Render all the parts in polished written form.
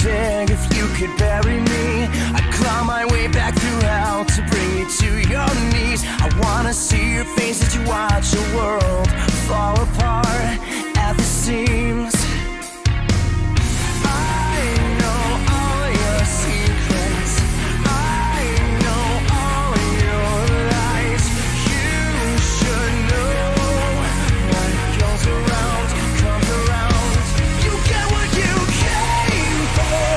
dig if you could bury me. I'd claw my way back through hell to bring you to your knees. I wanna see your face as you watch the world fall apart at the seams. I know all your secrets, I know all your lies. You should know what goes around comes around. You get what you came for.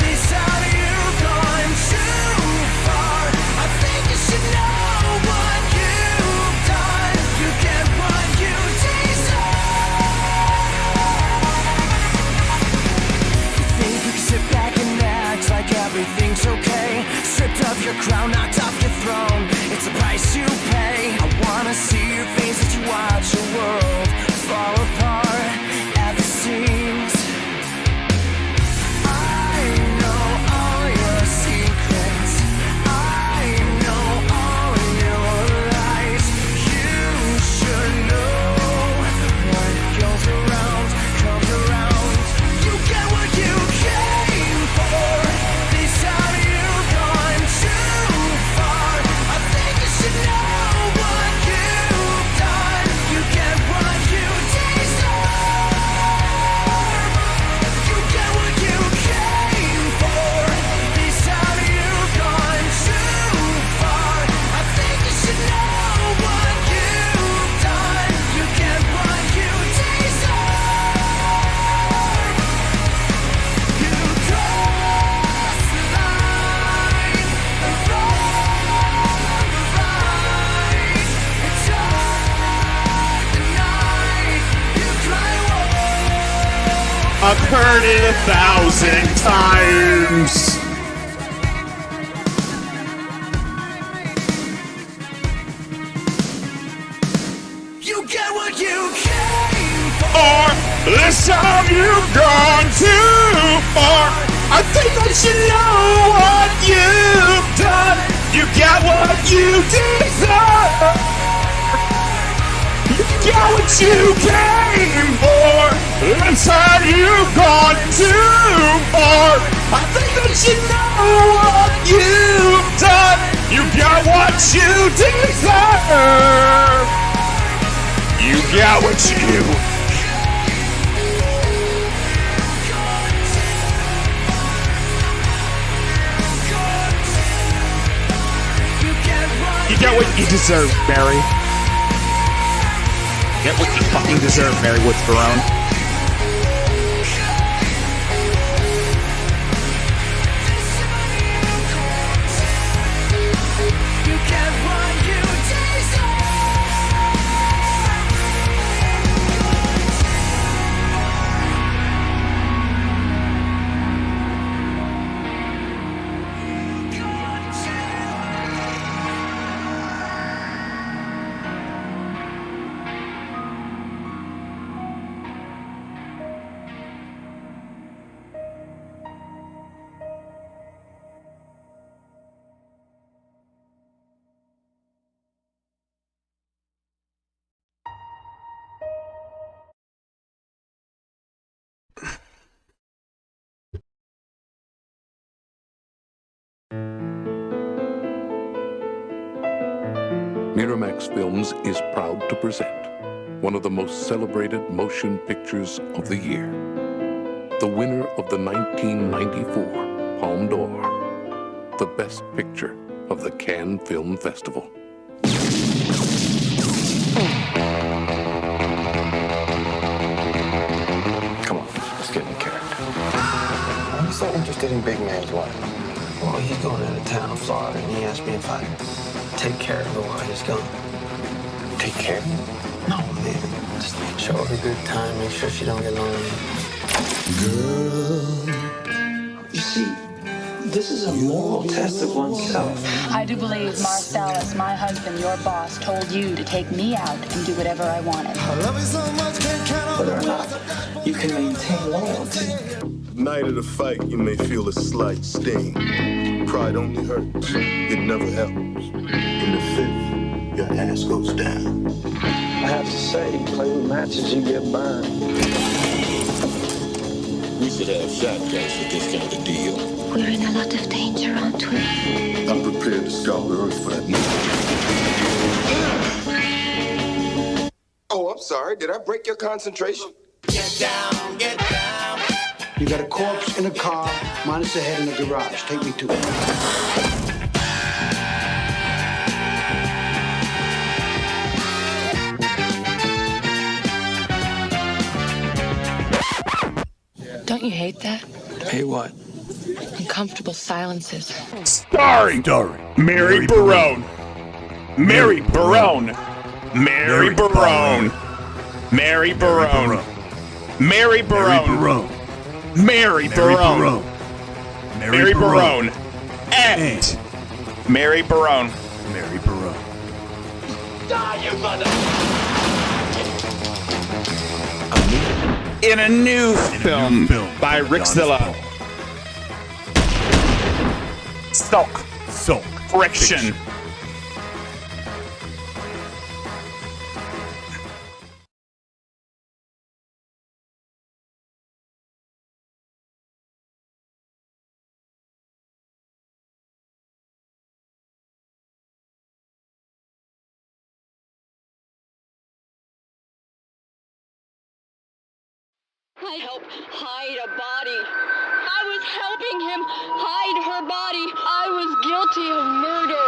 This time you've gone too far. I think you should know what you've done. You get what you deserve. You think you can sit back and act like everything's okay. Stripped of your crown, knocked off your throne. It's the price you pay. I wanna see your face as you watch the world fall apart at the seams. I know all your secrets, I know all your lies. You should know what goes around comes around. You get what you came for. This time you've gone too far. I think you should know what you've done. You get what you deserve. You get what you came for. This time you've gone too far. I think you should know what you've done. You get what you deserve. You cross the line and wrong the right. It's dark the night. You cry wolf. I've heard it 1,000 times. You get what you came for. Or this time you've gone too far. I think I should know what you've done. You get what you deserve. You get what you came for. This time you've gone too far. I think I should know what you've done. You get what you deserve. You got what you. You get what you deserve, Mary. Get what you fucking deserve, Mary Woods-Barone. You get what you deserve. Miramax Films is proud to present one of the most celebrated motion pictures of the year. The winner of the 1994 Palme d'Or, the best picture of the Cannes Film Festival. Come on, let's get in character. Why are you so interested in Big Man's wife? Well, he's going out of town in Florida, and he asked me if I'd take care of her while he's gone. Take care of her? No, man. Just show her a good time, make sure she don't get lonely. Girl, you see, this is a moral test of oneself. I do believe Marcellus, my husband, your boss, told you to take me out and do whatever I wanted. Whether or not you can maintain loyalty. Night of the fight, you may feel a slight sting. Pride only hurts, it never helps. In the fifth, your ass goes down. I have to say, play with matches, you get burned. We should have shotguns for this kind of deal. We're in a lot of danger, aren't we? I'm prepared to scour the earth for that moment. Oh, I'm sorry. Did I break your concentration? Get down, get down. You got a corpse in a car, minus the head in the garage. Take me to it. Don't you hate that? Hey, what? Uncomfortable silences. Starring Mary Barone. Mary Barone. Mary Barone. Mary Barone. Mary Barone. Mary Barone. Mary Barone. And Mary Barone. Mary Barone. Die, you mother! In a new film by Rickzilla. Silk. Friction. I helped hide a body. I was helping him hide her body. I was guilty of murder.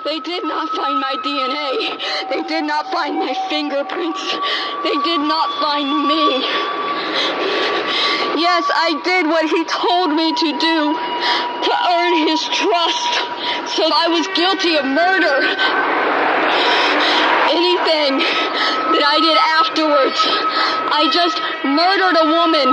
They did not find my DNA. They did not find my fingerprints. They did not find me. Yes, I did what he told me to do to earn his trust. So I was guilty of murder. Anything that I did afterwards, I just murdered a woman.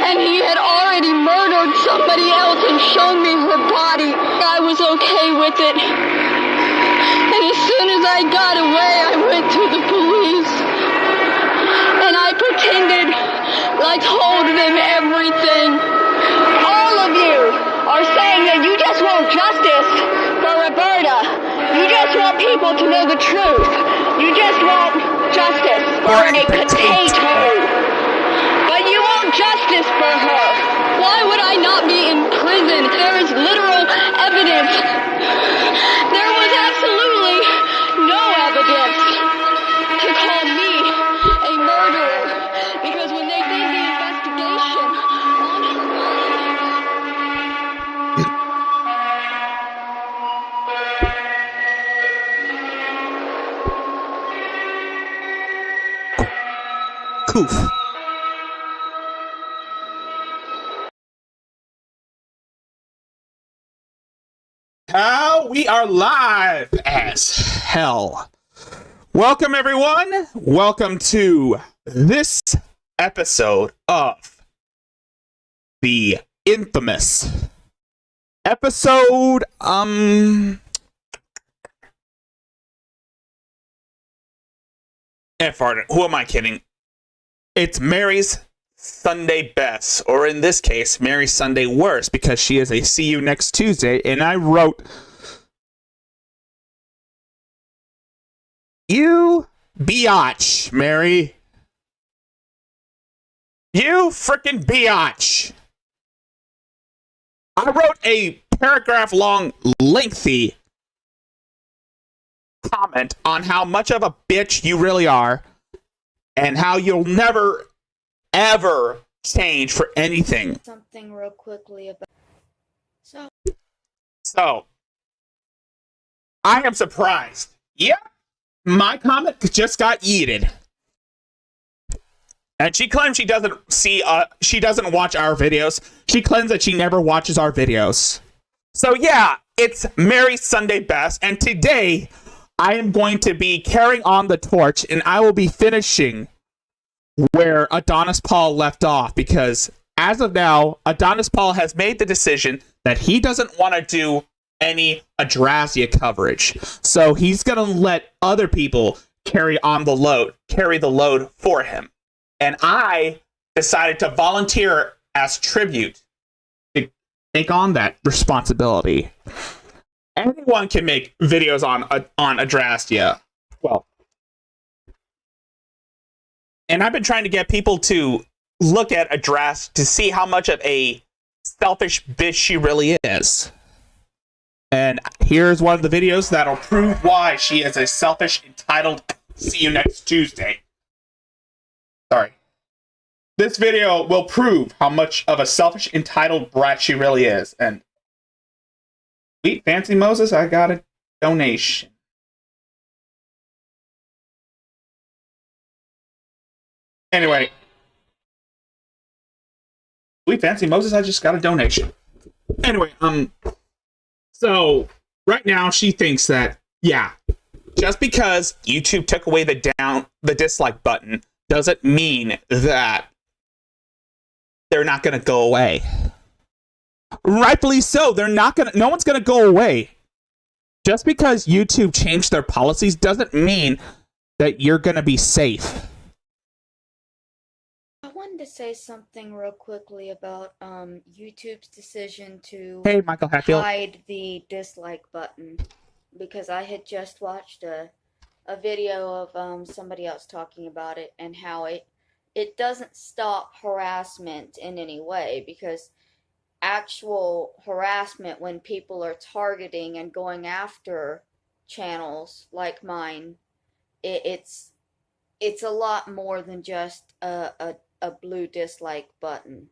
And he had already murdered somebody else and shown me her body. I was okay with it. And as soon as I got away, I went to the police. And I pretended like told them everything. All of you are saying that you just want justice for Roberta. You just want people to know the truth. You just want justice for a potato. But you want justice for her. Why would I not be in prison? There is literal evidence. There was absolutely no evidence to call me a murderer. Because when they did the investigation on her Coof. How we are live as hell. Welcome everyone. Welcome to this episode of the infamous episode who am I kidding? It's Mary's Sunday best, or in this case, Mary's Sunday worst, because she is a see you next Tuesday, and I wrote, you biatch, Mary. You frickin' biatch. I wrote a paragraph long, lengthy comment on how much of a bitch you really are, and how you'll never, ever change for anything. Something real quickly about... So, I am surprised. Yep, my comment just got yeeted. And she claims she doesn't watch our videos. She claims that she never watches our videos. So yeah, it's Mary's Sunday best, and today I am going to be carrying on the torch, and I will be finishing where Adonis Paul left off, because as of now, Adonis Paul has made the decision that he doesn't want to do any Adrazia coverage. So he's going to let other people carry the load for him. And I decided to volunteer as tribute to take on that responsibility. Anyone can make videos on Adrazia. Well, And I've been trying to get people to look at Address to see how much of a selfish bitch she really is. And here's one of the videos that'll prove why she is a selfish, entitled. See you next Tuesday. Sorry. This video will prove how much of a selfish, entitled brat she really is. And sweet fancy Moses, I got a donation. Anyway. Sweet fancy Moses, I just got a donation. Anyway, so right now she thinks that, yeah, just because YouTube took away the dislike button doesn't mean that they're not going to go away. Rightfully so. No one's going to go away. Just because YouTube changed their policies doesn't mean that you're going to be safe. I wanted to say something real quickly about YouTube's decision to Michael Hatfield. hide the dislike button, because I had just watched a video of somebody else talking about it and how it doesn't stop harassment in any way, because actual harassment, when people are targeting and going after channels like mine, it's a lot more than just a blue dislike button.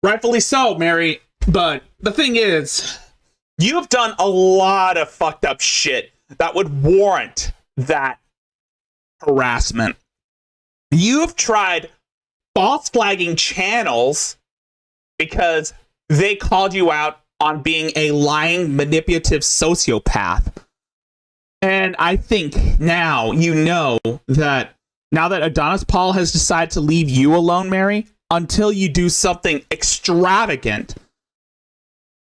Rightfully so, Mary. But the thing is, you have done a lot of fucked up shit that would warrant that harassment. You have tried false flagging channels because they called you out on being a lying, manipulative sociopath. And I think now you know that now that Adonis Paul has decided to leave you alone, Mary, until you do something extravagant,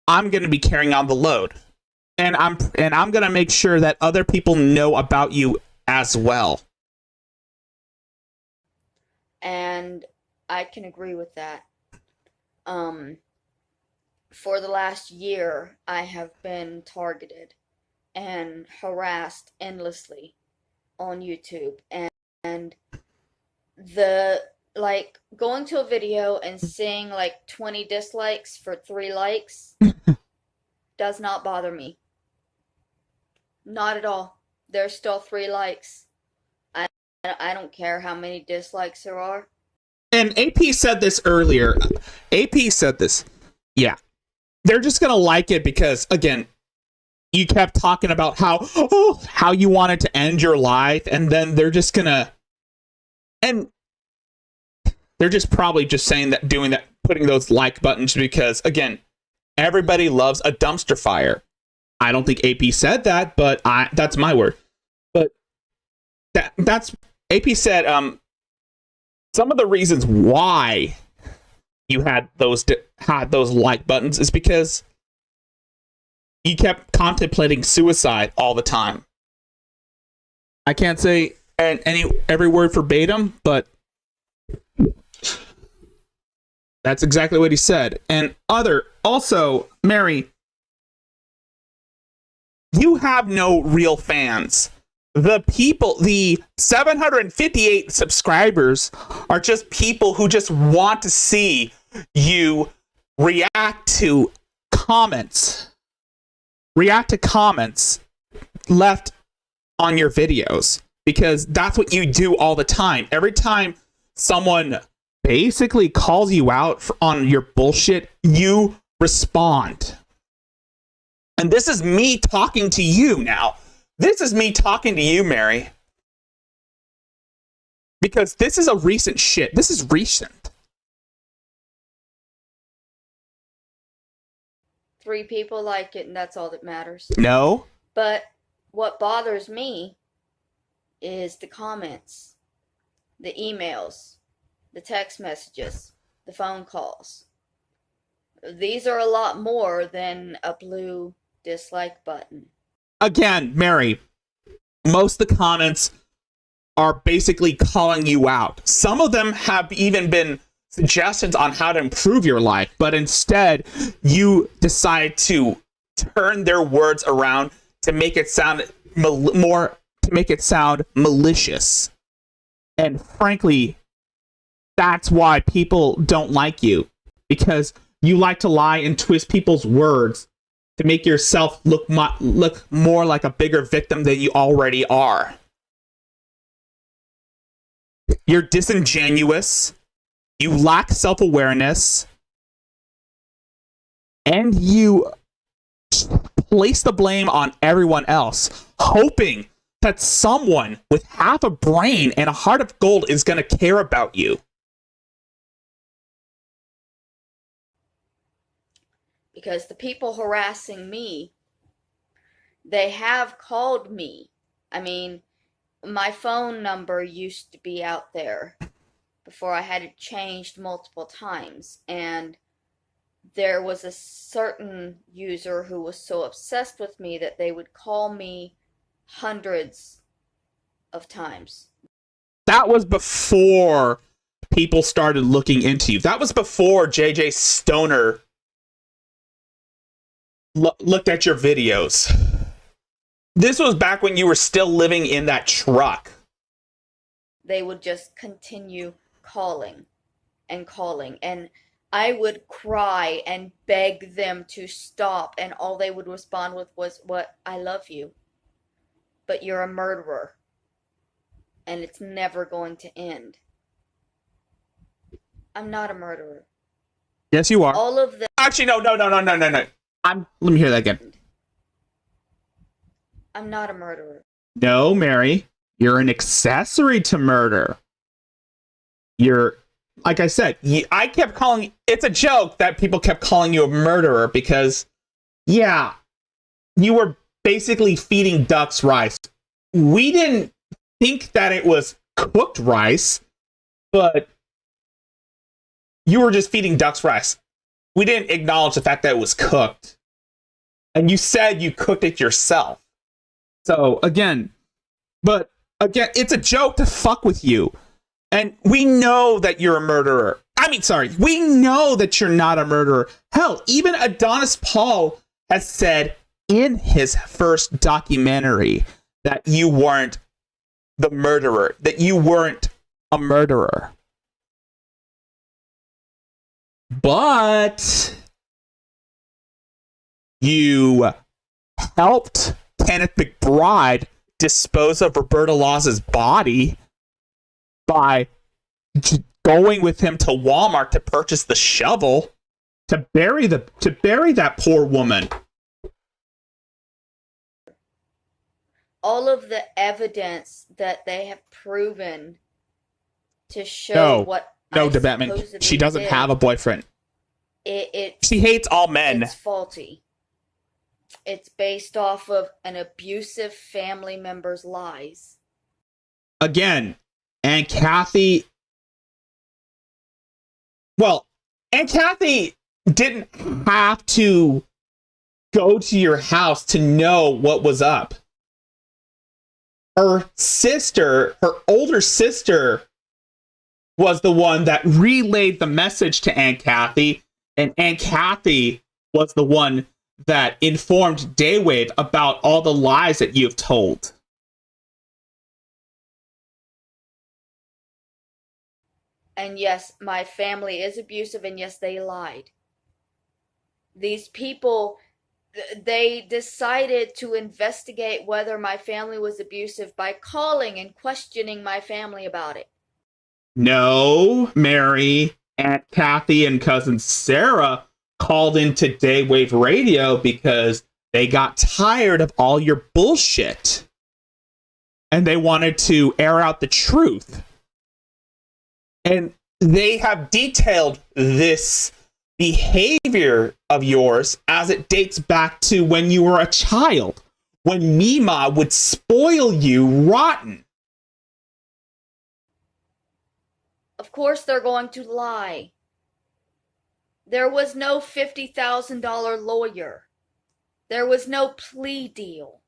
I'm going to be carrying on the load. And I'm going to make sure that other people know about you as well. And I can agree with that. For the last year, I have been targeted and harassed endlessly on YouTube. And the, like, going to a video and seeing like 20 dislikes for 3 likes does not bother me. Not at all. There's still 3 likes. I don't care how many dislikes there are. And AP said this earlier. AP said this. Yeah. They're just going to like it because, again, you kept talking about how you wanted to end your life, and then they're just going to, and they're just probably just saying that, doing that, putting those like buttons because, again, everybody loves a dumpster fire. I don't think AP said that, but that's my word. But that's AP said some of the reasons why you had those like buttons is because you kept contemplating suicide all the time. I can't say every word verbatim, but that's exactly what he said. And also, Mary, you have no real fans. The 758 subscribers are just people who just want to see you react to comments left on your videos, because that's what you do all the time. Every time someone basically calls you out on your bullshit, you respond. And this is me talking to you now. This is me talking to you, Mary. Because this is a recent shit. This is recent. 3 people like it, and that's all that matters. No. But what bothers me is the comments, the emails, the text messages, the phone calls. These are a lot more than a blue dislike button. Again, Mary, most of the comments are basically calling you out. Some of them have even been suggestions on how to improve your life, but instead you decide to turn their words around to make it sound malicious. And frankly, that's why people don't like you. Because you like to lie and twist people's words to make yourself look more like a bigger victim than you already are. You're disingenuous. You lack self-awareness. And you place the blame on everyone else, hoping that someone with half a brain and a heart of gold is going to care about you. Because the people harassing me, they have called me. I mean, my phone number used to be out there before I had it changed multiple times. And there was a certain user who was so obsessed with me that they would call me hundreds of times. That was before people started looking into you. That was before JJ Stoner looked at your videos. This was back when you were still living in that truck. They would just continue calling and calling, and I would cry and beg them to stop, and all they would respond with was, "What? I love you, but you're a murderer, and it's never going to end." I'm not a murderer. Yes, you are. All of them. Actually, no. Let me hear that again. I'm not a murderer. No, Mary. You're an accessory to murder. You're, like I said, I kept calling, it's a joke that people kept calling you a murderer because, yeah, you were basically feeding ducks rice. We didn't think that it was cooked rice, but you were just feeding ducks rice. We didn't acknowledge the fact that it was cooked. And you said you cooked it yourself. So, again, it's a joke to fuck with you. And we know that you're a murderer. We know that you're not a murderer. Hell, even Adonis Paul has said in his first documentary that you weren't the murderer, that you weren't a murderer. But you helped Kenneth McBride dispose of Roberta Law's body by going with him to Walmart to purchase the shovel to bury that poor woman. All of the evidence that they have proven to show Debatman. She doesn't have a boyfriend. She hates all men. It's faulty. It's based off of an abusive family member's lies. Again, Aunt Kathy didn't have to go to your house to know what was up. Her older sister, was the one that relayed the message to Aunt Kathy, and Aunt Kathy was the one that informed Daywave about all the lies that you've told. And yes, my family is abusive, and yes, they lied. These people, they decided to investigate whether my family was abusive by calling and questioning my family about it. No, Mary, Aunt Kathy, and cousin Sarah called into Daywave Radio because they got tired of all your bullshit. And they wanted to air out the truth. And they have detailed this behavior of yours as it dates back to when you were a child, when Mima would spoil you rotten. Of course they're going to lie. There was no $50,000 lawyer. There was no plea deal.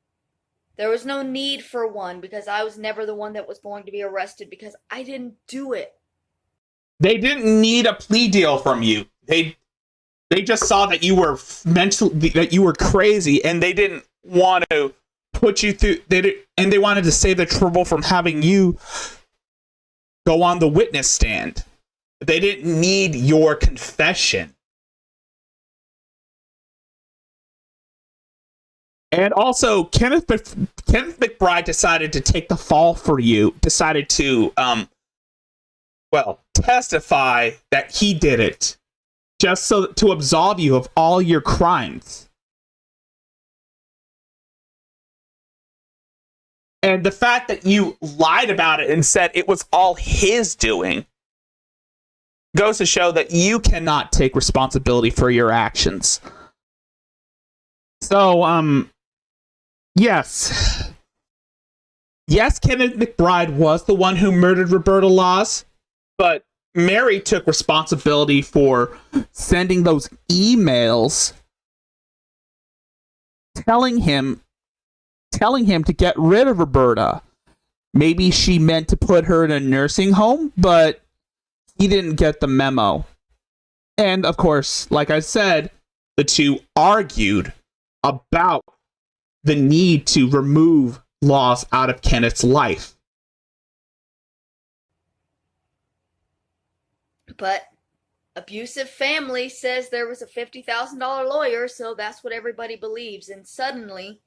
There was no need for one because I was never the one that was going to be arrested because I didn't do it. They didn't need a plea deal from you. They just saw that you were that you were crazy, and they didn't want to put you through. They wanted to save the trouble from having you go on the witness stand. They didn't need your confession. And also, Kenneth McBride decided to take the fall for you, decided to, testify that he did it, just so to absolve you of all your crimes. And the fact that you lied about it and said it was all his doing goes to show that you cannot take responsibility for your actions. So, yes. Yes, Kenneth McBride was the one who murdered Roberta Laws, but Mary took responsibility for sending those emails telling him to get rid of Roberta. Maybe she meant to put her in a nursing home, but he didn't get the memo. And of course, like I said, the two argued about the need to remove Laws out of Kenneth's life. But abusive family says there was a $50,000 lawyer, so that's what everybody believes. And suddenly,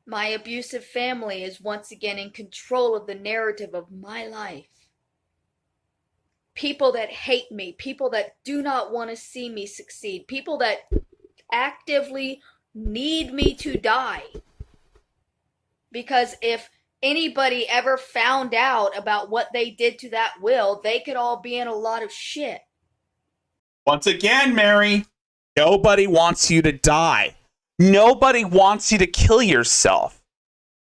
my abusive family is once again in control of the narrative of my life. People that hate me, people that do not want to see me succeed, people that actively need me to die. Because if anybody ever found out about what they did to that will, they could all be in a lot of shit. Once again, Mary, nobody wants you to die. Nobody wants you to kill yourself.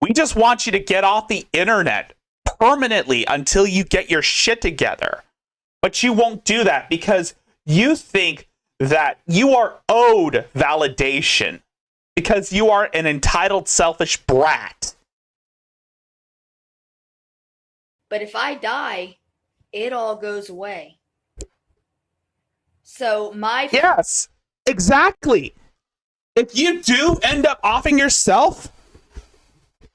We just want you to get off the internet permanently until you get your shit together. But you won't do that because you think that you are owed validation because you are an entitled, selfish brat. But if I die, it all goes away. So Yes, exactly. If you do end up offing yourself,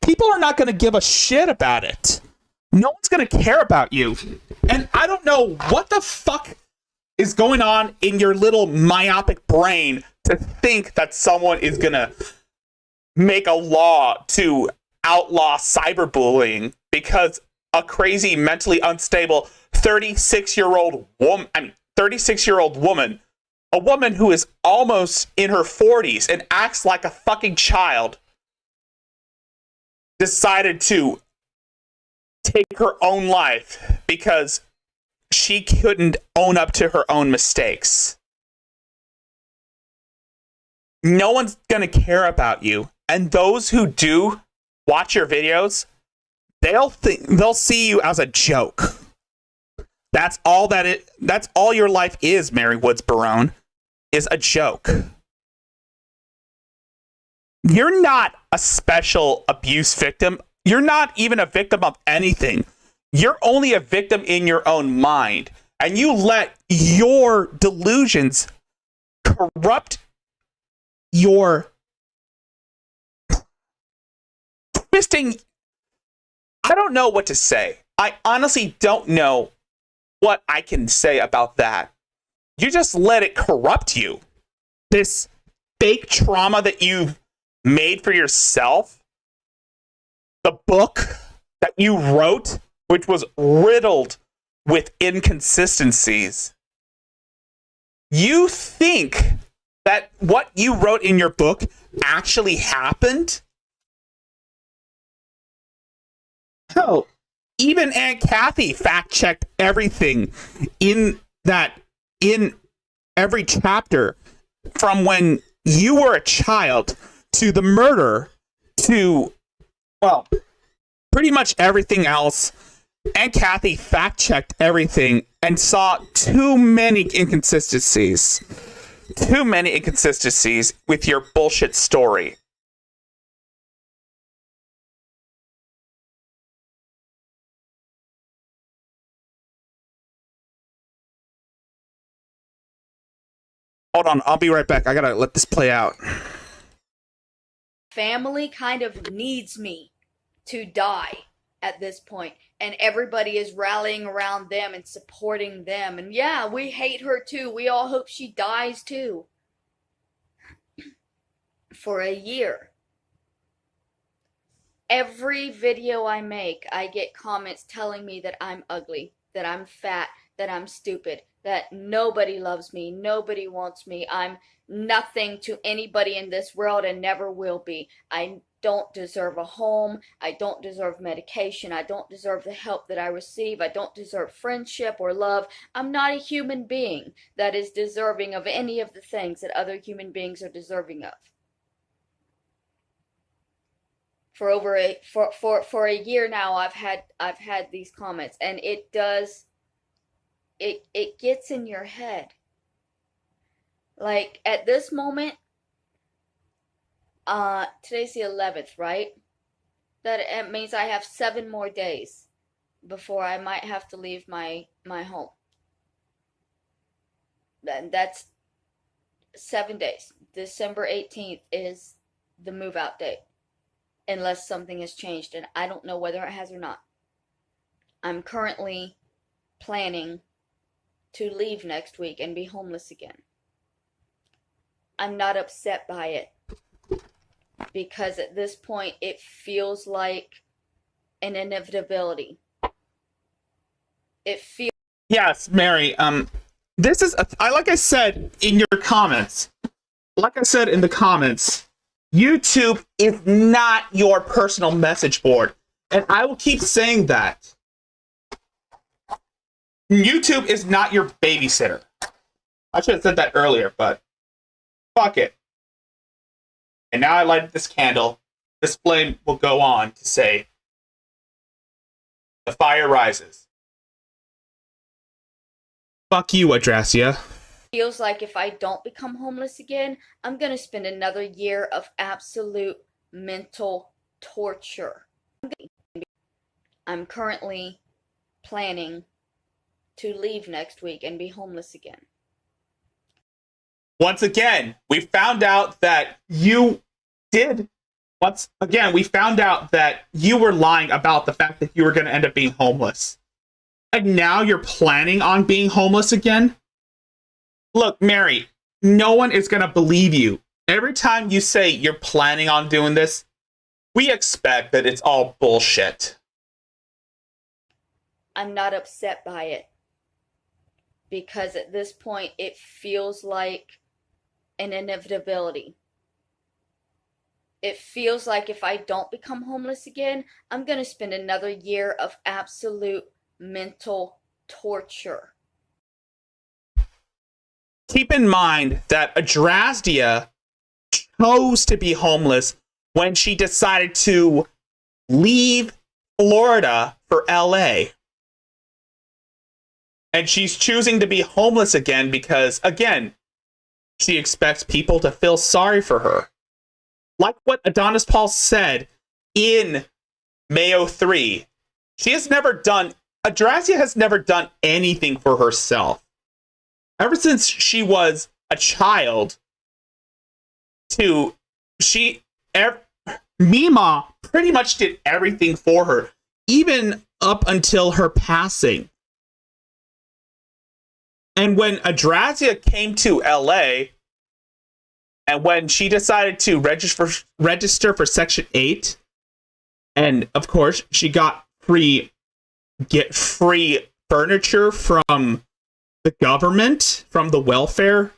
people are not going to give a shit about it. No one's going to care about you. And I don't know what the fuck is going on in your little myopic brain to think that someone is going to make a law to outlaw cyberbullying because a crazy, mentally unstable 36-year-old woman, a woman who is almost in her 40s and acts like a fucking child, decided to take her own life because she couldn't own up to her own mistakes. No one's going to care about you. And those who do watch your videos, they'll see you as a joke. That's all your life is, Mary Woods Barone, is a joke. You're not a special abuse victim. You're not even a victim of anything. You're only a victim in your own mind. And you let your delusions corrupt your twisting. I don't know what to say. I honestly don't know what I can say about that. You just let it corrupt you. This fake trauma that you've made for yourself, the book that you wrote, which was riddled with inconsistencies. You think that what you wrote in your book actually happened? Hell, even Aunt Kathy fact-checked everything in every chapter, from when you were a child to the murder to, well, pretty much everything else. Aunt Kathy fact-checked everything and saw too many inconsistencies. Too many inconsistencies with your bullshit story. Hold on, I'll be right back. I gotta let this play out. Family kind of needs me to die at this point, and everybody is rallying around them and supporting them. And yeah, we hate her too. We all hope she dies too. For a year, every video I make, I get comments telling me that I'm ugly, that I'm fat, that I'm stupid, that nobody loves me, nobody wants me, I'm nothing to anybody in this world and never will be. I don't deserve a home, I don't deserve medication, I don't deserve the help that I receive, I don't deserve friendship or love. I'm not a human being that is deserving of any of the things that other human beings are deserving of. For over a year now, I've had these comments, and it gets in your head. Like, at this moment, today's the 11th, right? That it means I have 7 more days before I might have to leave my home. That's 7 days. December 18th is the move out date. Unless something has changed, and I don't know whether it has or not. I'm currently planning to leave next week and be homeless again. I'm not upset by it, because at this point it feels like an inevitability. It feels... Yes, Mary, this is, like I said in your comments, YouTube is not your personal message board. And I will keep saying that. YouTube is not your babysitter. I should have said that earlier, but fuck it. And now I lighted this candle. This flame will go on to say, the fire rises. Fuck you, Adrasia. Feels like if I don't become homeless again, I'm going to spend another year of absolute mental torture. I'm currently planning to leave next week and be homeless again. Once again, we found out that you did. Once again, we found out that you were lying about the fact that you were going to end up being homeless. And now you're planning on being homeless again? Look, Mary, no one is going to believe you. Every time you say you're planning on doing this, we expect that it's all bullshit. I'm not upset by it, because at this point it feels like an inevitability. It feels like if I don't become homeless again, I'm going to spend another year of absolute mental torture. Keep in mind that Adrastia chose to be homeless when she decided to leave Florida for LA. And she's choosing to be homeless again because, again, she expects people to feel sorry for her. Like what Adonis Paul said in Mayo 3, Adrastia has never done anything for herself. Ever since she was a child, Mima pretty much did everything for her, even up until her passing. And when Adrastia came to LA, and when she decided to register for Section 8, and of course she got free furniture from the government, from the welfare,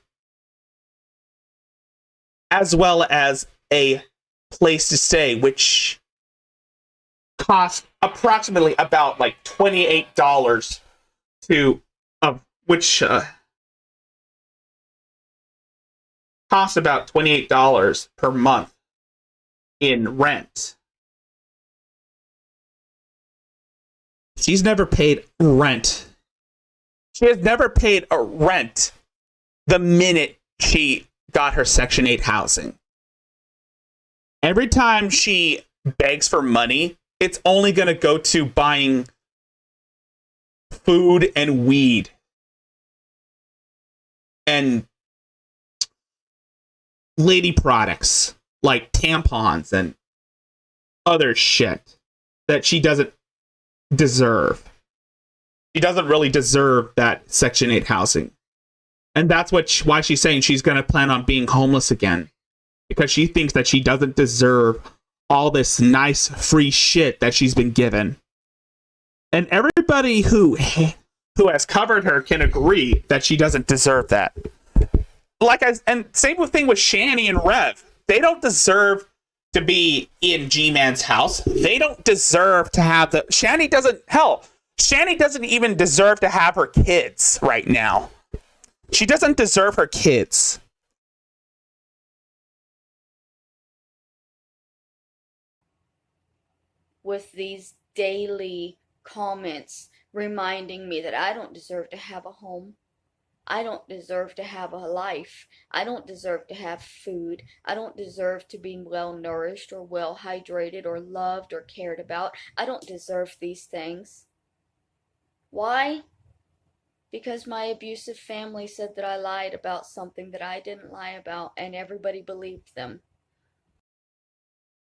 as well as a place to stay, which cost approximately about like $28 cost about $28 per month in rent. She's never paid rent. She has never paid a rent the minute she got her Section 8 housing. Every time she begs for money, it's only going to go to buying food and weed. And lady products like tampons and other shit that she doesn't deserve. She doesn't really deserve that Section 8 housing. And that's why she's saying she's going to plan on being homeless again. Because she thinks that she doesn't deserve all this nice free shit that she's been given. And everybody who has covered her can agree that she doesn't deserve that. And same thing with Shani and Rev. They don't deserve to be in G-Man's house. They don't deserve to have Shani doesn't even deserve to have her kids right now. She doesn't deserve her kids. With these daily comments reminding me that I don't deserve to have a home. I don't deserve to have a life. I don't deserve to have food. I don't deserve to be well nourished or well hydrated or loved or cared about. I don't deserve these things. Why? Because my abusive family said that I lied about something that I didn't lie about, and everybody believed them.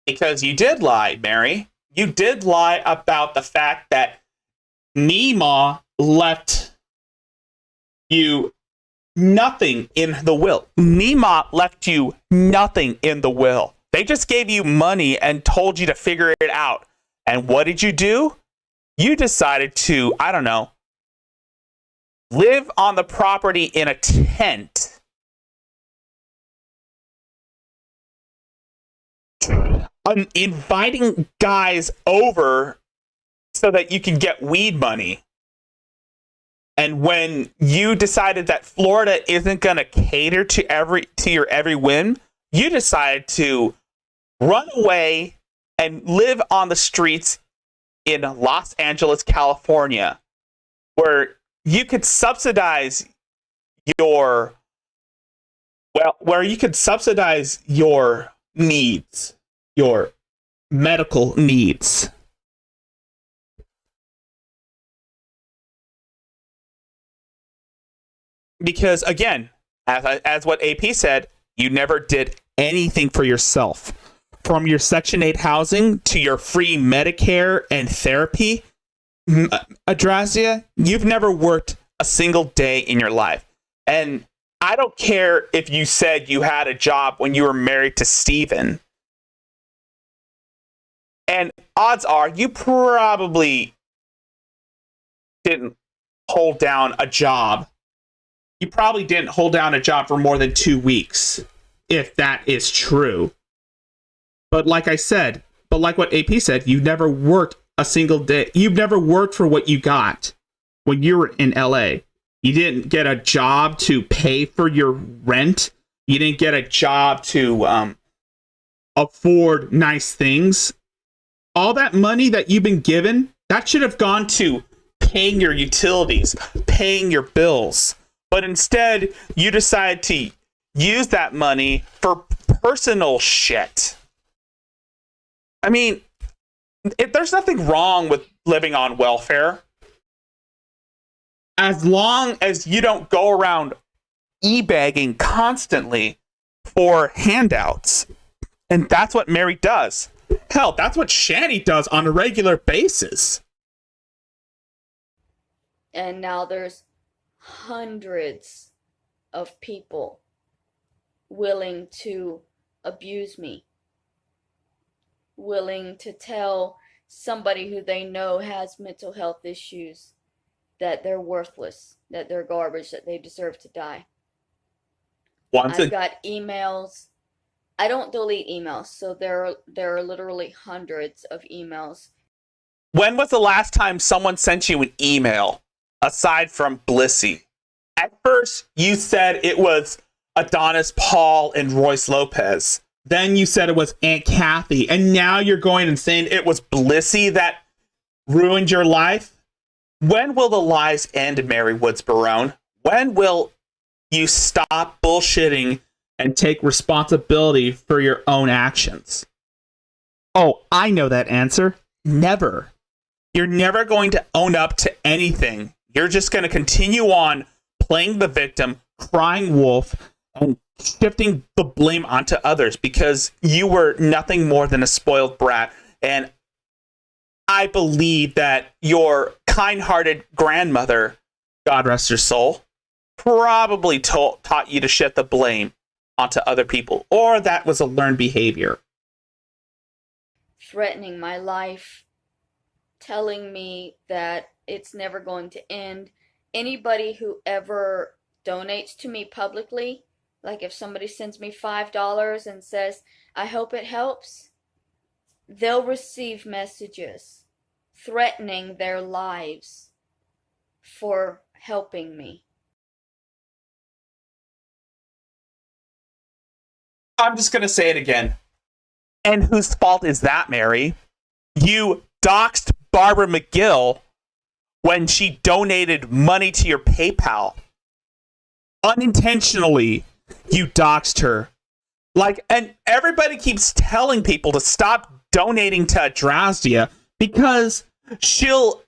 Because you did lie, Mary. You did lie about the fact that Nima left you nothing in the will. Nima left you nothing in the will. They just gave you money and told you to figure it out. And what did you do? You decided to, I don't know, live on the property in a tent. Inviting guys over so that you can get weed money. And when you decided that Florida isn't going to cater to your every whim, you decided to run away and live on the streets in Los Angeles, California, where you could subsidize your needs, your medical needs. Because again, as what AP said, you never did anything for yourself. From your Section 8 housing to your free Medicare and therapy, Adrazia, you've never worked a single day in your life. And I don't care if you said you had a job when you were married to Steven. And odds are you probably didn't hold down a job. You probably didn't hold down a job for more than 2 weeks, if that is true. But like what AP said, you never worked a single day. You've never worked for what you got when you were in LA. You didn't get a job to pay for your rent. You didn't get a job to afford nice things. All that money that you've been given, that should have gone to paying your utilities, paying your bills. But instead, you decide to use that money for personal shit. I mean, there's nothing wrong with living on welfare. As long as you don't go around e-bagging constantly for handouts. And that's what Mary does. Hell, that's what Shani does on a regular basis. And now there's hundreds of people willing to abuse me, willing to tell somebody who they know has mental health issues that they're worthless, that they're garbage, that they deserve to die. I've got emails. I don't delete emails, so there are literally hundreds of emails. When was the last time someone sent you an email aside from Blissy? At first, you said it was Adonis Paul and Royce Lopez. Then you said it was Aunt Kathy. And now you're going and saying it was Blissy that ruined your life? When will the lies end, Mary Woods Barone? When will you stop bullshitting and take responsibility for your own actions? Oh, I know that answer. Never. You're never going to own up to anything. You're just going to continue on playing the victim, crying wolf, and shifting the blame onto others because you were nothing more than a spoiled brat. And I believe that your kind-hearted grandmother, God rest her soul, probably taught you to shift the blame onto other people, or that was a learned behavior. Threatening my life, telling me that it's never going to end. Anybody who ever donates to me publicly, like if somebody sends me $5 and says, I hope it helps, they'll receive messages threatening their lives for helping me. I'm just going to say it again. And whose fault is that, Mary? You doxed Barbara McGill when she donated money to your PayPal. Unintentionally, you doxed her. Like, and everybody keeps telling people to stop donating to Adrastia because she'll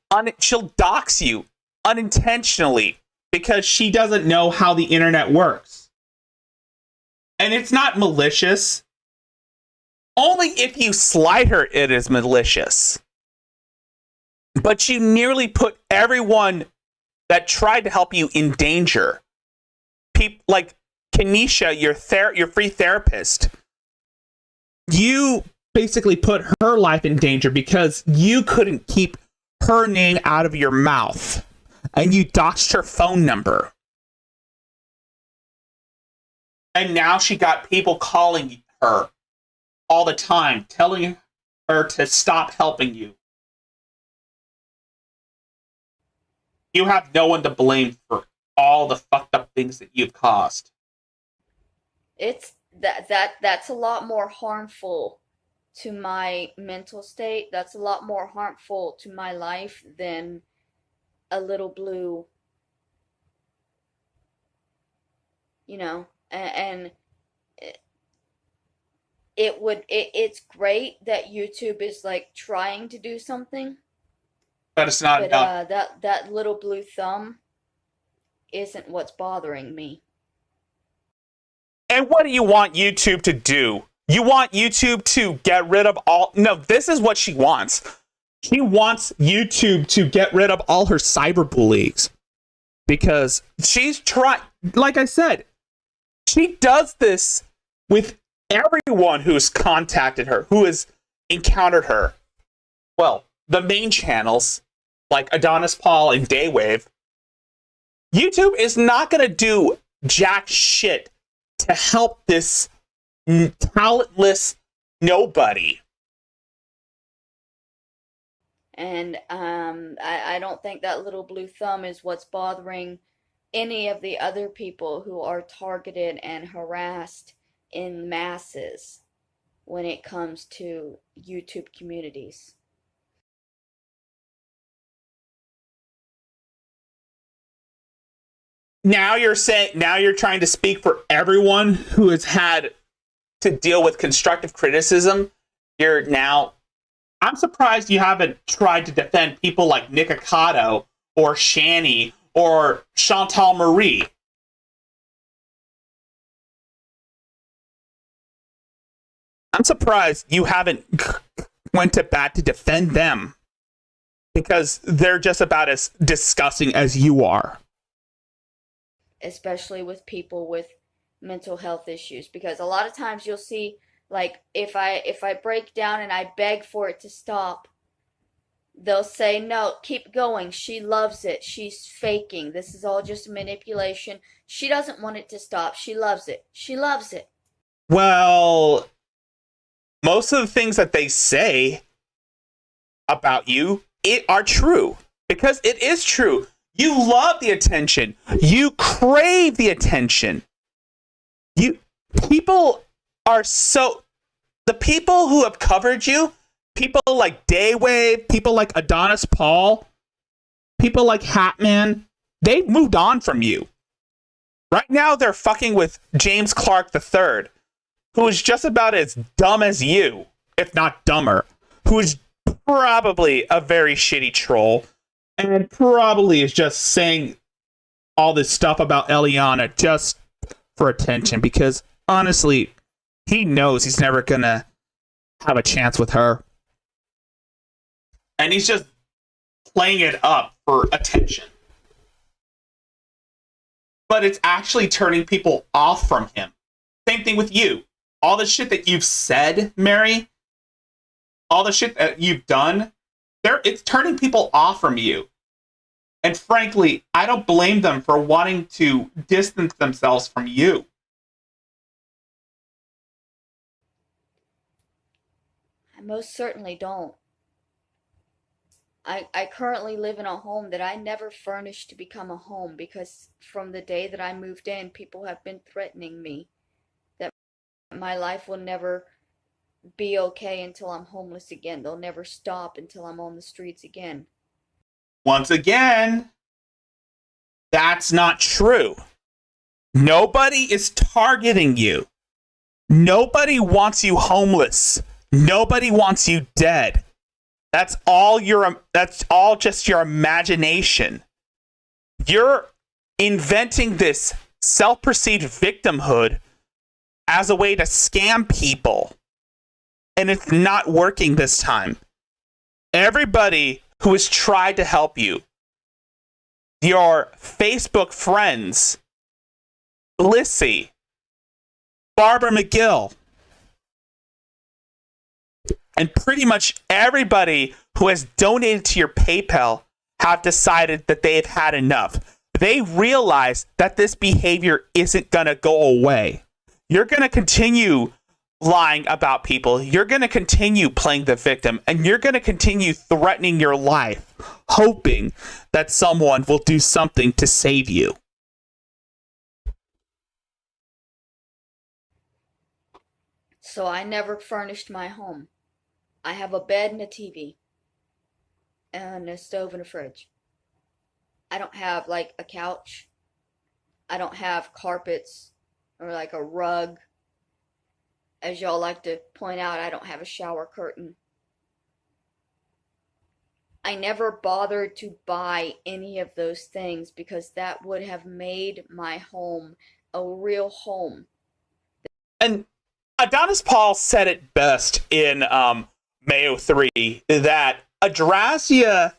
dox you unintentionally because she doesn't know how the internet works. And it's not malicious. Only if you slight her, it is malicious. But you nearly put everyone that tried to help you in danger. People like Kenesha, your free therapist. You basically put her life in danger because you couldn't keep her name out of your mouth. And you doxed her phone number. And now she got people calling her all the time, telling her to stop helping you. You have no one to blame for all the fucked up things that you've caused. It's that's a lot more harmful to my mental state. That's a lot more harmful to my life than a little blue, you know, and it's great that YouTube is like trying to do something, but it's not enough. That little blue thumb isn't what's bothering me. And what do you want YouTube to do? You want YouTube to get rid of all... No, this is what she wants. She wants YouTube to get rid of all her cyberbullies. Because she's trying... Like I said, she does this with everyone who's contacted her, who has encountered her. Well, the main channels, like Adonis Paul and Daywave, YouTube is not going to do jack shit to help this talentless nobody. And I don't think that little blue thumb is what's bothering any of the other people who are targeted and harassed in masses when it comes to YouTube communities. Now you're trying to speak for everyone who has had to deal with constructive criticism. I'm surprised you haven't tried to defend people like Nick Ocado or Shani or Chantal Marie. I'm surprised you haven't went to bat to defend them because they're just about as disgusting as you are. Especially with people with mental health issues, because a lot of times you'll see, like, if I break down and I beg for it to stop, they'll say, no, keep going, she loves it, she's faking, this is all just manipulation, she doesn't want it to stop, she loves it. Well, most of the things that they say about you are true, because it is true. You love the attention. You crave the attention. The people who have covered you, people like Daywave, people like Adonis Paul, people like Hatman, they've moved on from you. Right now, they're fucking with James Clark III, who is just about as dumb as you, if not dumber, who is probably a very shitty troll, and probably is just saying all this stuff about Eliana just for attention, because honestly, he knows he's never gonna have a chance with her. And he's just playing it up for attention. But it's actually turning people off from him. Same thing with you. All the shit that you've said, Mary, all the shit that you've done, it's turning people off from you. And frankly, I don't blame them for wanting to distance themselves from you. I most certainly don't. I currently live in a home that I never furnished to become a home, because from the day that I moved in, people have been threatening me that my life will never be okay until I'm homeless again. They'll never stop until I'm on the streets again. Once again, that's not true. Nobody is targeting you. Nobody wants you homeless. Nobody wants you dead. That's all just your imagination. You're inventing this self-perceived victimhood as a way to scam people. And it's not working this time. Everybody who has tried to help you, your Facebook friends, Lissy, Barbara McGill, and pretty much everybody who has donated to your PayPal have decided that they've had enough. They realize that this behavior isn't going to go away. You're going to continue lying about people. You're going to continue playing the victim, and you're going to continue threatening your life, hoping that someone will do something to save you. So I never furnished my home. I have a bed and a TV and a stove and a fridge. I don't have like a couch. I don't have carpets or like a rug. As y'all like to point out, I don't have a shower curtain. I never bothered to buy any of those things because that would have made my home a real home. And Adonis Paul said it best in Mayo 3 that Adrasia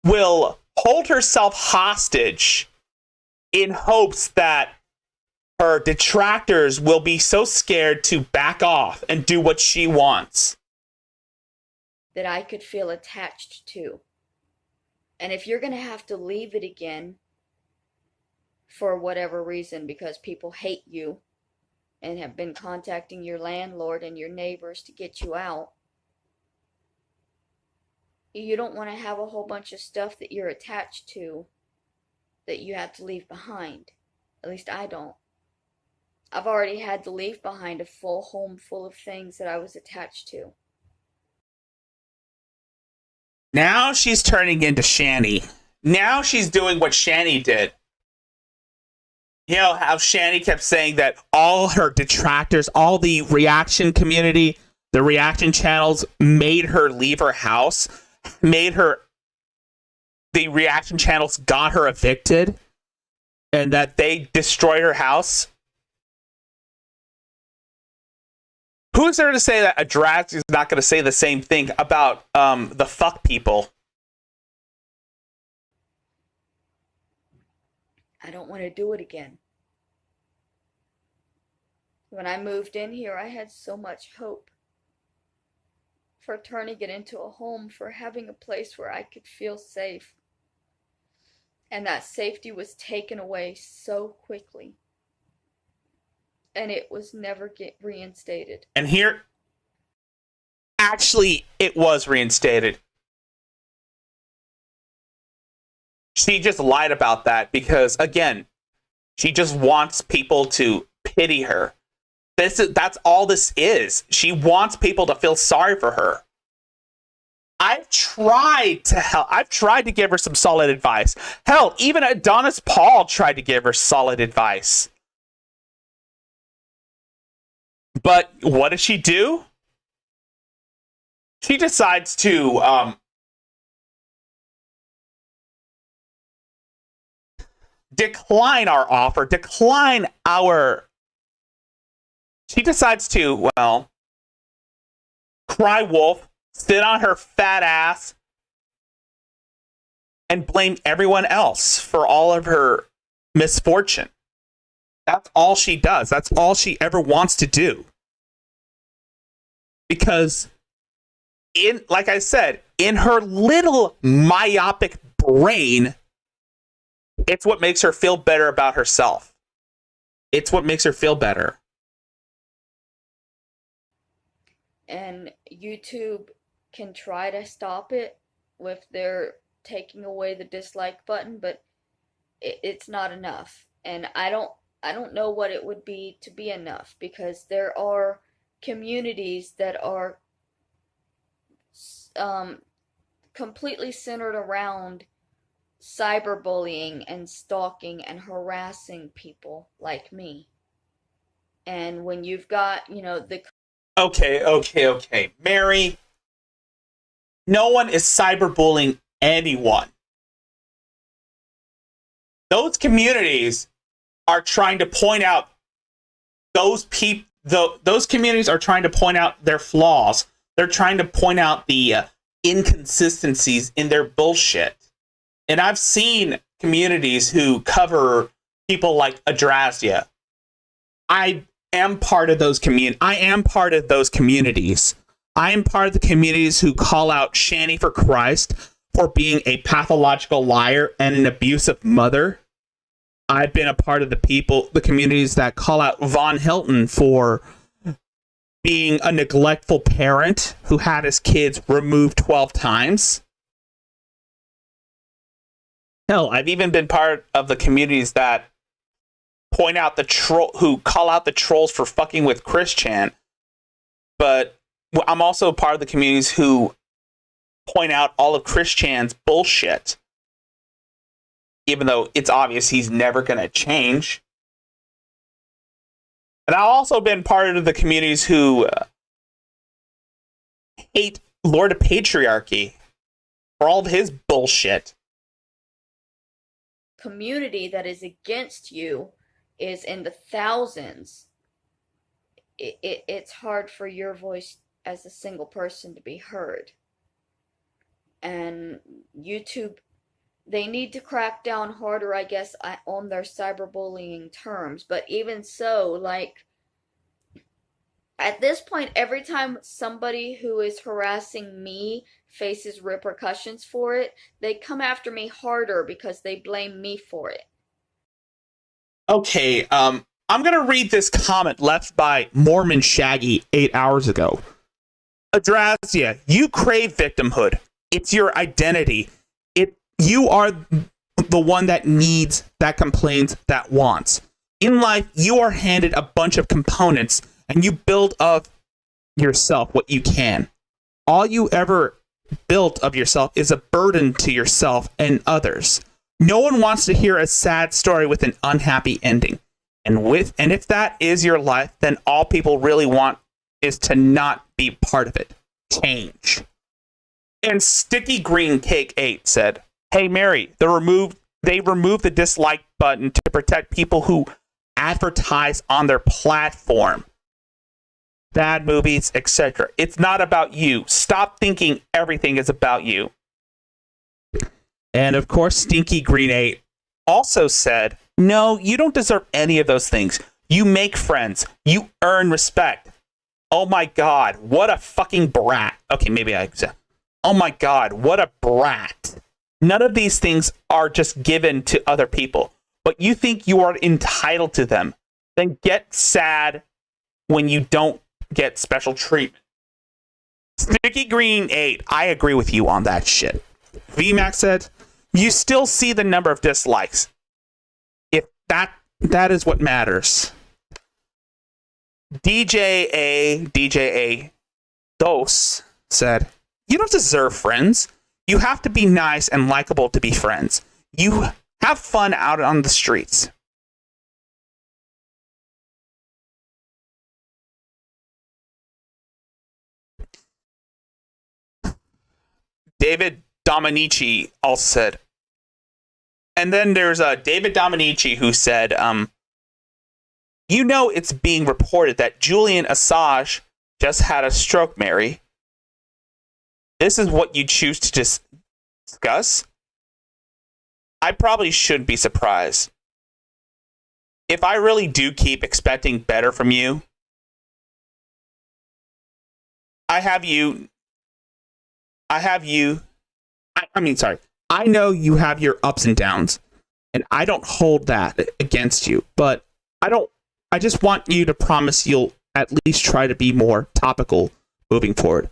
will hold herself hostage in hopes that her detractors will be so scared to back off and do what she wants. That I could feel attached to. And if you're going to have to leave it again for whatever reason, because people hate you and have been contacting your landlord and your neighbors to get you out, you don't want to have a whole bunch of stuff that you're attached to that you have to leave behind. At least I don't. I've already had to leave behind a full home full of things that I was attached to. Now she's turning into Shani. Now she's doing what Shani did. You know how Shani kept saying that all her detractors, all the reaction community, the reaction channels made her leave her house, the reaction channels got her evicted, and that they destroyed her house. Who's there to say that Adrasia is not going to say the same thing about the fuck people? I don't want to do it again. When I moved in here, I had so much hope for turning it into a home, for having a place where I could feel safe. And that safety was taken away so quickly. And it was never reinstated. And here, actually, it was reinstated. She just lied about that because, again, she just wants people to pity her. That's all this is. She wants people to feel sorry for her. I've tried to help. I've tried to give her some solid advice. Hell, even Adonis Paul tried to give her solid advice. But what does she do? She decides to decline our offer, She decides to, well, cry wolf, sit on her fat ass and blame everyone else for all of her misfortune. That's all she does. That's all she ever wants to do. Because, like I said, in her little myopic brain, it's what makes her feel better about herself. It's what makes her feel better. And YouTube can try to stop it with their taking away the dislike button, but it's not enough. And I don't know what it would be to be enough, because there are communities that are completely centered around cyberbullying and stalking and harassing people like me. And when you've got, the... Okay. Mary, no one is cyberbullying anyone. Those communities are trying to point out those communities are trying to point out their flaws. They're trying to point out the inconsistencies in their bullshit. And I've seen communities who cover people like Adrazia. I am part of those communities. I am part of the communities who call out Shani for Christ for being a pathological liar and an abusive mother. I've been a part of the communities that call out Von Hilton for being a neglectful parent who had his kids removed 12 times. Hell, I've even been part of the communities that point out who call out the trolls for fucking with Chris Chan. But I'm also part of the communities who point out all of Chris Chan's bullshit. Even though it's obvious he's never going to change. And I've also been part of the communities who hate Lord of Patriarchy for all of his bullshit. Community that is against you is in the thousands. It's hard for your voice as a single person to be heard. And YouTube, they need to crack down harder, I guess, on their cyberbullying terms. But even so, like, at this point, every time somebody who is harassing me faces repercussions for it, they come after me harder because they blame me for it. Okay, I'm going to read this comment left by Mormon Shaggy 8 hours ago. Adrazia, you crave victimhood. It's your identity. You are the one that needs, that complains, that wants. In life, you are handed a bunch of components and you build of yourself what you can. All you ever built of yourself is a burden to yourself and others. No one wants to hear a sad story with an unhappy ending. And if that is your life, then all people really want is to not be part of it. Change. And Sticky Green Cake 8 said, "Hey Mary, they removed the dislike button to protect people who advertise on their platform. Bad movies, etc. It's not about you. Stop thinking everything is about you." And of course, Stinky Green 8 also said, "No, you don't deserve any of those things. You make friends. You earn respect. Oh my God, what a fucking brat." Okay, maybe I said, "Oh my God, what a brat. None of these things are just given to other people, but you think you are entitled to them. Then get sad when you don't get special treatment." Sticky Green 8, I agree with you on that shit. VMAX said, "You still see the number of dislikes. If that is what matters." DJA Dos said, "You don't deserve friends. You have to be nice and likable to be friends. You have fun out on the streets." David Dominici also said, and then there's David Dominici who said, "You know it's being reported that Julian Assange just had a stroke, Mary." this is what you choose to discuss, I probably should be surprised. If I really do keep expecting better from you, I know you have your ups and downs, and I don't hold that against you, but I just want you to promise you'll at least try to be more topical moving forward.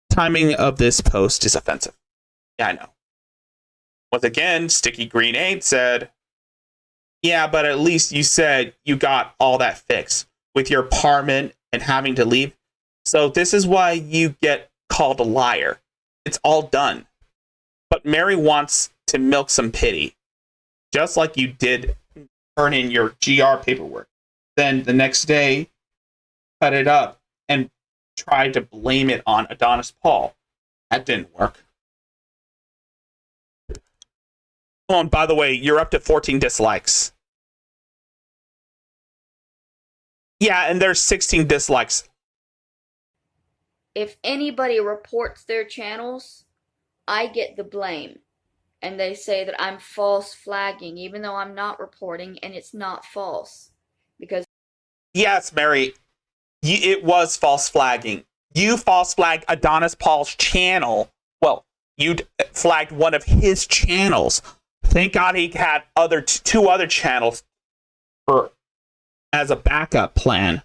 Timing of this post is offensive. Yeah, I know. Once again, Sticky Green 8 said, yeah, but at least you said you got all that fixed with your apartment and having to leave. So this is why you get called a liar. It's all done. But Mary wants to milk some pity, just like you did turn in your GR paperwork. Then the next day, cut it up and tried to blame it on Adonis Paul. That didn't work. Oh, and by the way, you're up to 14 dislikes. Yeah, and there's 16 dislikes. If anybody reports their channels, I get the blame. And they say that I'm false flagging, even though I'm not reporting, and it's not false. Because yes, Mary, it was false flagging. You false flagged Adonis Paul's channel. Well, you flagged one of his channels. Thank God he had two other channels as a backup plan.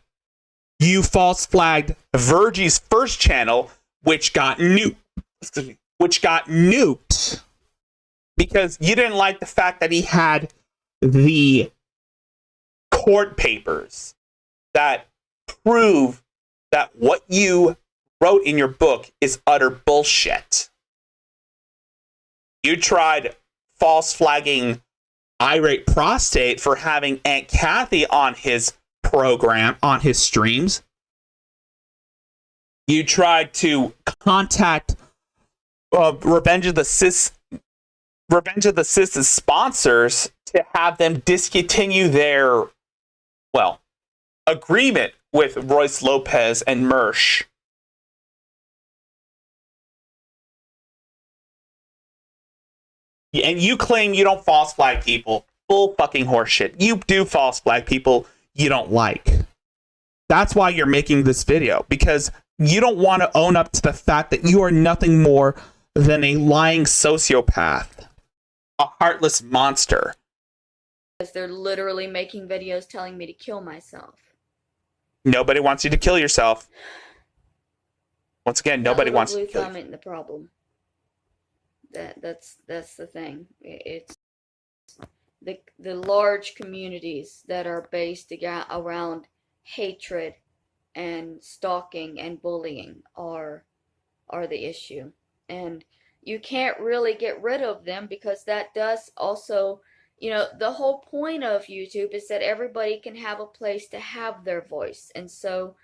You false flagged Virgie's first channel, which got nuked. Because you didn't like the fact that he had the court papers that prove that what you wrote in your book is utter bullshit. You tried false flagging Irate Prostate for having Aunt Kathy on his program, on his streams. You tried to contact Revenge of the Sis' sponsors to have them discontinue their, agreement with Royce Lopez and Mersh. And you claim you don't false flag people. Bull fucking horseshit. You do false flag people you don't like. That's why you're making this video, because you don't want to own up to the fact that you are nothing more than a lying sociopath, a heartless monster. Because they're literally making videos telling me to kill myself. Nobody wants you to kill yourself. Once again, nobody wants you to kill yourself. The problem. That's the thing. It's the large communities that are based around hatred and stalking and bullying are the issue. And you can't really get rid of them, because that does also, the whole point of YouTube is that everybody can have a place to have their voice. And so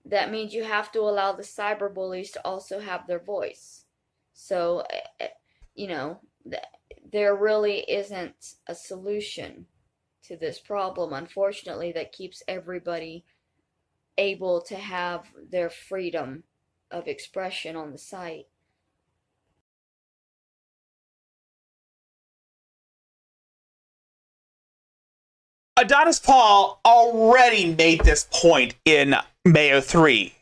that means you have to allow the cyberbullies to also have their voice. So, there really isn't a solution to this problem, unfortunately, that keeps everybody able to have their freedom of expression on the site. Adonis Paul already made this point in Mayo 3.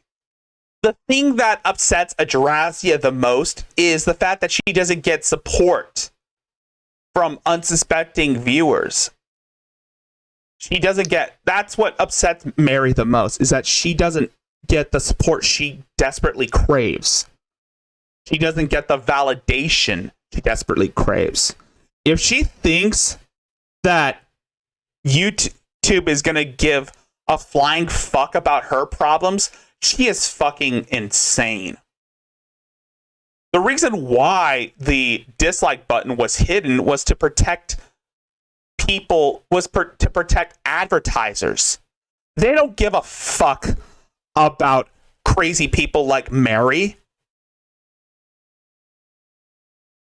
The thing that upsets Adrazia the most is the fact that she doesn't get support from unsuspecting viewers. That's what upsets Mary the most, is that she doesn't get the support she desperately craves. She doesn't get the validation she desperately craves. If she thinks that YouTube is going to give a flying fuck about her problems, she is fucking insane. The reason why the dislike button was hidden was to protect people, to protect advertisers. They don't give a fuck about crazy people like Mary.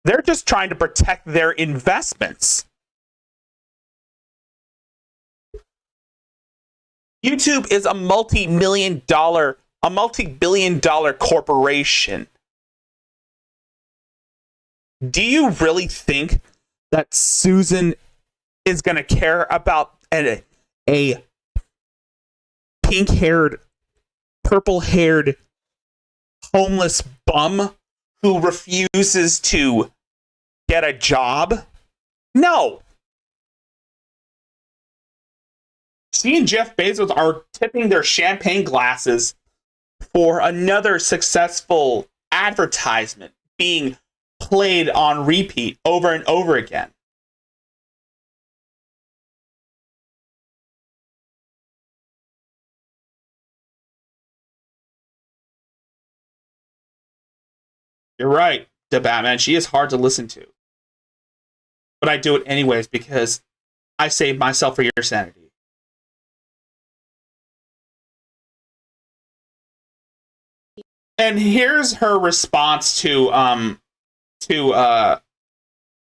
They're just trying to protect their investments. YouTube is a multi-billion dollar corporation. Do you really think that Susan is going to care about a pink-haired, purple-haired, homeless bum who refuses to get a job? No. She and Jeff Bezos are tipping their champagne glasses for another successful advertisement being played on repeat over and over again. You're right, the Batman. She is hard to listen to. But I do it anyways because I save myself for your sanity. And here's her response to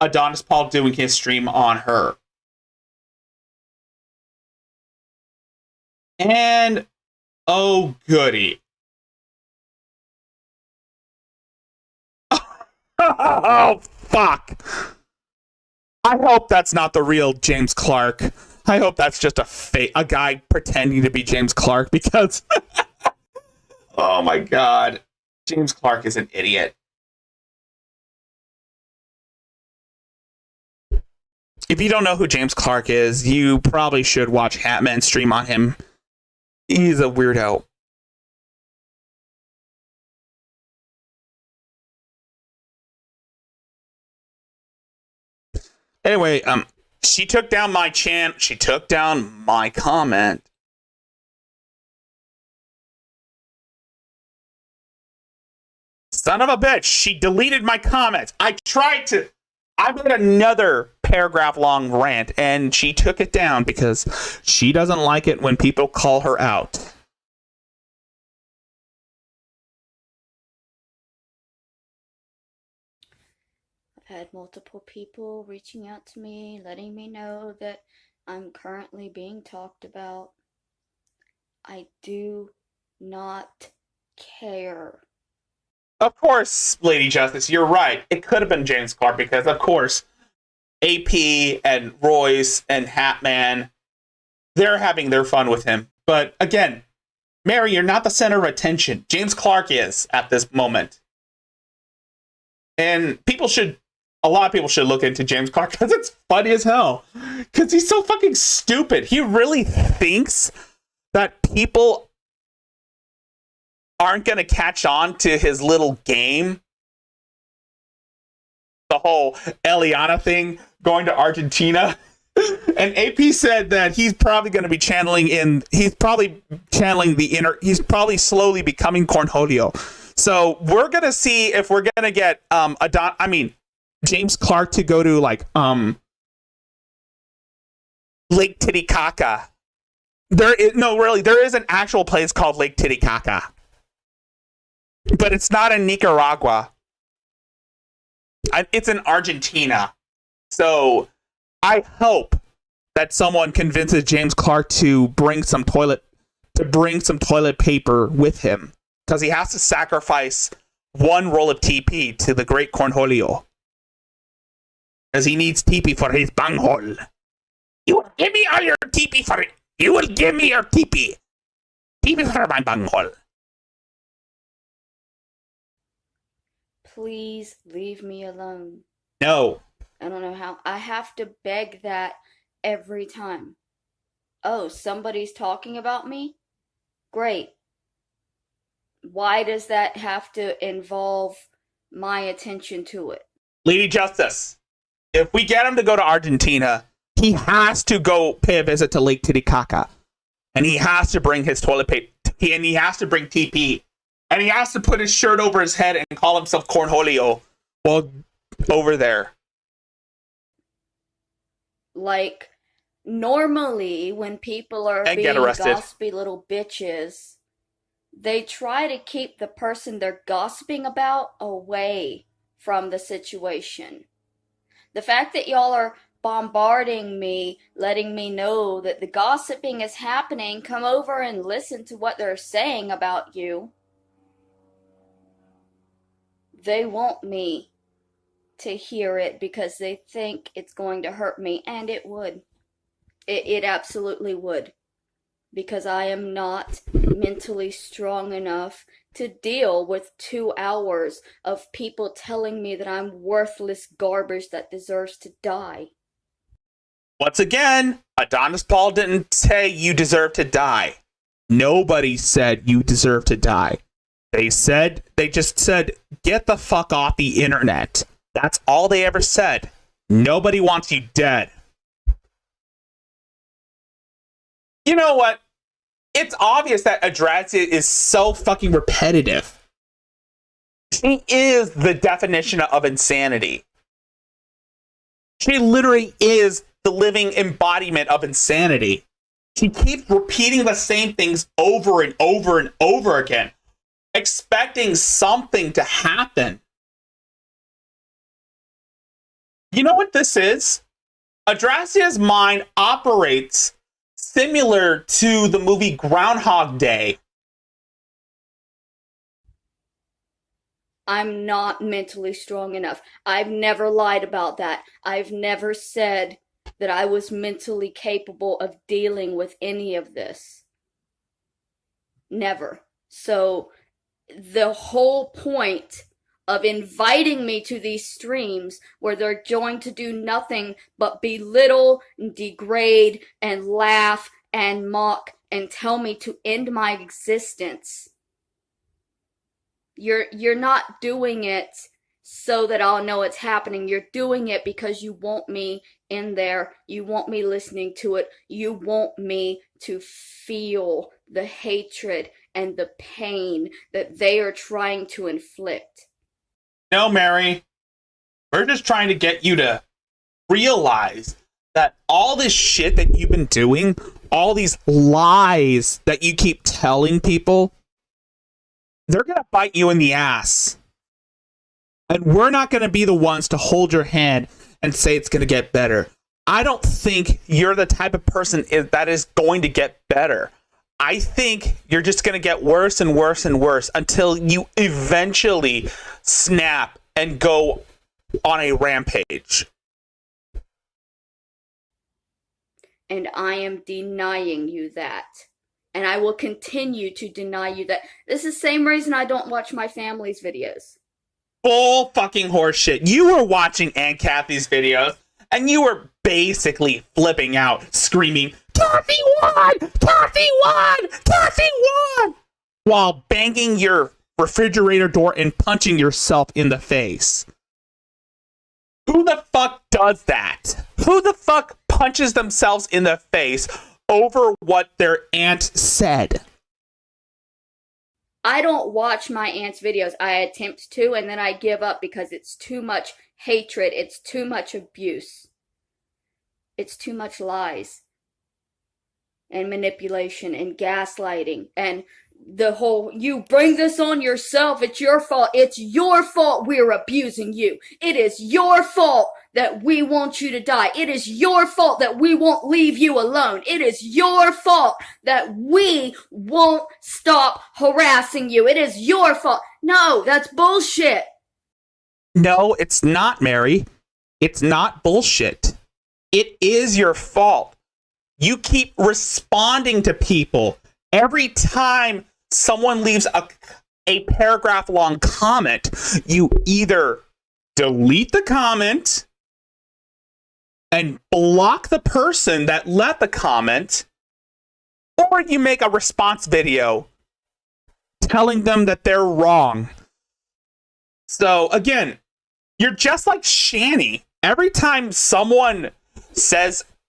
Adonis Paul doing his stream on her. And oh goody. Oh fuck. I hope that's not the real James Clark. I hope that's just a guy pretending to be James Clark because oh my god. James Clark is an idiot. If you don't know who James Clark is, you probably should watch Hatman stream on him. He's a weirdo. Anyway, she took down my she took down my comment. Son of a bitch, she deleted my comments. I made another paragraph long rant and she took it down because she doesn't like it when people call her out. I've had multiple people reaching out to me, letting me know that I'm currently being talked about. I do not care. Of course, Lady Justice, you're right. It could have been James Clark because, of course, AP and Royce and Hatman, they're having their fun with him. But again, Mary, you're not the center of attention. James Clark is at this moment. And a lot of people should look into James Clark because it's funny as hell. Because he's so fucking stupid. He really thinks that people aren't going to catch on to his little game. The whole Eliana thing, going to Argentina. And AP said that he's probably going to be he's probably slowly becoming Cornholio. So we're going to see if we're going to get James Clark to go to Lake Titicaca. There is an actual place called Lake Titicaca. But it's not in Nicaragua. It's in Argentina. So I hope that someone convinces James Clark to bring some toilet paper with him. Because he has to sacrifice one roll of TP to the great Cornholio. Because he needs TP for his bunghole. You will give me all your TP for it. You will give me your TP. TP for my bunghole. Please leave me alone. No. I don't know how. I have to beg that every time. Oh, somebody's talking about me? Great. Why does that have to involve my attention to it? Lady Justice, if we get him to go to Argentina, he has to go pay a visit to Lake Titicaca. And he has to bring his toilet paper. And he has to bring TP. And he has to put his shirt over his head and call himself Cornholio while over there. Like, normally when people are And being get arrested. gossipy little bitches, they try to keep the person they're gossiping about away from the situation. The fact that y'all are bombarding me, letting me know that the gossiping is happening, come over and listen to what they're saying about you. They want me to hear it because they think it's going to hurt me, and it would. It absolutely would. Because I am not mentally strong enough to deal with 2 hours of people telling me that I'm worthless garbage that deserves to die. Once again, Adonis Paul didn't say you deserve to die. Nobody said you deserve to die. They just said, get the fuck off the internet. That's all they ever said. Nobody wants you dead. You know what? It's obvious that Adrazia is so fucking repetitive. She is the definition of insanity. She literally is the living embodiment of insanity. She keeps repeating the same things over and over and over again, expecting something to happen. You know what this is? Adrazia's mind operates similar to the movie Groundhog Day. I'm not mentally strong enough. I've never lied about that. I've never said that I was mentally capable of dealing with any of this. Never. So the whole point of inviting me to these streams where they're going to do nothing but belittle and degrade and laugh and mock and tell me to end my existence. You're not doing it so that I'll know it's happening. You're doing it because you want me in there. You want me listening to it. You want me to feel the hatred and the pain that they are trying to inflict. No, Mary. We're just trying to get you to realize that all this shit that you've been doing, all these lies that you keep telling people, they're going to bite you in the ass. And we're not going to be the ones to hold your hand and say it's going to get better. I don't think you're the type of person that is going to get better. I think you're just going to get worse and worse and worse until you eventually snap and go on a rampage. And I am denying you that. And I will continue to deny you that. This is the same reason I don't watch my family's videos. Bull fucking horseshit. You were watching Aunt Kathy's videos, and you were basically flipping out, screaming, Kathy won! Kathy won! Kathy won! While banging your refrigerator door and punching yourself in the face. Who the fuck does that? Who the fuck punches themselves in the face over what their aunt said? I don't watch my aunt's videos. I attempt to, and then I give up because it's too much hatred. It's too much abuse. It's too much lies and manipulation and gaslighting and the whole, you bring this on yourself, it's your fault. It's your fault we're abusing you. It is your fault that we want you to die. It is your fault that we won't leave you alone. It is your fault that we won't stop harassing you. It is your fault. No, that's bullshit. No, it's not, Mary. It's not bullshit. It is your fault. You keep responding to people. Every time someone leaves a paragraph long comment, you either delete the comment and block the person that left the comment, or you make a response video telling them that they're wrong. So again, you're just like Shani. Every time someone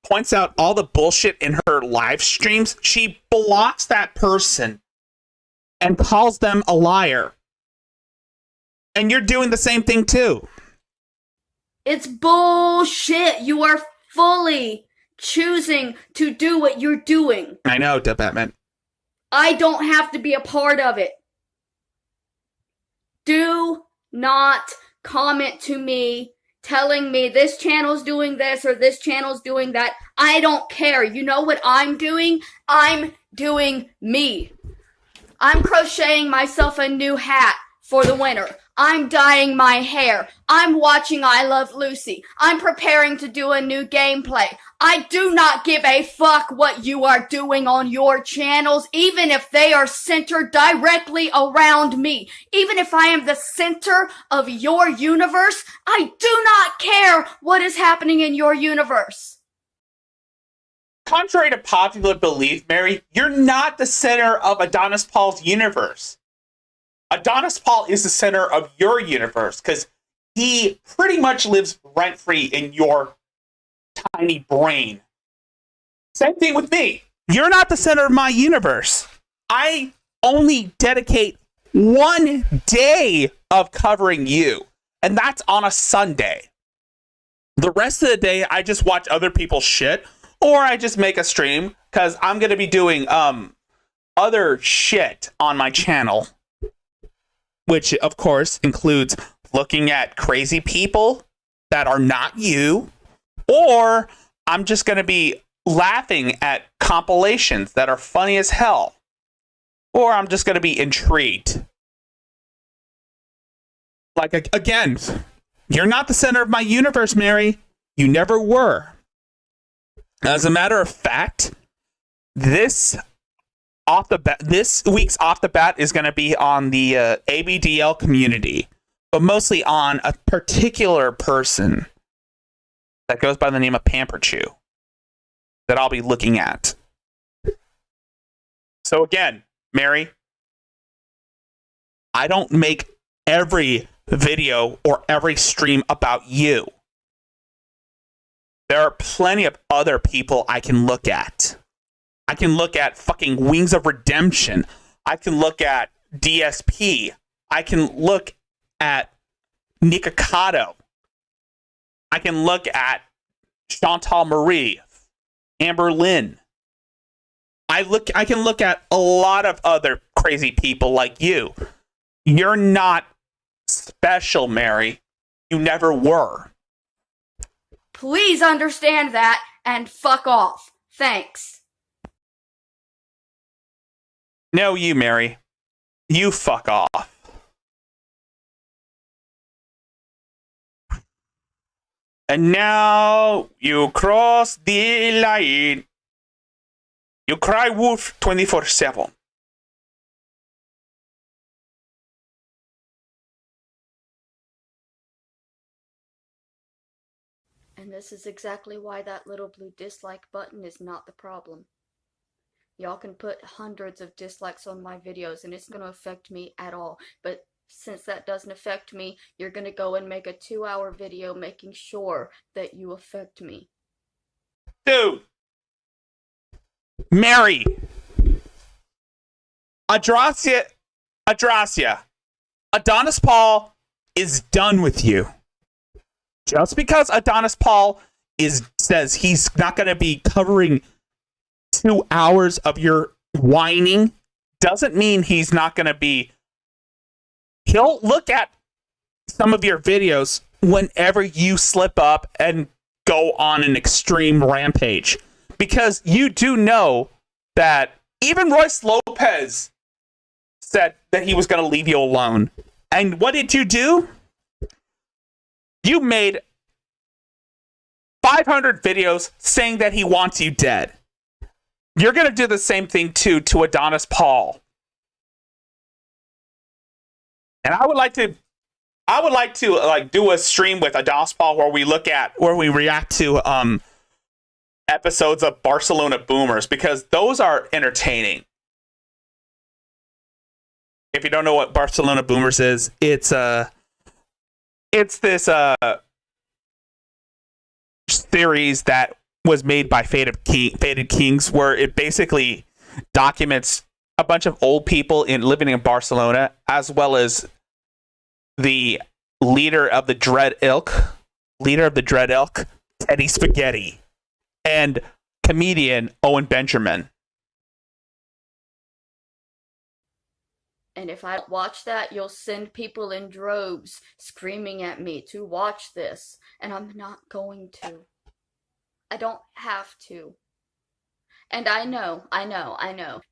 points out all the bullshit in her live streams, she blocks that person and calls them a liar. And you're doing the same thing too. It's bullshit. You are fully choosing to do what you're doing. I know, Batman. I don't have to be a part of it. Do not comment to me telling me this channel's doing this or this channel's doing that. I don't care. You know what I'm doing? I'm doing me. I'm crocheting myself a new hat for the winter. I'm dyeing my hair. I'm watching I Love Lucy. I'm preparing to do a new gameplay. I do not give a fuck what you are doing on your channels, even if they are centered directly around me. Even if I am the center of your universe, I do not care what is happening in your universe. Contrary to popular belief, Mary, you're not the center of Adonis Paul's universe. Adonis Paul is the center of your universe because he pretty much lives rent-free in your tiny brain. Same thing with me. You're not the center of my universe. I only dedicate one day of covering you, and that's on a Sunday. The rest of the day, I just watch other people's shit, or I just make a stream because I'm going to be doing other shit on my channel, which of course includes looking at crazy people that are not you, or I'm just going to be laughing at compilations that are funny as hell, or I'm just going to be intrigued. Like, again, you're not the center of my universe, Mary. You never were. As a matter of fact, this week's Off the Bat is going to be on the ABDL community, but mostly on a particular person that goes by the name of Pamperchew that I'll be looking at. So again, Mary, I don't make every video or every stream about you. There are plenty of other people I can look at. I can look at fucking Wings of Redemption. I can look at DSP. I can look at Nikocado. I can look at Chantal Marie, Amber Lynn. I can look at a lot of other crazy people like you. You're not special, Mary. You never were. Please understand that and fuck off. Thanks. No, you, Mary. You fuck off. And now you cross the line. You cry wolf 24/7. And this is exactly why that little blue dislike button is not the problem. Y'all can put hundreds of dislikes on my videos and it's going to affect me at all. But since that doesn't affect me, you're going to go and make a 2-hour video making sure that you affect me. Dude. Mary. Adrasia. Adonis Paul is done with you. Just because Adonis Paul says he's not going to be covering 2 hours of your whining doesn't mean he's not going to be. He'll look at some of your videos whenever you slip up and go on an extreme rampage. Because you do know that even Royce Lopez said that he was going to leave you alone. And what did you do? You made 500 videos saying that he wants you dead. You're going to do the same thing too to Adonis Paul. And I would like to like do a stream with Adonis Paul where we react to episodes of Barcelona Boomers, because those are entertaining. If you don't know what Barcelona Boomers is, it's this series that was made by Faded Kings, where it basically documents a bunch of old people living in Barcelona, as well as the leader of the Dread Ilk, Teddy Spaghetti, and comedian Owen Benjamin. And if I watch that, you'll send people in droves screaming at me to watch this. And I'm not going to. I don't have to. And I know,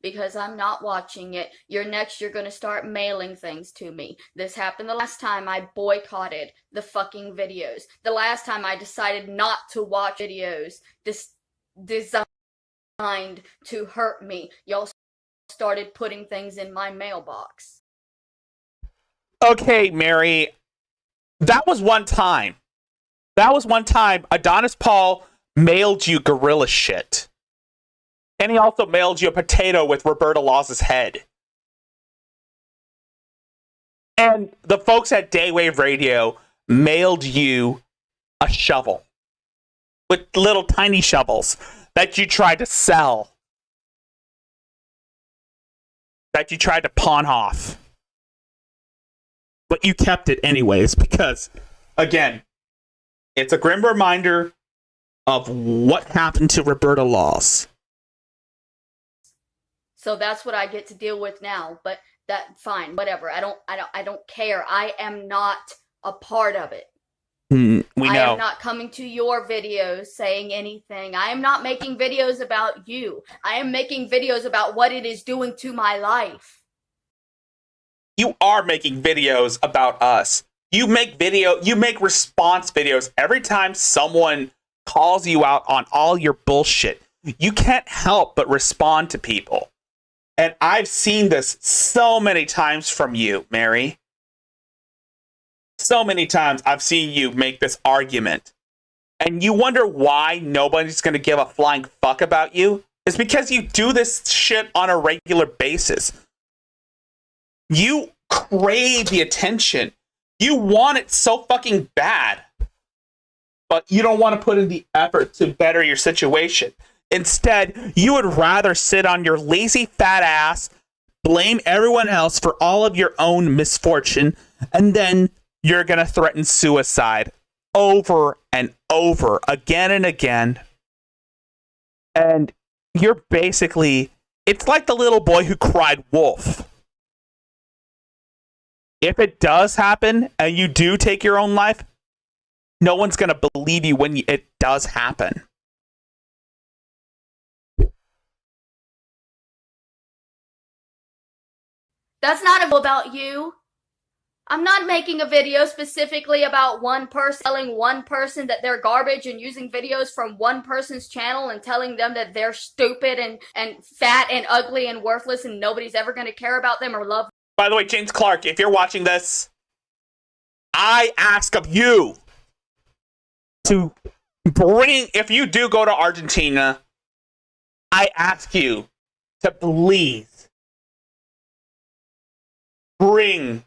because I'm not watching it. You're gonna start mailing things to me. This happened the last time I boycotted the fucking videos. The last time I decided not to watch videos designed to hurt me. Y'all started putting things in my mailbox. Okay, Mary, that was one time. Adonis Paul mailed you gorilla shit. And he also mailed you a potato with Roberta Law's head. And the folks at Daywave Radio mailed you a shovel with little tiny shovels that you tried to sell, that you tried to pawn off. But you kept it anyways because, again, it's a grim reminder of what happened to Roberta Laws. So that's what I get to deal with now. But that fine, whatever. I don't care. I am not a part of it. We know. I am not coming to your videos saying anything. I am not making videos about you. I am making videos about what it is doing to my life. You are making videos about us. You make response videos every time someone calls you out on all your bullshit. You can't help but respond to people. And I've seen this so many times from you, Mary. So many times I've seen you make this argument. And you wonder why nobody's going to give a flying fuck about you? It's because you do this shit on a regular basis. You crave the attention. You want it so fucking bad. But you don't want to put in the effort to better your situation. Instead, you would rather sit on your lazy fat ass, blame everyone else for all of your own misfortune, and then you're going to threaten suicide over and over, again and again. And you're basically, it's like the little boy who cried wolf. If it does happen and you do take your own life, no one's going to believe you when it does happen. That's not about you. I'm not making a video specifically about one person, telling one person that they're garbage and using videos from one person's channel and telling them that they're stupid and fat and ugly and worthless and nobody's ever going to care about them or love them. By the way, James Clark, if you're watching this, I ask of you to bring, if you do go to Argentina, I ask you to please bring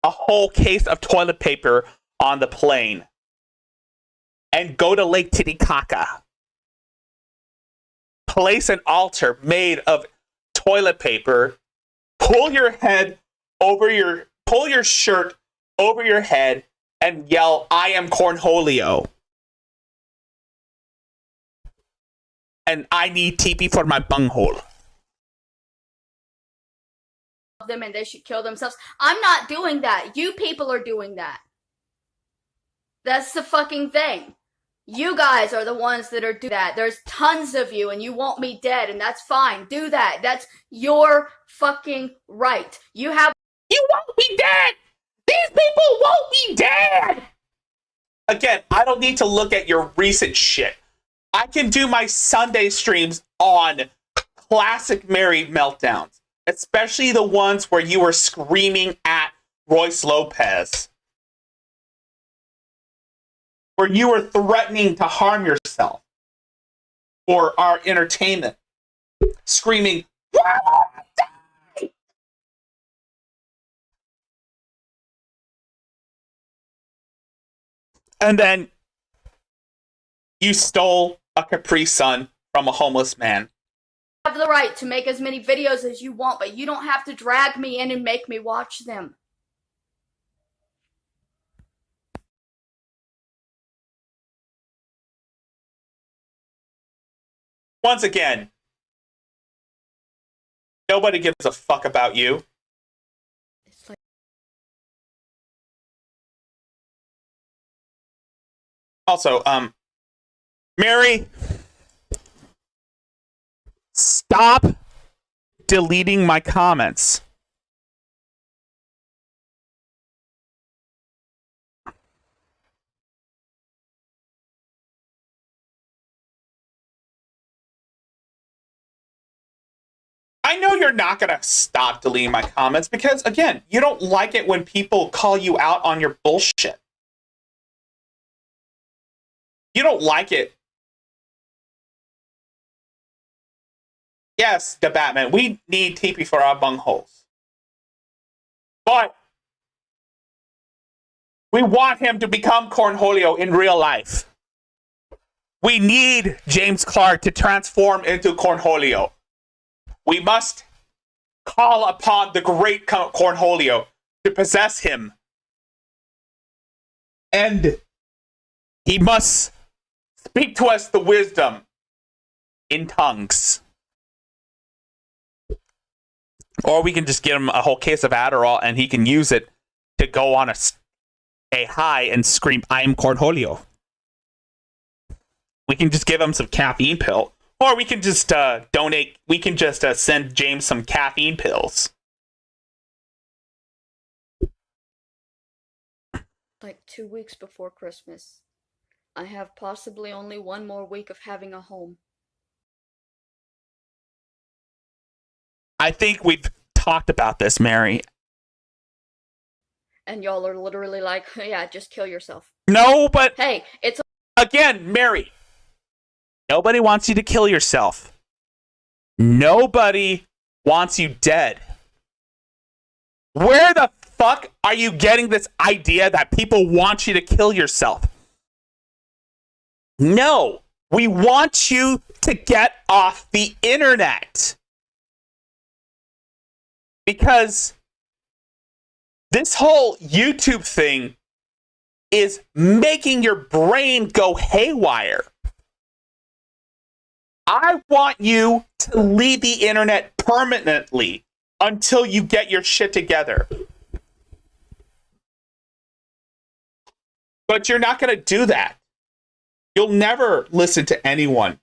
a whole case of toilet paper on the plane and go to Lake Titicaca. Place an altar made of toilet paper. Pull your shirt over your head and yell, "I am Cornholio. And I need TP for my bunghole." Them and they should kill themselves. I'm not doing that. You people are doing that. That's the fucking thing. You guys are the ones that are doing that. There's tons of you and you want me dead and that's fine. Do that. That's your fucking right. You won't be dead. These people won't be dead. Again, I don't need to look at your recent shit. I can do my Sunday streams on classic Mary meltdowns. Especially the ones where you were screaming at Royce Lopez. Where you were threatening to harm yourself for our entertainment. Screaming, "Die!" And then you stole a Capri Sun from a homeless man. Have the right to make as many videos as you want, but you don't have to drag me in and make me watch them. Once again, nobody gives a fuck about you. Also, Mary, Stop deleting my comments. I know you're not going to stop deleting my comments because, again, you don't like it when people call you out on your bullshit. You don't like it. Yes, the Batman, we need TP for our bungholes. But we want him to become Cornholio in real life. We need James Clark to transform into Cornholio. We must call upon the great Cornholio to possess him. And he must speak to us the wisdom in tongues. Or we can just give him a whole case of Adderall and he can use it to go on a high and scream, "I'm Cornholio." We can just give him some caffeine pill. Or we can just donate. We can just send James some caffeine pills. Like 2 weeks before Christmas. I have possibly only one more week of having a home. I think we've talked about this, Mary. And y'all are literally like, yeah, just kill yourself. No, but... Hey, it's... Again, Mary. Nobody wants you to kill yourself. Nobody wants you dead. Where the fuck are you getting this idea that people want you to kill yourself? No. We want you to get off the internet. Because this whole YouTube thing is making your brain go haywire. I want you to leave the internet permanently until you get your shit together. But you're not going to do that. You'll never listen to anyone.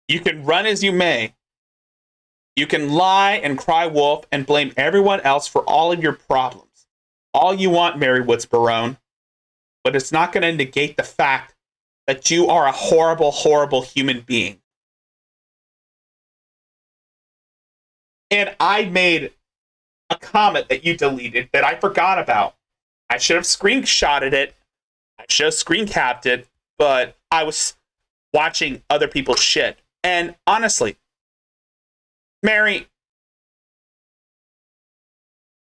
You can run as you may. You can lie and cry wolf and blame everyone else for all of your problems. All you want, Mary Woods Barone. But it's not going to negate the fact that you are a horrible, horrible human being. And I made a comment that you deleted that I forgot about. I should have screenshotted it. I should have screen capped it. But I was watching other people's shit. And honestly, Mary,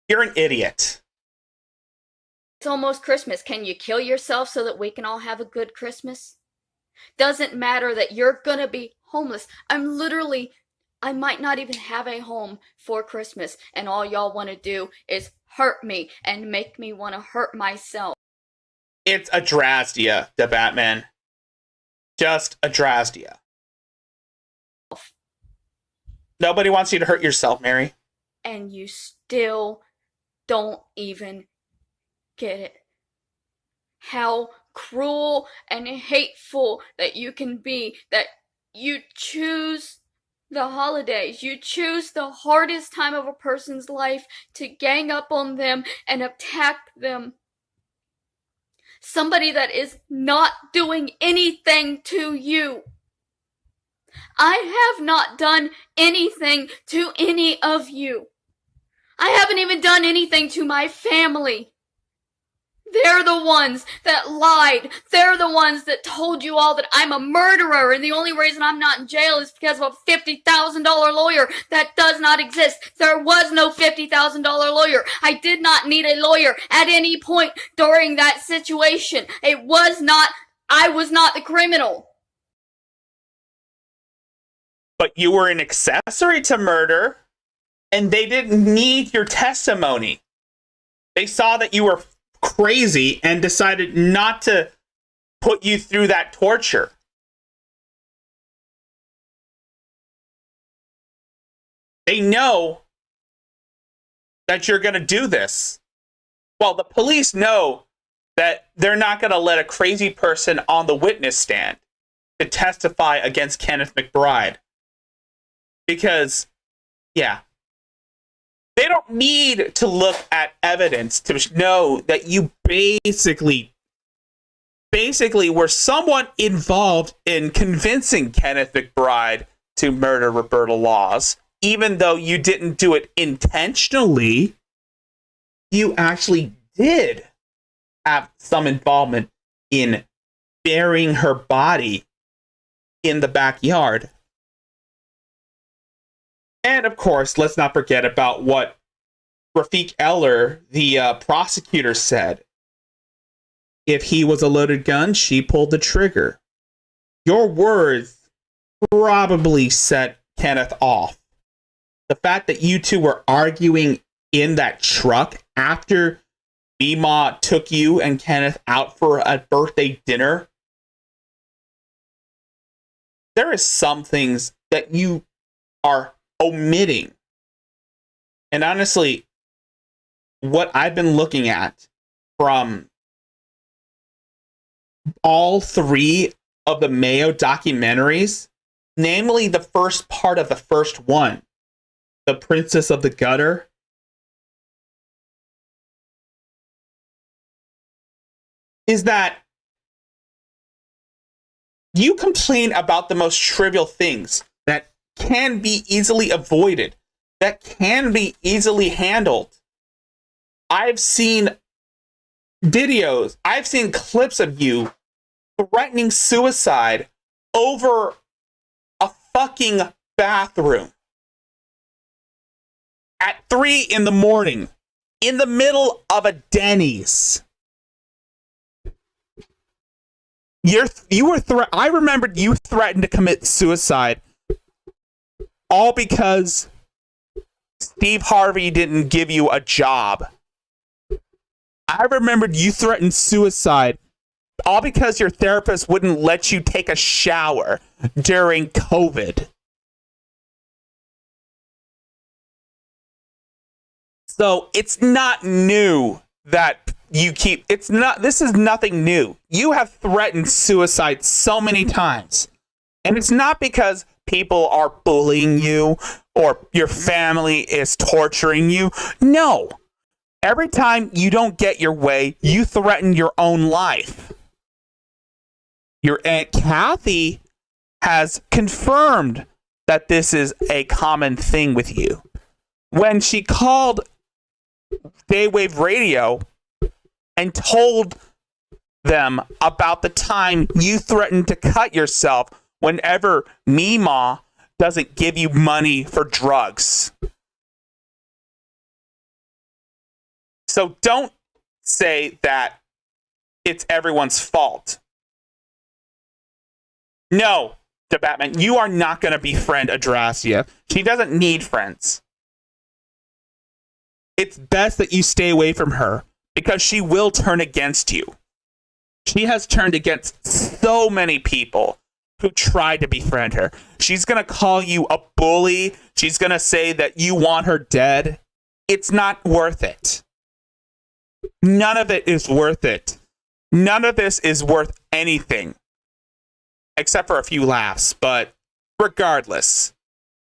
you're an idiot. It's almost Christmas. Can you kill yourself so that we can all have a good Christmas? Doesn't matter that you're gonna be homeless. I might not even have a home for Christmas, and all y'all want to do is hurt me and make me want to hurt myself. It's a Drasdia, the Batman. Just a Drasdia. Nobody wants you to hurt yourself, Mary. And you still don't even get it. How cruel and hateful that you can be, that you choose the holidays. You choose the hardest time of a person's life to gang up on them and attack them. Somebody that is not doing anything to you. I have not done anything to any of you. I haven't even done anything to my family. They're the ones that lied. They're the ones that told you all that I'm a murderer, and the only reason I'm not in jail is because of a $50,000 lawyer. That does not exist. There was no $50,000 lawyer. I did not need a lawyer at any point during that situation. I was not the criminal. But you were an accessory to murder, and they didn't need your testimony. They saw that you were crazy and decided not to put you through that torture. They know that you're going to do this. Well, the police know that they're not going to let a crazy person on the witness stand to testify against Kenneth McBride. Because, yeah, they don't need to look at evidence to know that you basically were someone involved in convincing Kenneth McBride to murder Roberta Laws. Even though you didn't do it intentionally, you actually did have some involvement in burying her body in the backyard. And of course, let's not forget about what Rafiq Eller, the prosecutor, said. If he was a loaded gun, she pulled the trigger. Your words probably set Kenneth off. The fact that you two were arguing in that truck after Mima took you and Kenneth out for a birthday dinner, there is some things that you are omitting. And honestly, what I've been looking at from all three of the Mayo documentaries, namely the first part of the first one, The Princess of the Gutter, is that you complain about the most trivial things that can be easily avoided, that can be easily handled. I've seen videos, I've seen clips of you threatening suicide over a fucking bathroom at 3 in the morning in the middle of a Denny's. I remembered you threatened to commit suicide all because Steve Harvey didn't give you a job. I remembered you threatened suicide all because your therapist wouldn't let you take a shower during COVID. So it's not new that this is nothing new. You have threatened suicide so many times. And it's not because people are bullying you or your family is torturing you. No. Every time you don't get your way, you threaten your own life. Your Aunt Kathy has confirmed that this is a common thing with you. When she called Daywave Radio and told them about the time you threatened to cut yourself whenever Mima doesn't give you money for drugs. So don't say that it's everyone's fault. No, the Batman, you are not going to befriend Adrasia. She doesn't need friends. It's best that you stay away from her because she will turn against you. She has turned against so many people who tried to befriend her. She's going to call you a bully. She's going to say that you want her dead. It's not worth it. None of it is worth it. None of this is worth anything. Except for a few laughs, but regardless,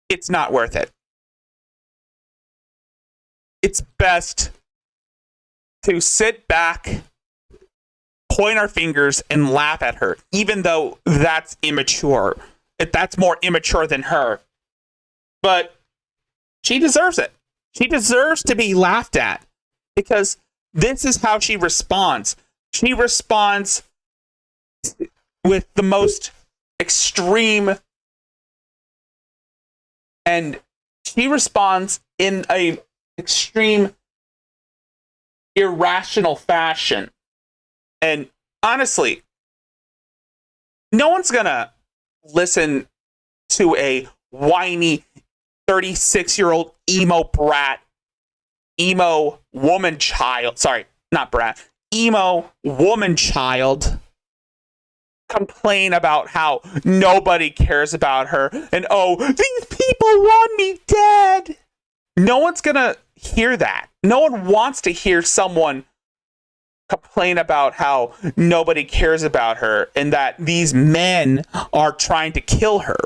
it's not worth it. It's best to sit back, point our fingers, and laugh at her, even though that's immature. That's more immature than her. But she deserves it. She deserves to be laughed at because this is how she responds. She responds with the most extreme, and she responds in a extreme, irrational fashion. And honestly, no one's gonna listen to a whiny 36-year-old emo brat, emo woman child, sorry, not brat, emo woman child complain about how nobody cares about her and, oh, these people want me dead. No one's gonna hear that. No one wants to hear someone complain about how nobody cares about her and that these men are trying to kill her.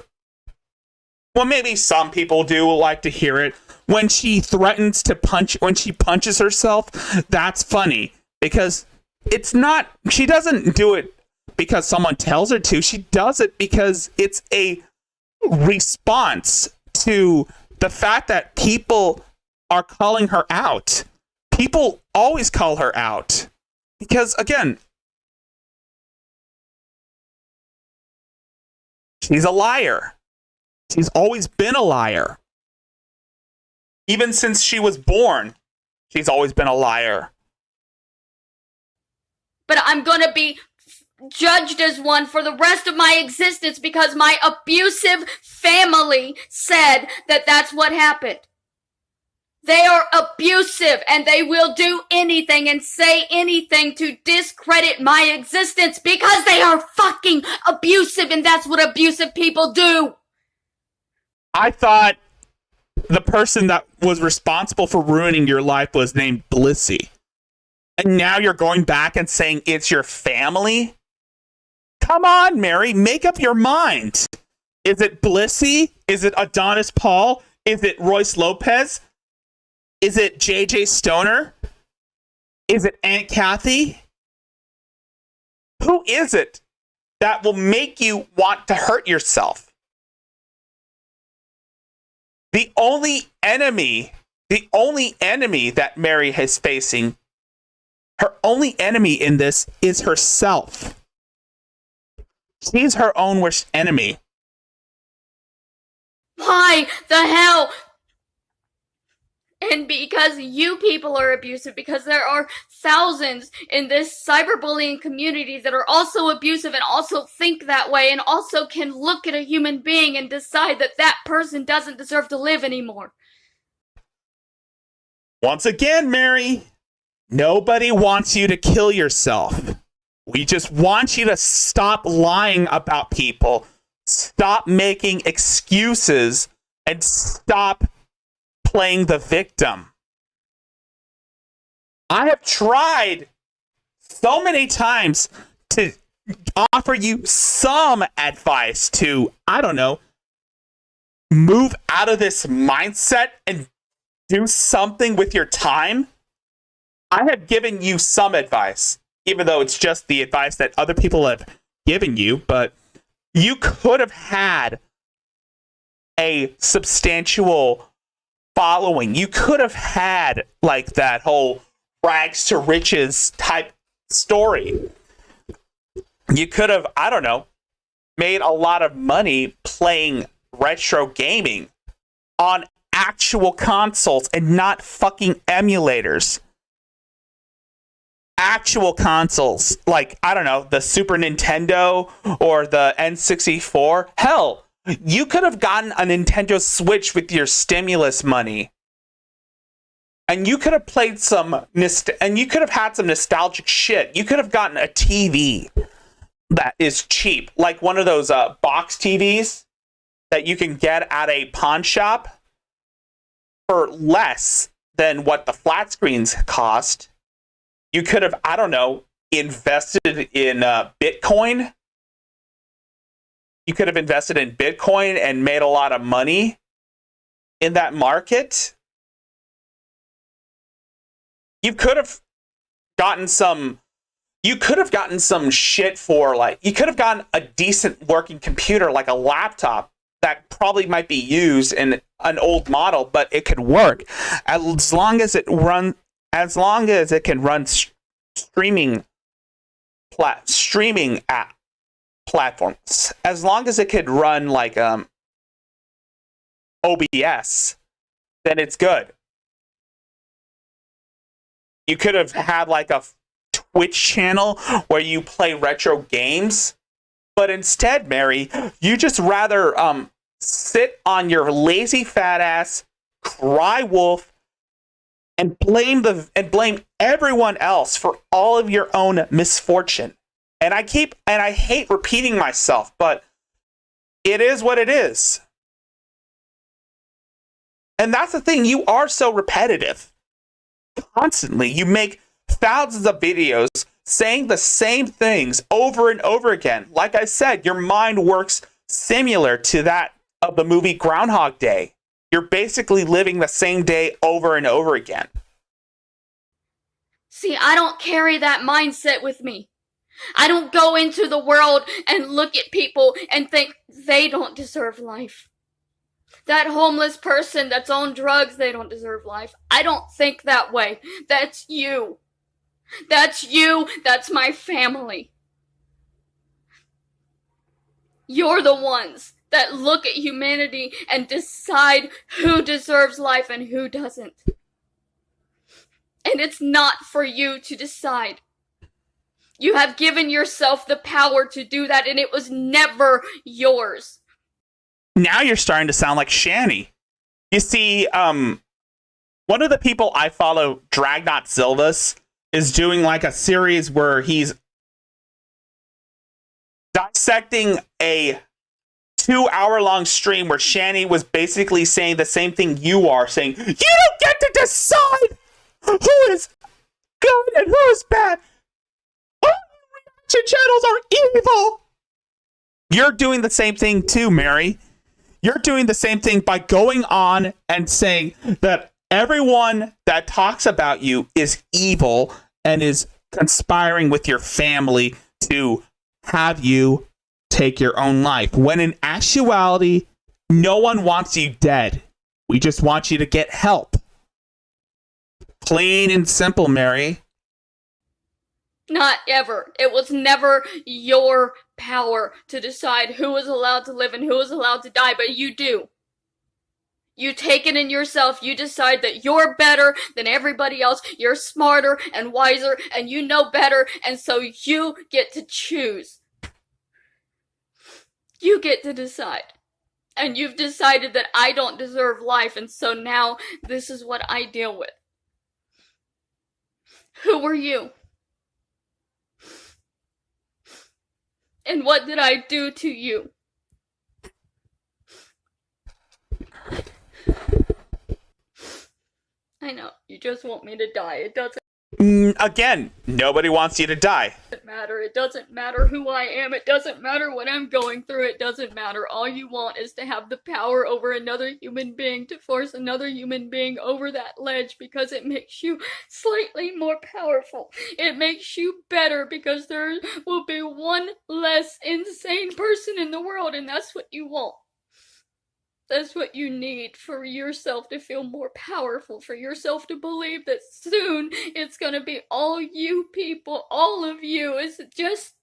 Well, maybe some people do like to hear it. When she threatens to punch, when she punches herself, that's funny because it's not, she doesn't do it because someone tells her to. She does it because it's a response to the fact that people are calling her out. People always call her out because, again, she's a liar. She's always been a liar. Even since she was born, she's always been a liar. But I'm gonna be judged as one for the rest of my existence because my abusive family said that that's what happened. They are abusive and they will do anything and say anything to discredit my existence because they are fucking abusive and that's what abusive people do. I thought the person that was responsible for ruining your life was named Blissy. And now you're going back and saying it's your family? Come on, Mary, make up your mind. Is it Blissy? Is it Adonis Paul? Is it Royce Lopez? Is it JJ Stoner? Is it Aunt Kathy? Who is it that will make you want to hurt yourself? The only enemy that Mary is facing, her only enemy in this is herself. She's her own worst enemy. Why the hell? And because you people are abusive, because there are thousands in this cyberbullying community that are also abusive and also think that way and also can look at a human being and decide that that person doesn't deserve to live anymore. Once again, Mary, nobody wants you to kill yourself. We just want you to stop lying about people, stop making excuses, and stop playing the victim. I have tried so many times to offer you some advice to, I don't know, move out of this mindset and do something with your time. I have given you some advice, even though it's just the advice that other people have given you, but you could have had a substantial following. You could have had like that whole rags to riches type story. You could have, I don't know, made a lot of money playing retro gaming on actual consoles and not fucking emulators. Actual consoles, like, I don't know, the Super Nintendo or the N64. Hell, you could have gotten a Nintendo Switch with your stimulus money. And you could have played and you could have had some nostalgic shit. You could have gotten a TV that is cheap, like one of those box TVs that you can get at a pawn shop for less than what the flat screens cost. You could have, I don't know, invested in Bitcoin. You could have invested in Bitcoin and made a lot of money in that market. You could have gotten some shit for, like, you could have gotten a decent working computer, like a laptop that probably might be used in an old model, but it could work as long as it can run streaming app platforms. As long as it could run like OBS, then it's good. You could have had like a Twitch channel where you play retro games, but instead, Mary, you just rather sit on your lazy fat ass, cry wolf, and blame everyone else for all of your own misfortune. And I hate repeating myself, but it is what it is. And that's the thing, you are so repetitive. Constantly, you make thousands of videos saying the same things over and over again. Like I said, your mind works similar to that of the movie Groundhog Day. You're basically living the same day over and over again. See, I don't carry that mindset with me. I don't go into the world and look at people and think they don't deserve life. That homeless person that's on drugs, they don't deserve life. I don't think that way. That's you. That's you. That's my family. You're the ones that look at humanity and decide who deserves life and who doesn't. And it's not for you to decide. You have given yourself the power to do that, and it was never yours. Now you're starting to sound like Shani. You see, one of the people I follow, Rickzilla, is doing like a series where he's dissecting a 2-hour-long stream where Shani was basically saying the same thing you are, saying, you don't get to decide who is good and who is bad. All reaction channels are evil. You're doing the same thing too, Mary. You're doing the same thing by going on and saying that everyone that talks about you is evil and is conspiring with your family to have you take your own life. When in actuality, no one wants you dead. We just want you to get help. Plain and simple, Mary. Not ever. It was never your power to decide who was allowed to live and who was allowed to die, but you do. You take it in yourself. You decide that you're better than everybody else. You're smarter and wiser and you know better, and so you get to choose. You get to decide. And you've decided that I don't deserve life, and so now this is what I deal with. Who were you? And what did I do to you? I know, you just want me to die. It doesn't Again, nobody wants you to die. matter. It doesn't matter who I am. It doesn't matter what I'm going through. It doesn't matter. All you want is to have the power over another human being, to force another human being over that ledge because it makes you slightly more powerful. It makes you better because there will be one less insane person in the world, and that's what you want. That's what you need for yourself to feel more powerful, for yourself to believe that soon it's gonna be all you people, all of you, is just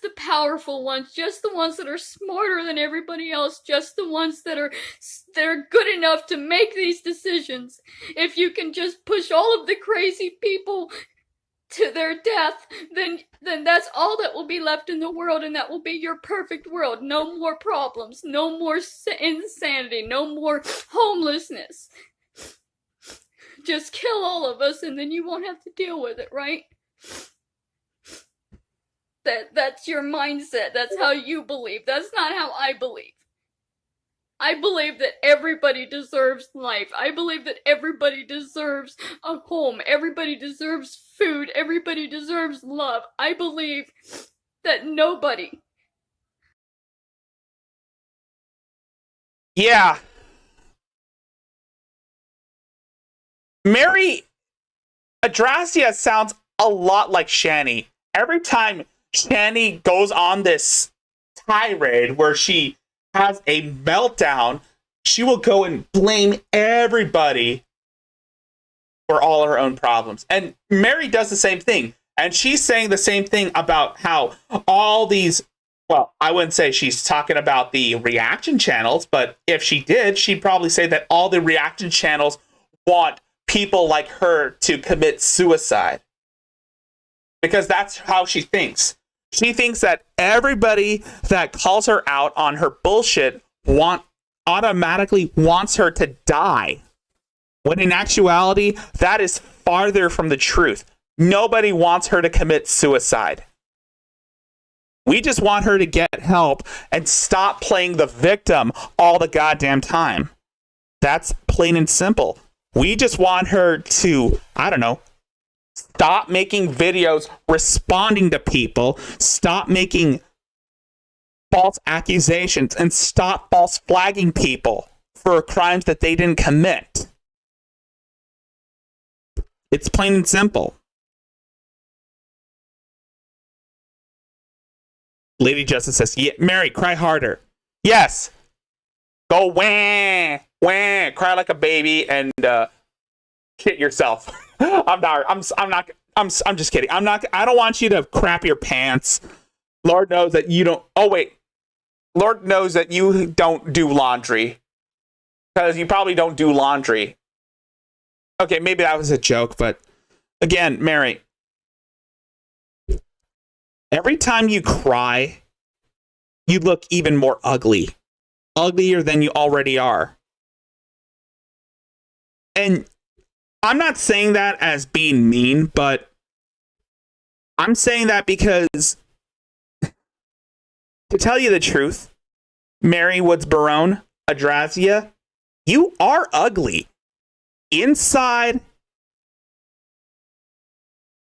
the powerful ones, just the ones that are smarter than everybody else, just the ones that are good enough to make these decisions. If you can just push all of the crazy people to their death, then that's all that will be left in the world, and that will be your perfect world. No more problems, no more insanity, no more homelessness. Just kill all of us and then you won't have to deal with it, right? That's your mindset. That's how you believe. That's not how I believe. I believe that everybody deserves life. I believe that everybody deserves a home. Everybody deserves food. Everybody deserves love. I believe that nobody. Yeah. Mary Adrasia sounds a lot like Shani. Every time Shani goes on this tirade where she has a meltdown, she will go and blame everybody for all her own problems. And Mary does the same thing. And she's saying the same thing about how all these, well, I wouldn't say she's talking about the reaction channels, but if she did, she'd probably say that all the reaction channels want people like her to commit suicide. Because that's how she thinks. She thinks that everybody that calls her out on her bullshit automatically wants her to die. When in actuality, that is farther from the truth. Nobody wants her to commit suicide. We just want her to get help and stop playing the victim all the goddamn time. That's plain and simple. We just want her to, I don't know, stop stop making videos responding to people, stop making false accusations, and stop false flagging people for crimes that they didn't commit. It's plain and simple. Lady Justice says, yeah, Mary, cry harder. Yes. Go wah, wah, cry like a baby and shit yourself. I'm just kidding. I don't want you to crap your pants. Lord knows that you don't. Oh, wait. Lord knows that you don't do laundry. Because you probably don't do laundry. Okay, maybe that was a joke, but again, Mary, every time you cry, you look even more ugly. Uglier than you already are. And I'm not saying that as being mean, but I'm saying that because, to tell you the truth, Mary Woods Barone, Adrazia, you are ugly. Inside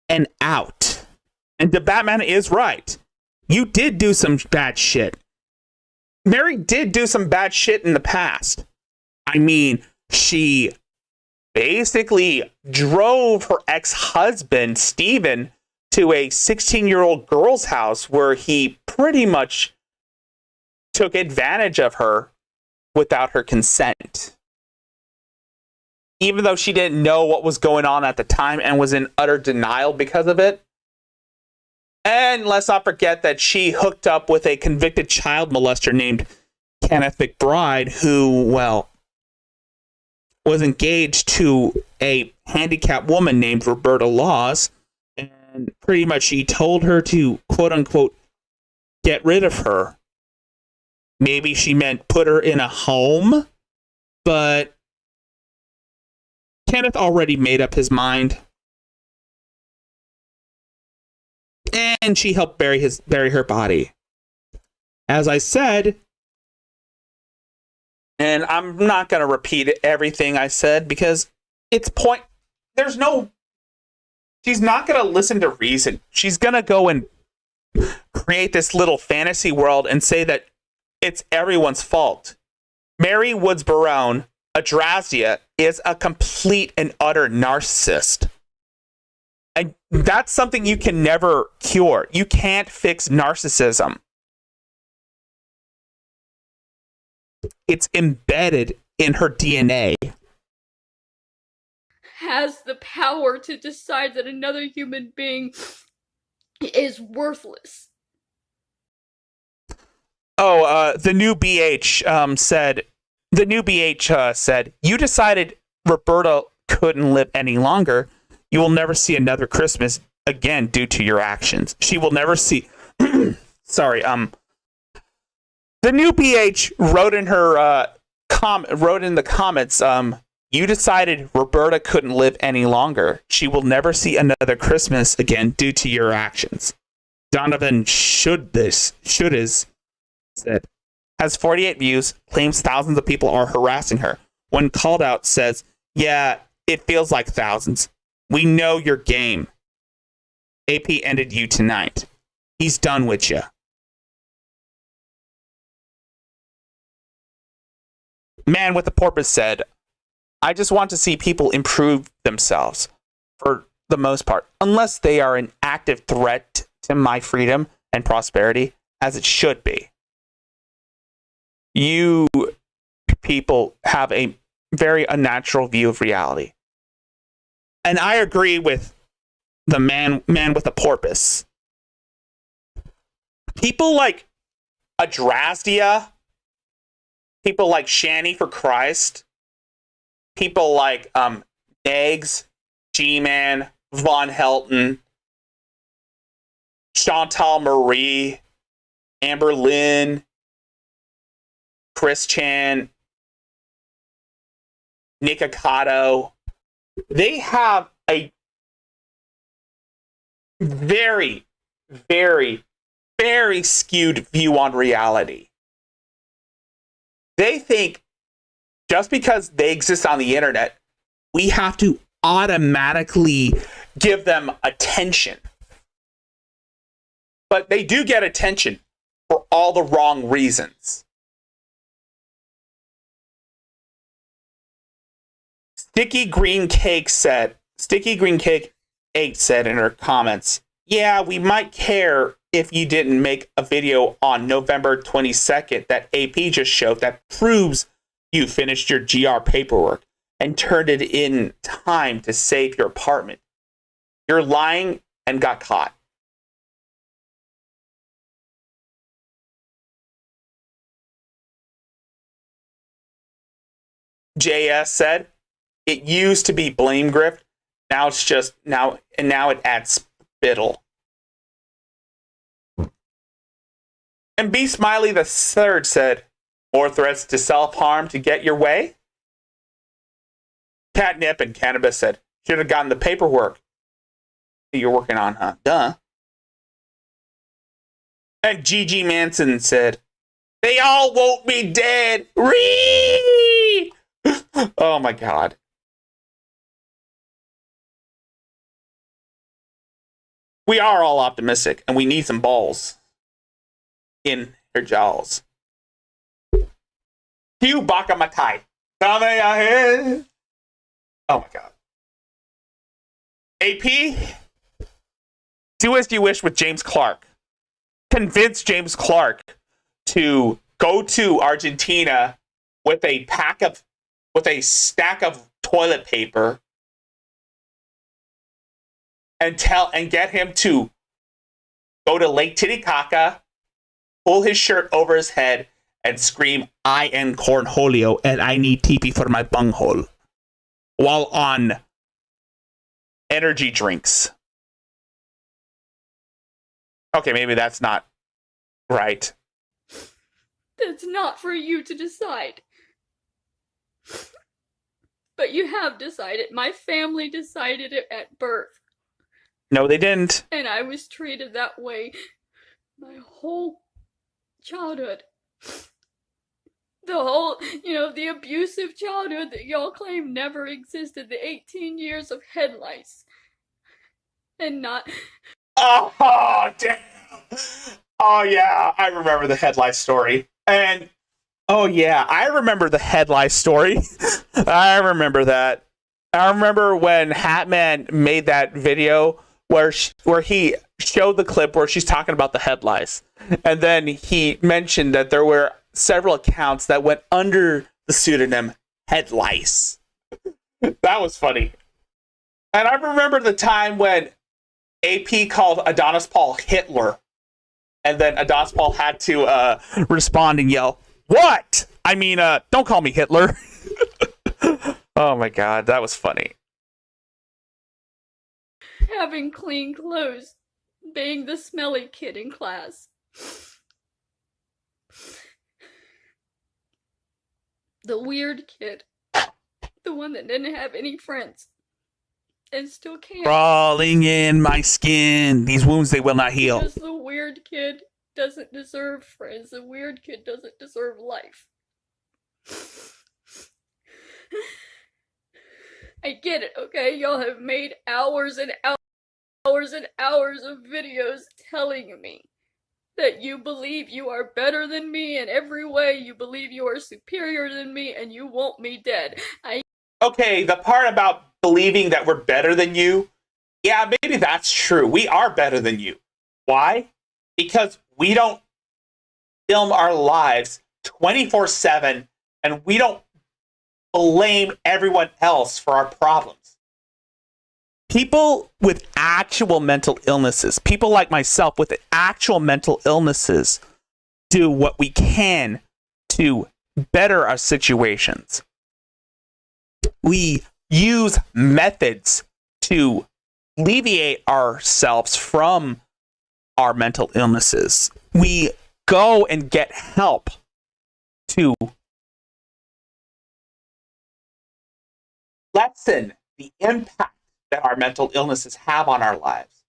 and out. And the Batman is right. You did do some bad shit. Mary did do some bad shit in the past. I mean, she basically drove her ex-husband, Steven, to a 16-year-old girl's house where he pretty much took advantage of her without her consent. Even though she didn't know what was going on at the time and was in utter denial because of it. And let's not forget that she hooked up with a convicted child molester named Kenneth McBride, who, well, was engaged to a handicapped woman named Roberta Laws. And pretty much he told her to, quote unquote, get rid of her. Maybe she meant put her in a home, but Kenneth already made up his mind. And she helped bury her body. As I said, and I'm not going to repeat everything I said because it's she's not going to listen to reason. She's going to go and create this little fantasy world and say that it's everyone's fault. Mary Woods Barone, Adrazia, is a complete and utter narcissist. And that's something you can never cure. You can't fix narcissism. It's embedded in her DNA. Has the power to decide that another human being is worthless. Oh, the new BH said, you decided Roberta couldn't live any longer. You will never see another Christmas again due to your actions. She will never see. Sorry. The new BH wrote in her wrote in the comments. You decided Roberta couldn't live any longer. She will never see another Christmas again due to your actions. Donovan should is said has 48 views. Claims thousands of people are harassing her. When called out, says, "Yeah, it feels like thousands. We know your game. AP ended you tonight. He's done with you." Man with the Porpoise said, I just want to see people improve themselves for the most part, unless they are an active threat to my freedom and prosperity, as it should be. You people have a very unnatural view of reality. And I agree with the man with the porpoise. People like Adrazia, people like Shani for Christ, people like Eggs, G-Man, Von Helton, Chantal Marie, Amber Lynn, Chris Chan, Nick Akato. They have a very, very, very skewed view on reality. They think just because they exist on the internet, we have to automatically give them attention. But they do get attention for all the wrong reasons. Sticky Green Cake 8 said in her comments, yeah, we might care if you didn't make a video on November 22nd that AP just showed that proves you finished your GR paperwork and turned it in time to save your apartment. You're lying and got caught. JS said, it used to be blame grift. Now it's just now it adds spittle. And B Smiley the third said, more threats to self-harm to get your way? Catnip and Cannabis said, should have gotten the paperwork that you're working on, huh? Duh. And GG Manson said, they all won't be dead. Ree! Oh my God. We are all optimistic, and we need some balls in her jaws. Hugh Bakamatai. Oh my God. AP, do as you wish with James Clark. Convince James Clark to go to Argentina with a stack of toilet paper and get him to go to Lake Titicaca, pull his shirt over his head, and scream, I am Cornholio, and I need TP for my bunghole, while on energy drinks. Okay, maybe that's not right. That's not for you to decide. But you have decided. My family decided it at birth. No, they didn't. And I was treated that way my whole childhood. The whole, the abusive childhood that y'all claim never existed. The 18 years of head lice. And not... Oh, damn. Oh, yeah. I remember the head lice story. And, oh, yeah. I remember the head lice story. I remember that. I remember when Hatman made that video where he showed the clip where she's talking about the head lice. And then he mentioned that there were several accounts that went under the pseudonym Head Lice. That was funny. And I remember the time when AP called Adonis Paul Hitler. And then Adonis Paul had to respond and yell, what? I mean, don't call me Hitler. Oh my God, that was funny. Having clean clothes, being the smelly kid in class. The weird kid. The one that didn't have any friends. And still can't. Crawling in my skin. These wounds they will not heal. Because the weird kid doesn't deserve friends. The weird kid doesn't deserve life. I get it, okay? Y'all have made hours and hours and hours of videos telling me that you believe you are better than me in every way. You believe you are superior than me, and you want me dead. Okay, the part about believing that we're better than you, yeah, maybe that's true. We are better than you. Why? Because we don't film our lives 24/7, and we don't blame everyone else for our problems. People with actual mental illnesses, people like myself with actual mental illnesses, do what we can to better our situations. We use methods to alleviate ourselves from our mental illnesses. We go and get help to lessen the impact that our mental illnesses have on our lives.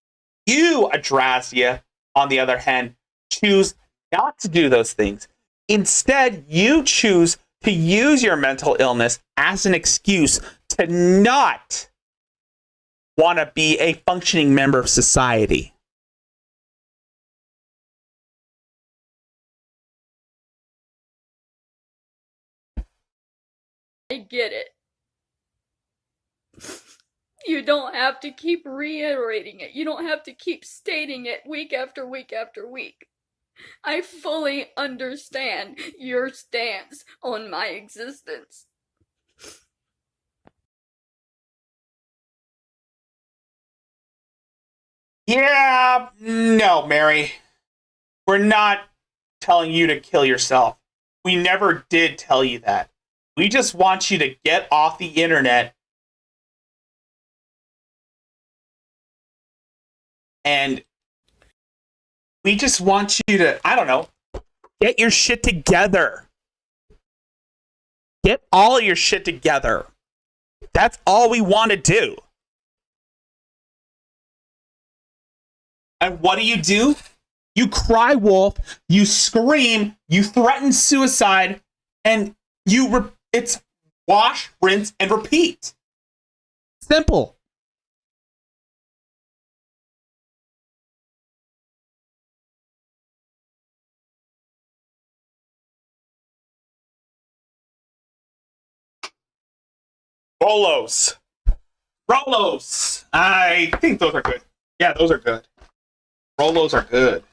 You, Adrazia, on the other hand, choose not to do those things. Instead, you choose to use your mental illness as an excuse to not want to be a functioning member of society. I get it. You don't have to keep reiterating it. You don't have to keep stating it week after week after week. I fully understand your stance on my existence. Yeah, no, Mary. We're not telling you to kill yourself. We never did tell you that. We just want you to get off the internet and we just want you to, I don't know, get your shit together. Get all your shit together. That's all we want to do. And what do? You cry wolf, you scream, you threaten suicide, and it's wash, rinse, and repeat. Simple. Rolos. I think those are good. Yeah, those are good. Rolos are good.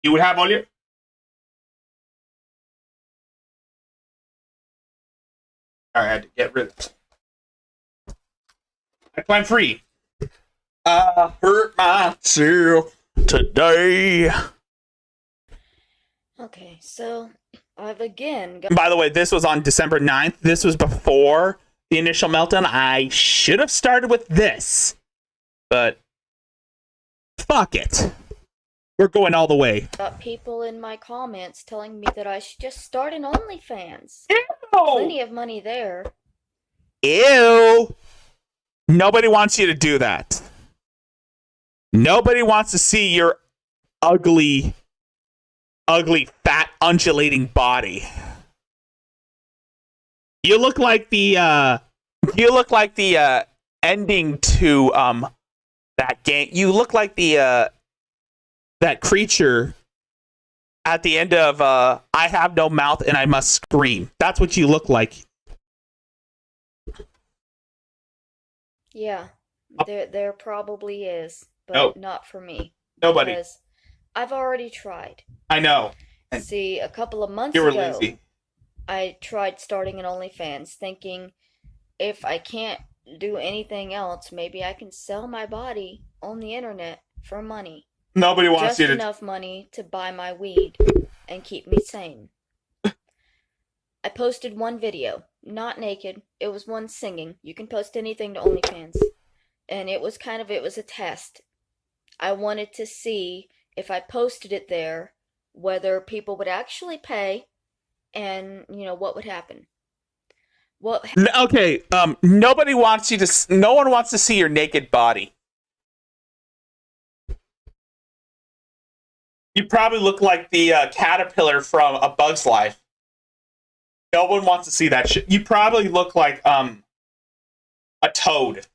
You would have Olio? I had to get rid of it. I climb free. I hurt myself today. Okay, so I've again got... By the way, this was on December 9th. This was before the initial meltdown. I should have started with this, but fuck it. We're going all the way. Got people in my comments telling me that I should just start an OnlyFans. Ew! Plenty of money there. Ew! Nobody wants you to do that. Nobody wants to see your ugly, fat, undulating body. You look like the ending to that game. You look like the that creature at the end of I have no mouth and I must scream. That's what you look like. Yeah, there probably is, but not for me. Nobody. Because I've already tried. I know. And see, a couple of months you were ago, lazy. I tried starting an OnlyFans, thinking if I can't do anything else, maybe I can sell my body on the internet for money. Nobody wants just you to... enough money to buy my weed and keep me sane. I posted one video, not naked. It was one singing. You can post anything to OnlyFans. And it was a test. I wanted to see if I posted it there, whether people would actually pay and, what would happen. Well, okay, nobody wants you to... No one wants to see your naked body. You probably look like the caterpillar from A Bug's Life. No one wants to see that shit. You probably look like a toad.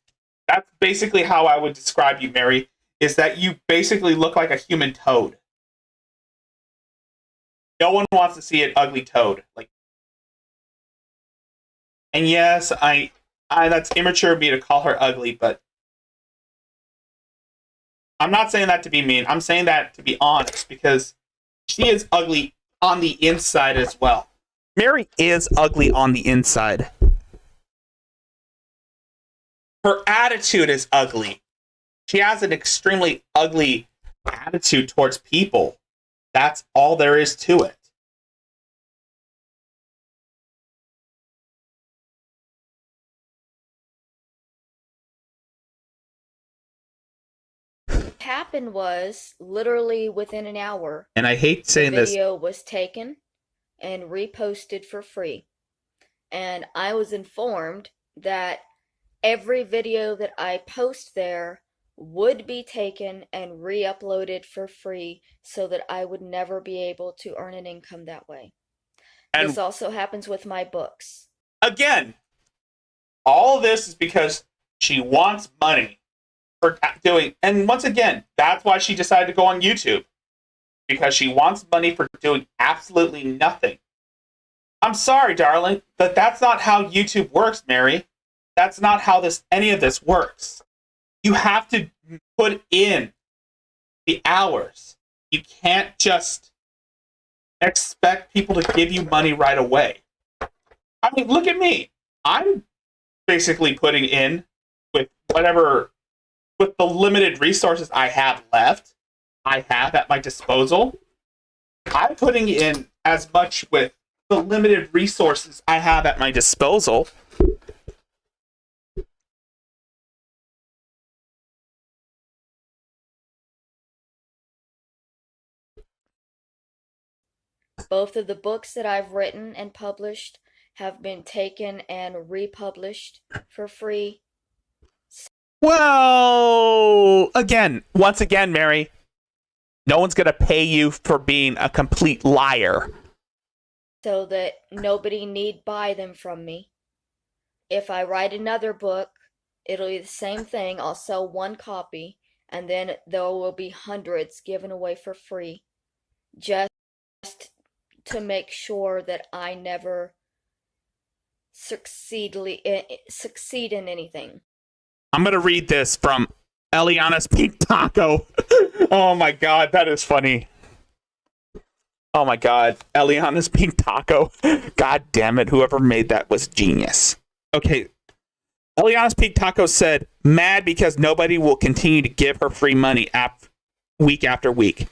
That's basically how I would describe you, Mary, is that you basically look like a human toad. No one wants to see an ugly toad. And yes, I that's immature of me to call her ugly, but I'm not saying that to be mean. I'm saying that to be honest, because she is ugly on the inside as well. Mary is ugly on the inside. Her attitude is ugly. She has an extremely ugly attitude towards people. That's all there is to it. happened was literally within an hour. And I hate saying the this. video was taken and reposted for free. And I was informed that every video that I post there would be taken and re-uploaded for free so that I would never be able to earn an income that way. And this also happens with my books. Again, All of this is because she wants money for doing, and once again, that's why she decided to go on YouTube. Because she wants money for doing absolutely nothing. I'm sorry, darling, but that's not how YouTube works, Mary. That's not how any of this works. You have to put in the hours. You can't just expect people to give you money right away. I mean, look at me. I'm basically putting in with the limited resources I have left, I have at my disposal. I'm putting in as much with the limited resources I have at my disposal. Both of the books that I've written and published have been taken and republished for free. Well, once again, Mary, no one's going to pay you for being a complete liar. So that nobody need buy them from me. If I write another book, it'll be the same thing. I'll sell one copy, and then there will be hundreds given away for free. Just to make sure that I never succeed in anything. I'm going to read this from Eliana's Pink Taco. Oh my god, that is funny. Oh my god, Eliana's Pink Taco. God damn it, whoever made that was genius. Okay, Eliana's Pink Taco said, mad because nobody will continue to give her free money week after week.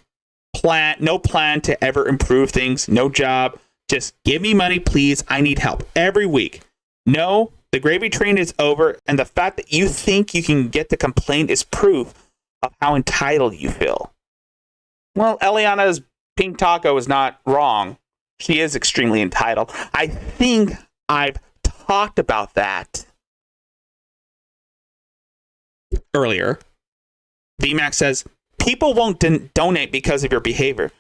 No plan to ever improve things, no job. Just give me money, please. I need help every week. No, the gravy train is over, and the fact that you think you can get to complain is proof of how entitled you feel. Well, Eliana's Pink Taco is not wrong. She is extremely entitled. I think I've talked about that earlier. VMAX says, people won't donate because of your behavior.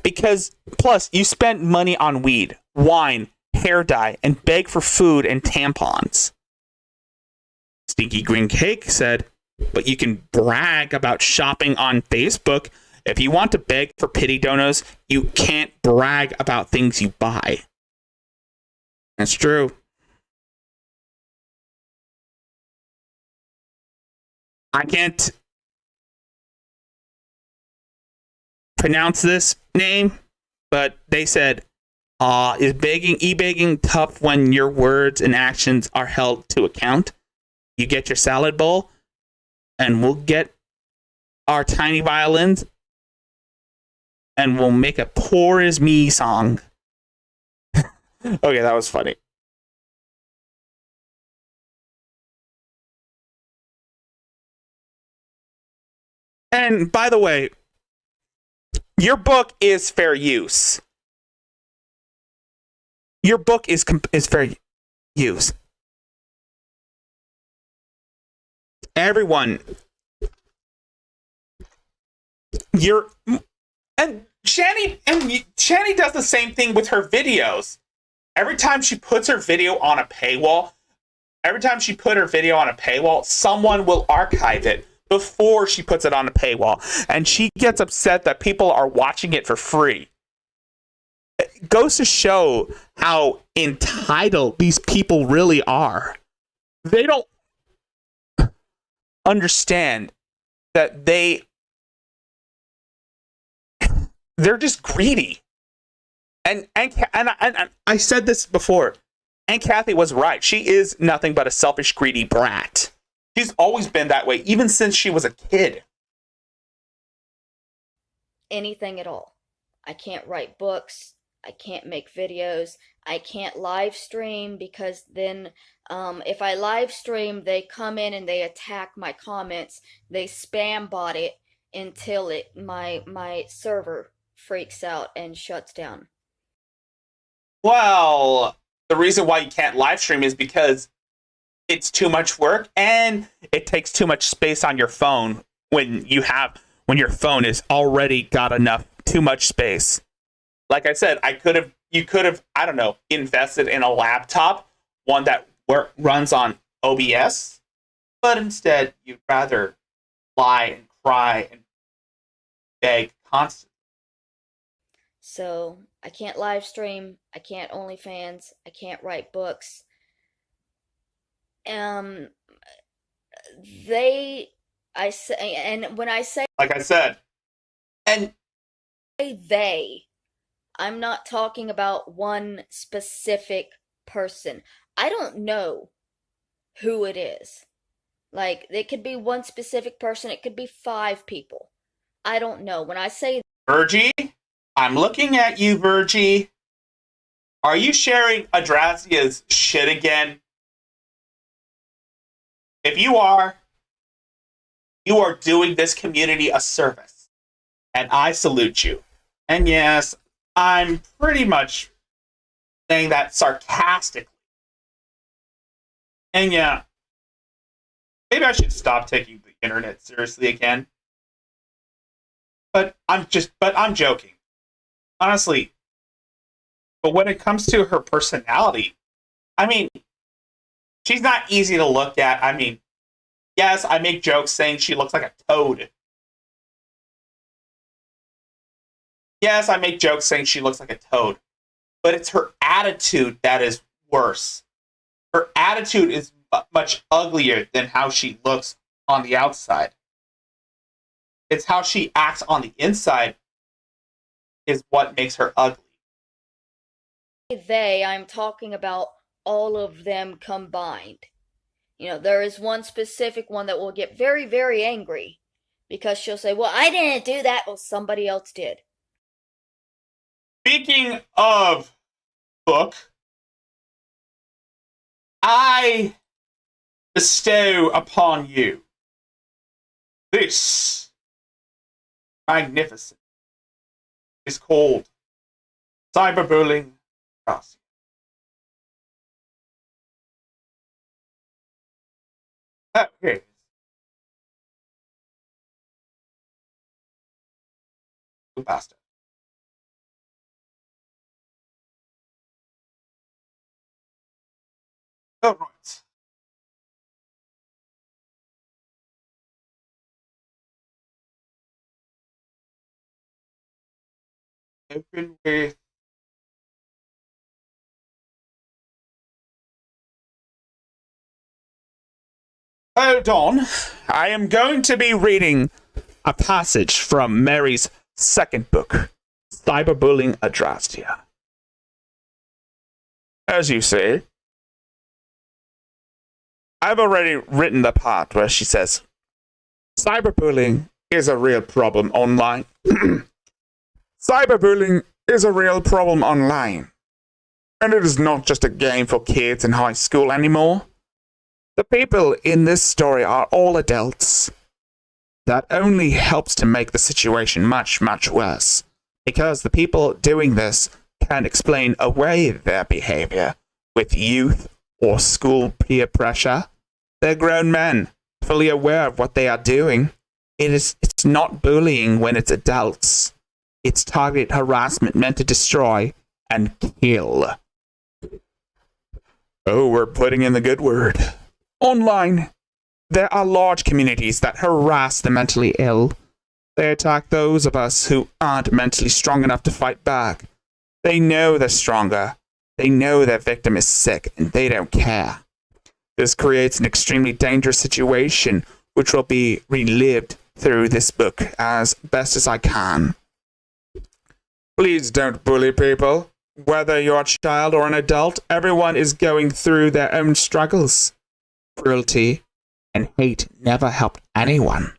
Because, plus, you spent money on weed, wine, hair dye, and beg for food and tampons. Stinky Green Cake said, but you can brag about shopping on Facebook. If you want to beg for pity donos, you can't brag about things you buy. That's true. I can't pronounce this name, but they said, is e-begging tough when your words and actions are held to account? You get your salad bowl, and we'll get our tiny violins, and we'll make a Poor Is Me song. Okay, that was funny. And by the way, your book is fair use. Your book is fair use. Everyone, and Shani does the same thing with her videos. Every time she puts her video on a paywall, someone will archive it before she puts it on a paywall, and she gets upset that people are watching it for free. It goes to show how entitled these people really are. They don't understand that they're just greedy. And I said this before, and Kathy was right. She is nothing but a selfish, greedy brat. She's always been that way, even since she was a kid. Anything at all. I can't write books. I can't make videos. I can't live stream because then if I live stream, they come in and they attack my comments. They spam bot it until my server freaks out and shuts down. Well, the reason why you can't live stream is because it's too much work and it takes too much space on your phone when your phone is already got too much space. Like I said, you could have, I don't know, invested in a laptop, one that runs on OBS, but instead you'd rather lie and cry and beg constantly. So I can't live stream, I can't OnlyFans, I can't write books. I say, and when I say, like I said, and they, I'm not talking about one specific person. I don't know who it is. Like, it could be one specific person, it could be 5 people. I don't know. When I say Virgie, I'm looking at you, Virgie. Are you sharing Adrazia's shit again? If you are doing this community a service. And I salute you. And yes, I'm pretty much saying that sarcastically. And yeah, maybe I should stop taking the internet seriously again. But I'm joking. Honestly. But when it comes to her personality, I mean, she's not easy to look at. I mean, yes, I make jokes saying she looks like a toad. Yes, I make jokes saying she looks like a toad. But it's her attitude that is worse. Her attitude is much uglier than how she looks on the outside. It's how she acts on the inside is what makes her ugly. I'm talking about all of them combined. You know, there is one specific one that will get very, very angry because she'll say, well, I didn't do that. Well, somebody else did. Speaking of book, I bestow upon you this magnificent. It's called Cyberbullying. Okay. Bastard. All right. Open with hold on. I am going to be reading a passage from Mary's second book, Cyberbullying Adrastia. As you say, I've already written the part where she says, cyberbullying is a real problem online. Cyberbullying is a real problem online. And it is not just a game for kids in high school anymore. The people in this story are all adults. That only helps to make the situation much, much worse. Because the people doing this can't explain away their behavior with youth or school peer pressure. They're grown men, fully aware of what they are doing. It's not bullying when it's adults. It's targeted harassment meant to destroy and kill. Oh, we're putting in the good word. Online, there are large communities that harass the mentally ill. They attack those of us who aren't mentally strong enough to fight back. They know they're stronger. They know their victim is sick, and they don't care. This creates an extremely dangerous situation, which will be relived through this book as best as I can. Please don't bully people. Whether you're a child or an adult, everyone is going through their own struggles. Cruelty and hate never helped anyone.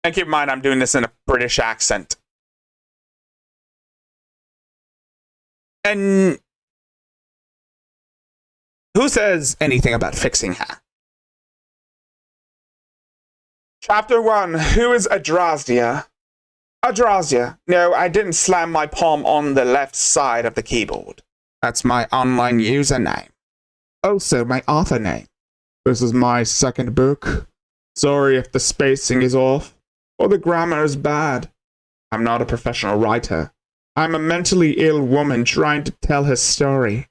And keep in mind, I'm doing this in a British accent. And who says anything about fixing her? Chapter 1. Who is Adrastia? Adrastia. No, I didn't slam my palm on the left side of the keyboard. That's my online username. Also, my author name. This is my second book. Sorry if the spacing is off, or the grammar is bad. I'm not a professional writer. I'm a mentally ill woman trying to tell her story.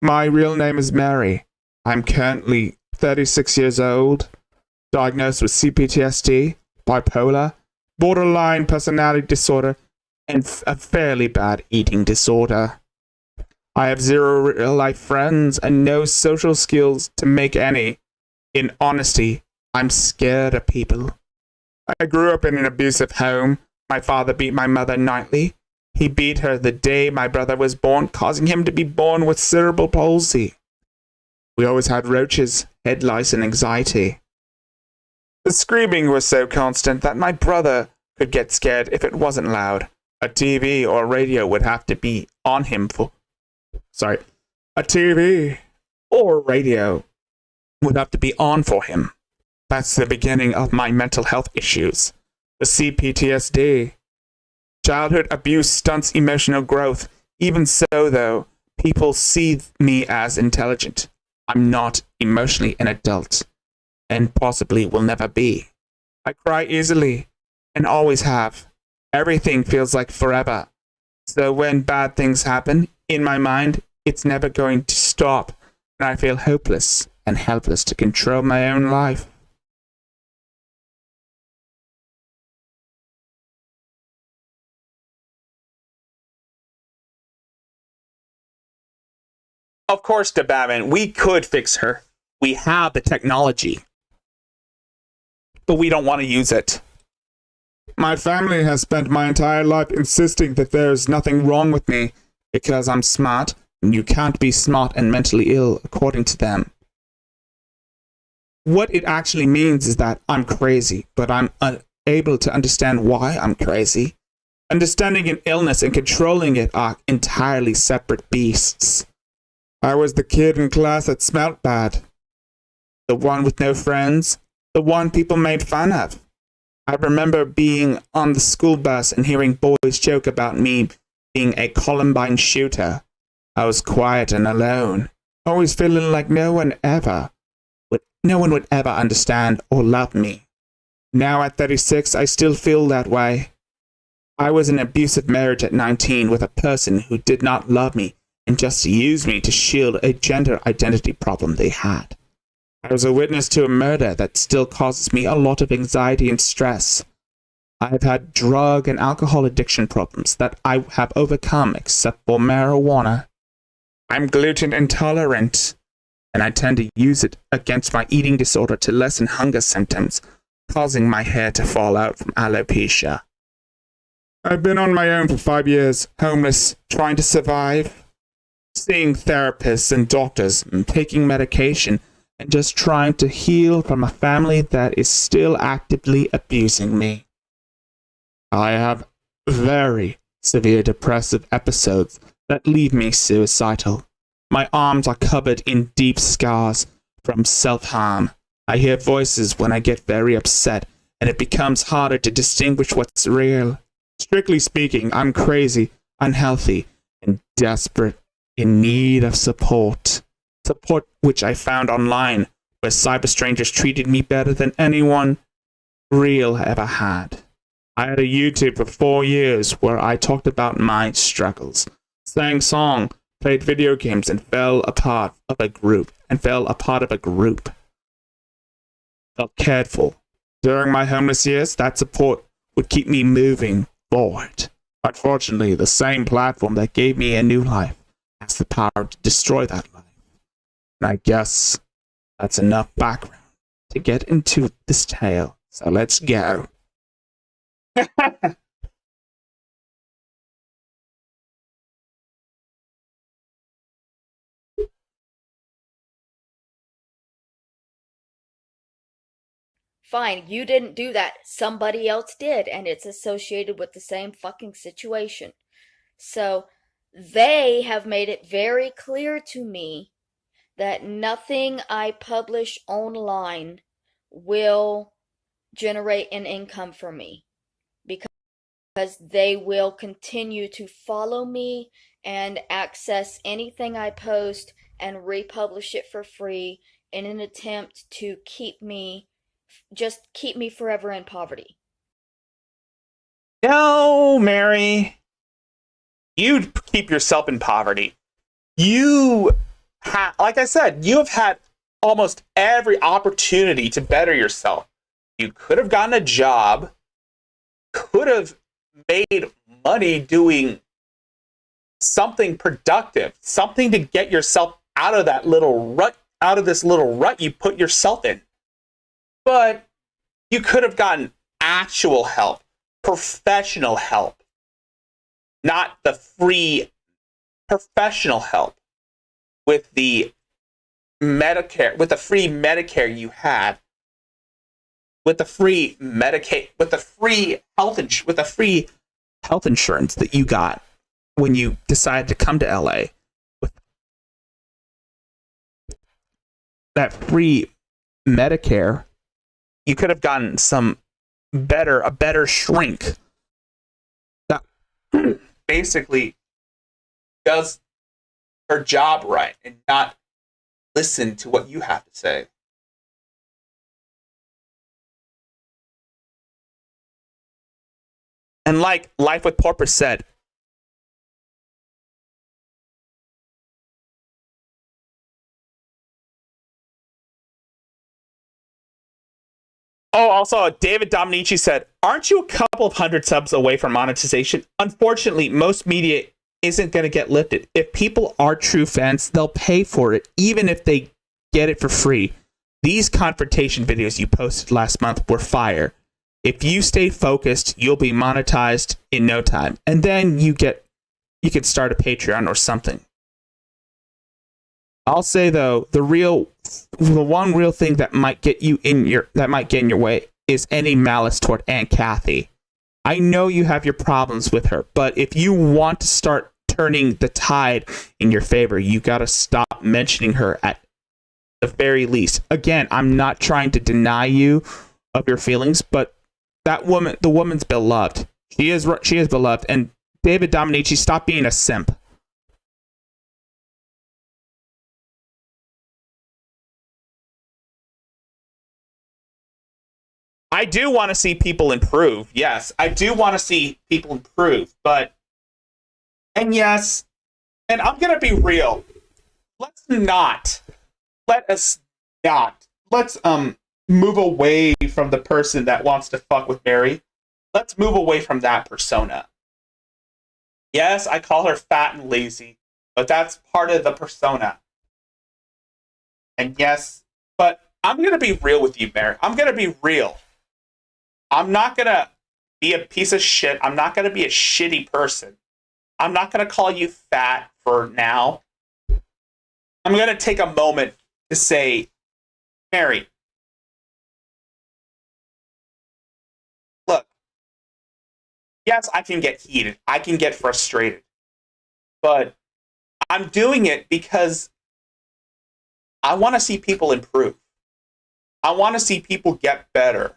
My real name is Mary. I'm currently 36 years old, diagnosed with CPTSD, bipolar, borderline personality disorder, and a fairly bad eating disorder. I have zero real-life friends and no social skills to make any. In honesty, I'm scared of people. I grew up in an abusive home. My father beat my mother nightly. He beat her the day my brother was born, causing him to be born with cerebral palsy. We always had roaches, head lice, and anxiety. The screaming was so constant that my brother could get scared if it wasn't loud. A TV or radio would have to be on him for... A TV or radio would have to be on for him. That's the beginning of my mental health issues. The CPTSD. Childhood abuse stunts emotional growth. Even so, though, people see me as intelligent. I'm not emotionally an adult, and possibly will never be. I cry easily, and always have. Everything feels like forever. So when bad things happen, in my mind, it's never going to stop, and I feel hopeless and helpless to control my own life. Of course, Batman, we could fix her. We have the technology. But we don't want to use it. My family has spent my entire life insisting that there is nothing wrong with me because I'm smart, and you can't be smart and mentally ill, according to them. What it actually means is that I'm crazy, but I'm unable to understand why I'm crazy. Understanding an illness and controlling it are entirely separate beasts. I was the kid in class that smelt bad. The one with no friends. The one people made fun of. I remember being on the school bus and hearing boys joke about me being a Columbine shooter. I was quiet and alone, always feeling like no one would ever understand or love me. Now at 36, I still feel that way. I was in an abusive marriage at 19 with a person who did not love me and just used me to shield a gender identity problem they had. I was a witness to a murder that still causes me a lot of anxiety and stress. I've had drug and alcohol addiction problems that I have overcome except for marijuana. I'm gluten intolerant, and I tend to use it against my eating disorder to lessen hunger symptoms, causing my hair to fall out from alopecia. I've been on my own for 5 years, homeless, trying to survive, seeing therapists and doctors, and taking medication, and just trying to heal from a family that is still actively abusing me. I have very severe depressive episodes that leave me suicidal. My arms are covered in deep scars from self-harm. I hear voices when I get very upset, and it becomes harder to distinguish what's real. Strictly speaking, I'm crazy, unhealthy, and desperate, in need of support. Support which I found online, where cyber strangers treated me better than anyone real ever had. I had a YouTube for 4 years where I talked about my struggles, sang songs, played video games, and fell a part of a group. Felt cared for. During my homeless years, that support would keep me moving forward. Unfortunately, the same platform that gave me a new life has the power to destroy that life. And I guess that's enough background to get into this tale. So let's go. Fine, you didn't do that. Somebody else did, and it's associated with the same fucking situation. So, they have made it very clear to me that nothing I publish online will generate an income for me, because they will continue to follow me and access anything I post and republish it for free in an attempt to keep me forever in poverty. No, Mary. You keep yourself in poverty. You like I said, you have had almost every opportunity to better yourself. You could have gotten a job, could have made money doing something productive, something to get yourself out of that little rut, out of this little rut you put yourself in. But you could have gotten actual help, professional help, not the free professional help with the Medicare, with the free Medicare you had, with the free Medicaid, with the free health insurance that you got when you decided to come to LA, with that free Medicare, you could have gotten a better shrink that basically does her job right and not listen to what you have to say. And like Life with Porpoise said, oh, also, David Dominici said, aren't you a couple of hundred subs away from monetization? Unfortunately, most media isn't going to get lifted. If people are true fans, they'll pay for it, even if they get it for free. These confrontation videos you posted last month were fire. If you stay focused, you'll be monetized in no time. And then you could start a Patreon or something. I'll say though, the one real thing that might get in your way is any malice toward Aunt Kathy. I know you have your problems with her, but if you want to start turning the tide in your favor, you got to stop mentioning her at the very least. Again, I'm not trying to deny you of your feelings, but that woman, the woman's beloved. She is beloved. And David Dominici, stop being a simp. I do want to see people improve. Yes, I do want to see people improve. But, and yes, and I'm going to be real. Let's move away from the person that wants to fuck with Mary. Let's move away from that persona. Yes, I call her fat and lazy, but that's part of the persona. And yes, but I'm going to be real with you, Mary. I'm going to be real. I'm not going to be a piece of shit. I'm not going to be a shitty person. I'm not going to call you fat for now. I'm going to take a moment to say, Mary, look, yes, I can get heated. I can get frustrated. But I'm doing it because I want to see people improve. I want to see people get better.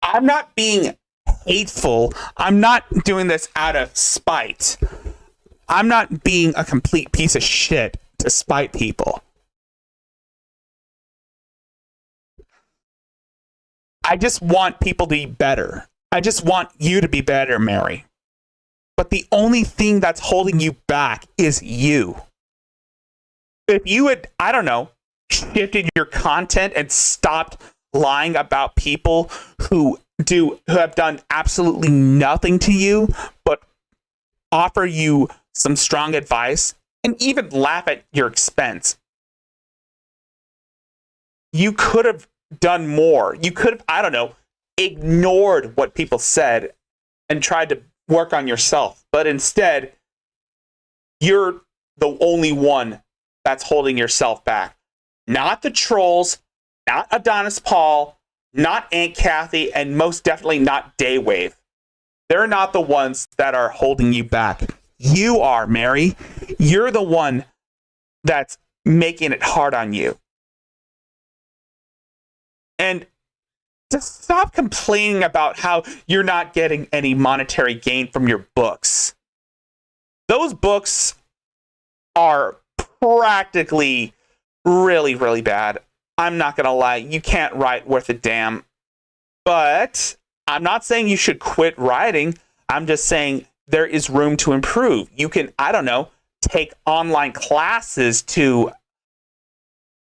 I'm not being hateful. I'm not doing this out of spite. I'm not being a complete piece of shit to spite people. I just want people to be better. I just want you to be better, Mary. But the only thing that's holding you back is you. If you had, I don't know, shifted your content and stopped lying about people who have done absolutely nothing to you, but offer you some strong advice and even laugh at your expense, you could have done more. You could have, I don't know, ignored what people said and tried to work on yourself. But instead, you're the only one that's holding yourself back. Not the trolls, not Adonis Paul, not Aunt Kathy, and most definitely not Daywave. They're not the ones that are holding you back. You are, Mary. You're the one that's making it hard on you. And just stop complaining about how you're not getting any monetary gain from your books. Those books are practically really, really bad. I'm not going to lie. You can't write worth a damn. But I'm not saying you should quit writing. I'm just saying there is room to improve. You can, I don't know, take online classes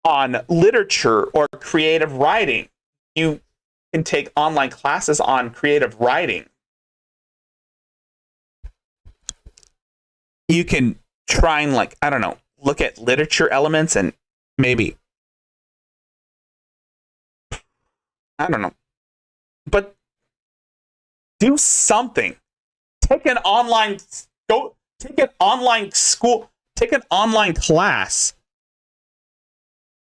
on literature or creative writing. You can take online classes on creative writing. You can try and, like, I don't know, look at literature elements and maybe, I don't know, but do something. Take an online school, take an online class,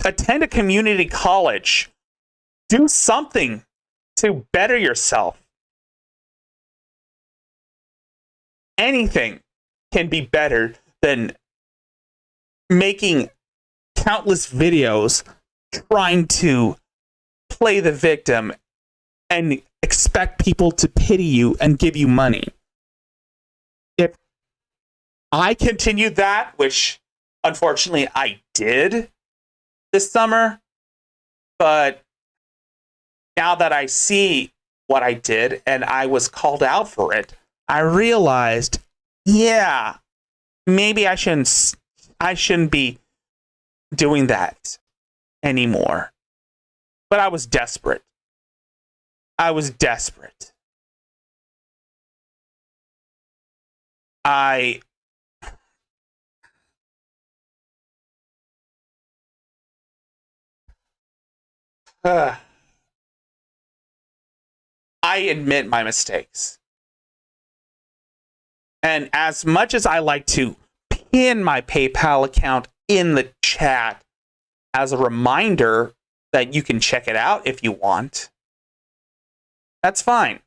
attend a community college, do something to better yourself. Anything can be better than making countless videos trying to play the victim and expect people to pity you and give you money. If I continued that, which unfortunately I did this summer, but now that I see what I did and I was called out for it, I realized, yeah, maybe I shouldn't be doing that anymore. But I was desperate. I admit my mistakes. And as much as I like to pin my PayPal account in the chat as a reminder that you can check it out if you want, that's fine.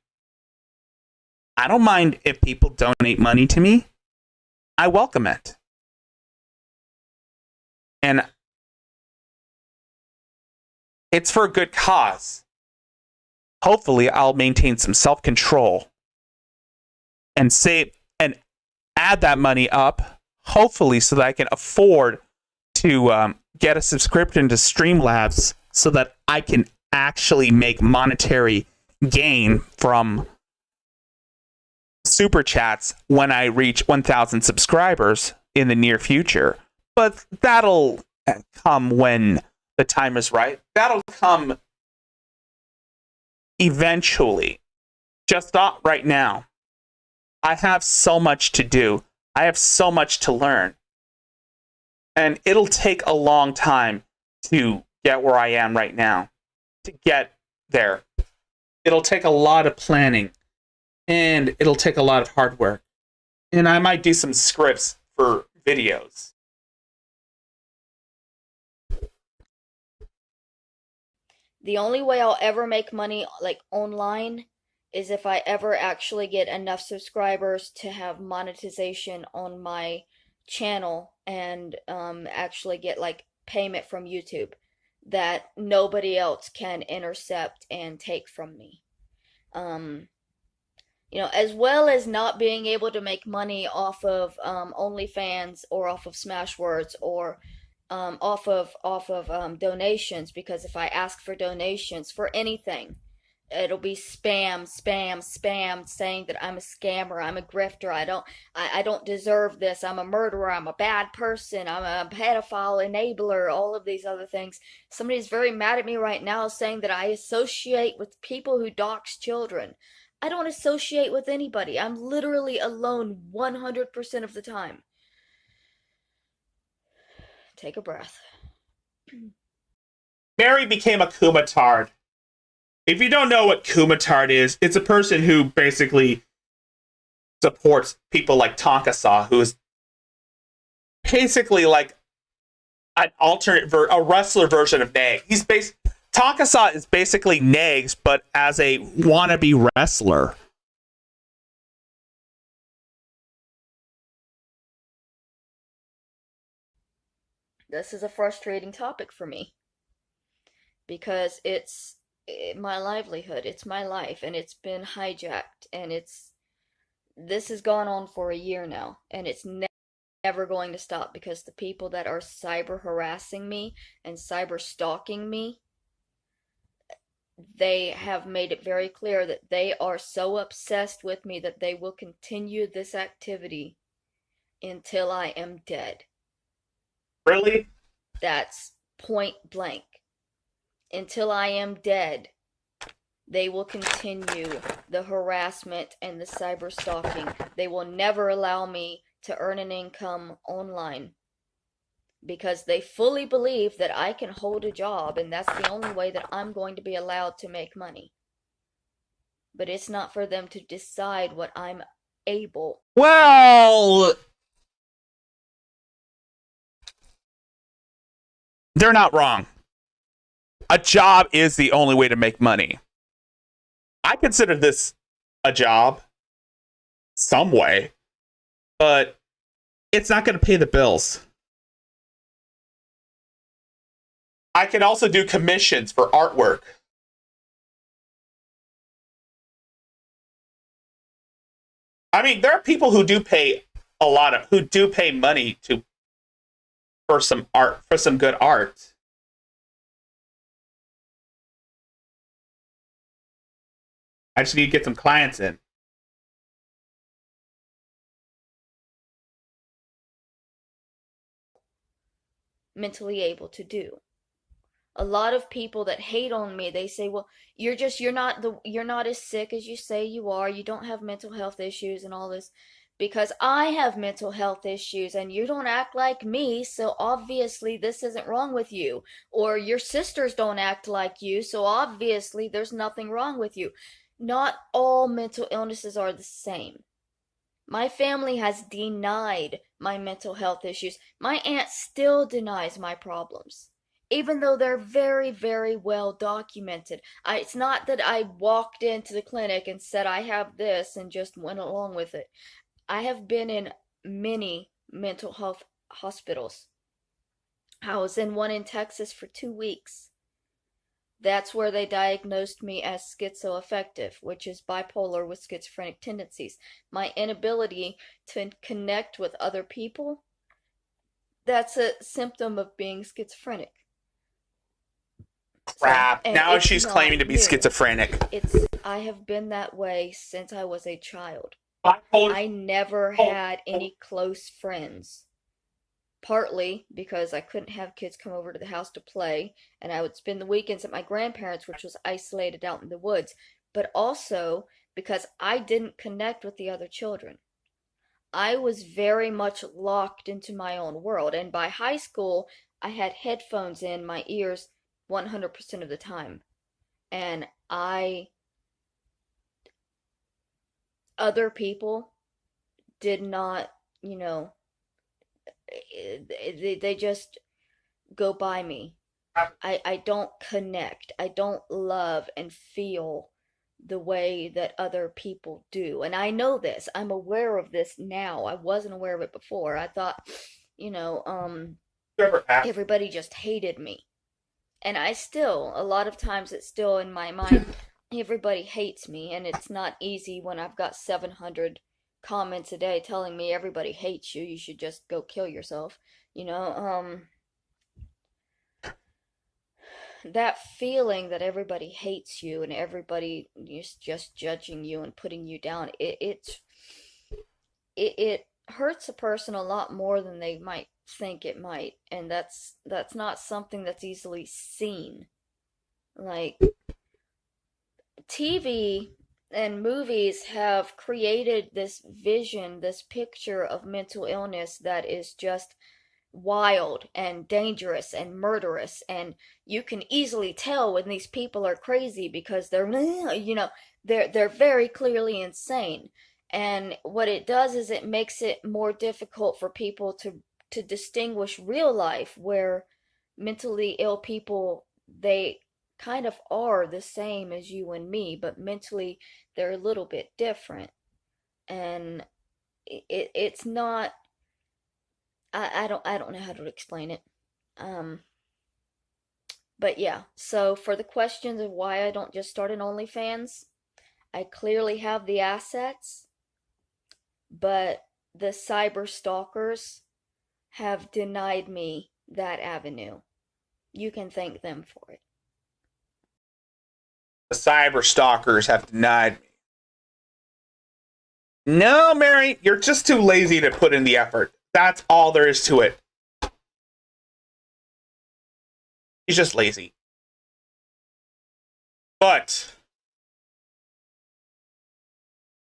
I don't mind if people donate money to me. I welcome it. And it's for a good cause. Hopefully, I'll maintain some self-control and save and add that money up, hopefully, so that I can afford to get a subscription to Streamlabs so that I can actually make monetary gain from super chats when I reach 1,000 subscribers in the near future. But that'll come when the time is right. That'll come eventually. Just not right now. I have so much to do. I have so much to learn. And it'll take a long time to get where I am right now. To get there. It'll take a lot of planning. And it'll take a lot of hard work. And I might do some scripts for videos. The only way I'll ever make money, like, online is if I ever actually get enough subscribers to have monetization on my channel and actually get, like, payment from YouTube that nobody else can intercept and take from me. You know, as well as not being able to make money off of OnlyFans or off of Smashwords or off of donations, because if I ask for donations for anything, it'll be spam saying that I'm a scammer, I'm a grifter, I don't deserve this, I'm a murderer, I'm a bad person, I'm a pedophile enabler, all of these other things. Somebody's very mad at me right now saying that I associate with people who dox children. I don't associate with anybody. I'm literally alone 100% of the time. Take a breath. Mary became a kumatard. If you don't know what kumatard is, it's a person who basically supports people like Tonkasaw, who is basically like an alternate, a wrestler version of Nag. Tonkasaw is basically Nags, but as a wannabe wrestler. This is a frustrating topic for me because it's my livelihood, it's my life, and it's been hijacked, and this has gone on for a year now, and it's never going to stop because the people that are cyber harassing me and cyber stalking me, they have made it very clear that they are so obsessed with me that they will continue this activity until I am dead. Really? That's point blank. Until I am dead, they will continue the harassment and the cyber stalking. They will never allow me to earn an income online because they fully believe that I can hold a job and that's the only way that I'm going to be allowed to make money. But it's not for them to decide what I'm able. Well, they're not wrong. A job is the only way to make money. I consider this a job some way, but it's not going to pay the bills. I can also do commissions for artwork. I mean, there are people who do pay money for some art, for some good art. I just need to get some clients in. Mentally able to do. A lot of people that hate on me, they say, well, you're not as sick as you say you are. You don't have mental health issues and all this. Because I have mental health issues and you don't act like me, so obviously this isn't wrong with you. Or your sisters don't act like you, so obviously there's nothing wrong with you. Not all mental illnesses are the same. My family has denied my mental health issues. My aunt still denies my problems, even though they're very, very well documented. It's not that I walked into the clinic and said I have this and just went along with it. I have been in many mental health hospitals. I was in one in Texas for 2 weeks. That's where they diagnosed me as schizoaffective, which is bipolar with schizophrenic tendencies. My inability to connect with other people, that's a symptom of being schizophrenic. Crap. So, now she's claiming to be schizophrenic. I have been that way since I was a child. Bipolar. I never had any close friends. Partly because I couldn't have kids come over to the house to play, and I would spend the weekends at my grandparents', which was isolated out in the woods, but also because I didn't connect with the other children. I was very much locked into my own world, and by high school, I had headphones in my ears 100% of the time. And other people did not, they just go by me. I don't connect. I don't love and feel the way that other people do. And I know this. I'm aware of this now. I wasn't aware of it before. I thought, everybody just hated me. And a lot of times it's still in my mind, everybody hates me, and it's not easy when I've got 700 comments a day telling me everybody hates you, you should just go kill yourself. That feeling that everybody hates you and everybody is just judging you and putting you down, it hurts a person a lot more than they might think it might, and that's not something that's easily seen. Like, TV and movies have created this vision, this picture of mental illness that is just wild and dangerous and murderous, and you can easily tell when these people are crazy because they're very clearly insane. And what it does is it makes it more difficult for people to distinguish real life, where mentally ill people, they kind of are the same as you and me, but mentally they're a little bit different. And it's not, I don't know how to explain it. But yeah, so for the questions of why I don't just start an OnlyFans, I clearly have the assets, but the cyber stalkers have denied me that avenue. You can thank them for it. The cyber stalkers have denied me. No, Mary, you're just too lazy to put in the effort. That's all there is to it. He's just lazy. But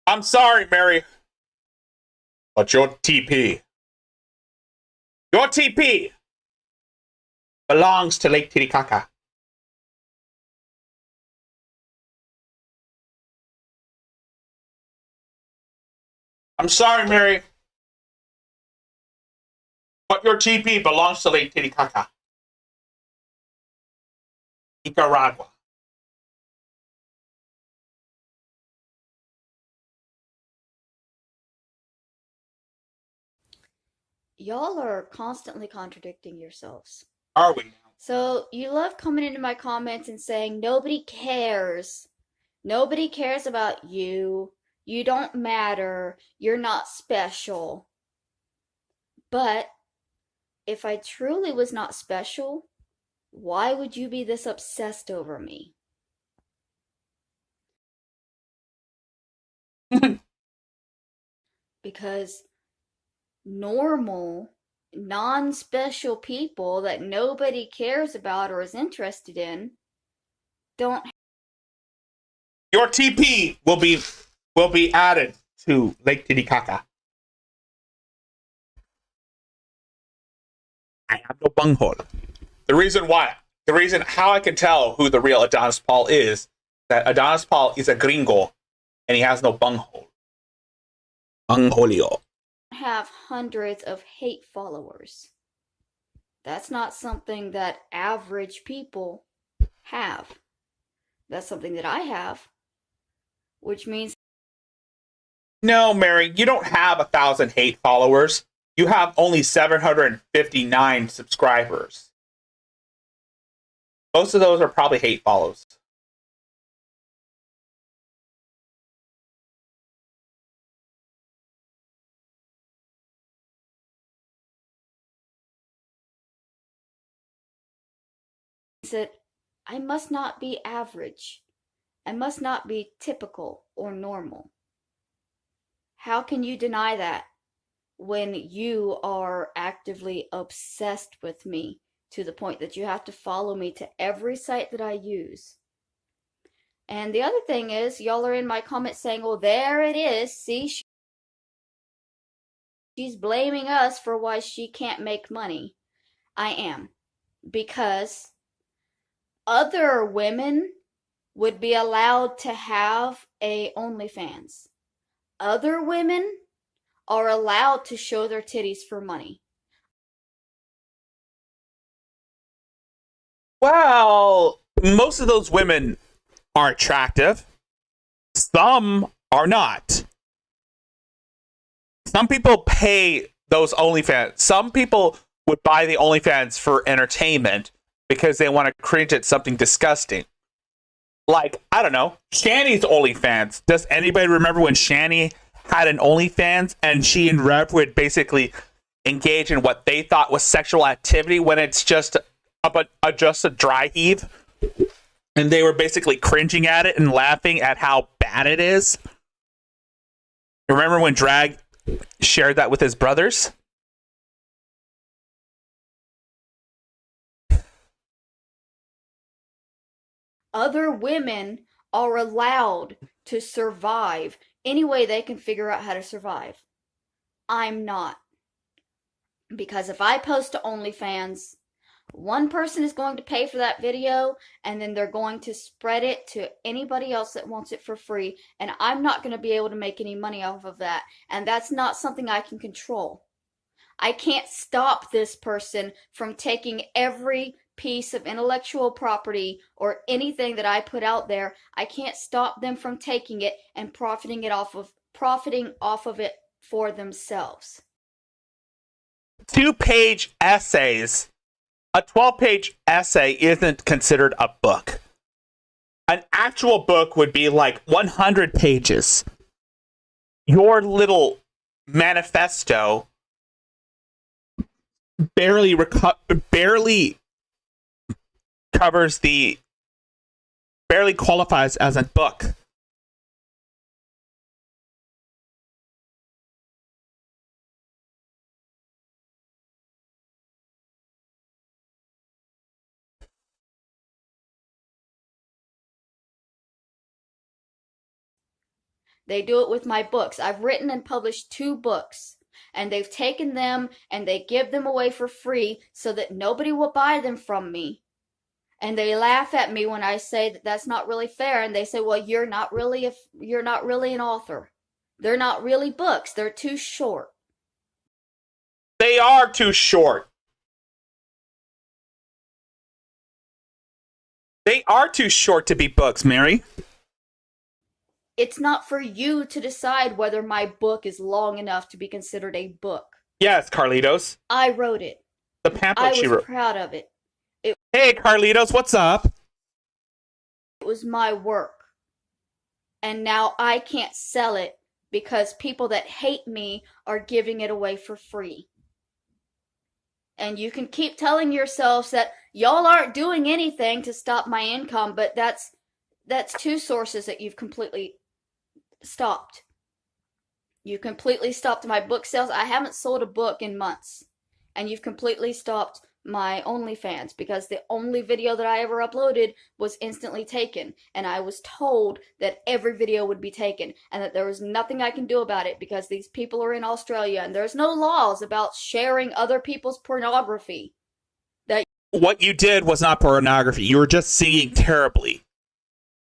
I'm sorry, Mary. But your TP belongs to Lake Titicaca. I'm sorry, Mary. But your TP belongs to Lake Titicaca. Nicaragua. Y'all are constantly contradicting yourselves. Are we now? So you love coming into my comments and saying nobody cares. Nobody cares about you. You don't matter. You're not special. But if I truly was not special, why would you be this obsessed over me? Because normal, non-special people that nobody cares about or is interested in don't. Your TP will be added to Lake Titicaca. I have no bunghole. The reason how I can tell who the real Adonis Paul is, that Adonis Paul is a gringo and he has no bunghole. Bungholio. Have hundreds of hate followers. That's not something that average people have. That's something that I have, which means. No, Mary, you don't have 1,000 hate followers. You have only 759 subscribers. Most of those are probably hate follows. That I must not be average. I must not be typical or normal. How can you deny that when you are actively obsessed with me to the point that you have to follow me to every site that I use? And the other thing is, y'all are in my comments saying, well, there it is. See, she's blaming us for why she can't make money. I am. Because other women would be allowed to have a OnlyFans. Other women are allowed to show their titties for money. Well, most of those women are attractive. Some are not. Some people pay those OnlyFans. Some people would buy the OnlyFans for entertainment because they want to cringe at something disgusting. Like, I don't know, Shani's OnlyFans. Does anybody remember when Shani had an OnlyFans and she and Rev would basically engage in what they thought was sexual activity when it's just a dry heave? And they were basically cringing at it and laughing at how bad it is. Remember when Drag shared that with his brothers? Other women are allowed to survive any way they can figure out how to survive. I'm not. Because if I post to OnlyFans, one person is going to pay for that video, and then they're going to spread it to anybody else that wants it for free, and I'm not going to be able to make any money off of that, and that's not something I can control. I can't stop this person from taking every piece of intellectual property or anything that I put out there. I can't stop them from taking it and profiting off of it for themselves. 2-page essays. A 12-page essay isn't considered a book. An actual book would be like 100 pages. Your little manifesto barely covers the barely qualifies as a book. They do it with my books. I've written and published 2 books, and they've taken them and they give them away for free so that nobody will buy them from me. And they laugh at me when I say that that's not really fair, and they say, "Well, you're not really an author. They're not really books. They're too short." They are too short. They are too short to be books, Mary. It's not for you to decide whether my book is long enough to be considered a book. Yes, Carlitos. I wrote it. The pamphlet she I wrote. was proud of it. Hey, Carlitos, what's up? It was my work. And now I can't sell it because people that hate me are giving it away for free. And you can keep telling yourselves that y'all aren't doing anything to stop my income, but that's 2 sources that you've completely stopped. You completely stopped my book sales. I haven't sold a book in months. And you've completely stopped my OnlyFans because the only video that I ever uploaded was instantly taken. And I was told that every video would be taken and that there was nothing I can do about it because these people are in Australia and there's no laws about sharing other people's pornography. What you did was not pornography. You were just singing terribly.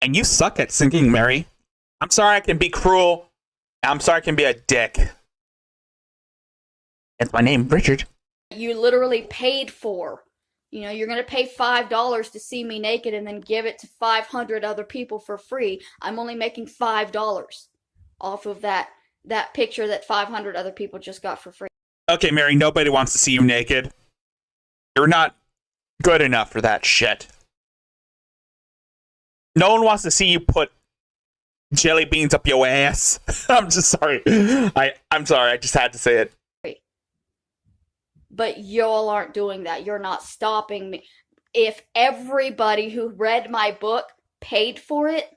And you suck at singing, Mary. I'm sorry I can be cruel. I'm sorry I can be a dick. It's my name, Richard. You literally paid for. You know, you're going to pay $5 to see me naked and then give it to 500 other people for free. I'm only making $5 off of that picture that 500 other people just got for free. Okay, Mary, nobody wants to see you naked. You're not good enough for that shit. No one wants to see you put jelly beans up your ass. I'm just sorry. I'm sorry. I just had to say it. But y'all aren't doing that. You're not stopping me. If everybody who read my book paid for it,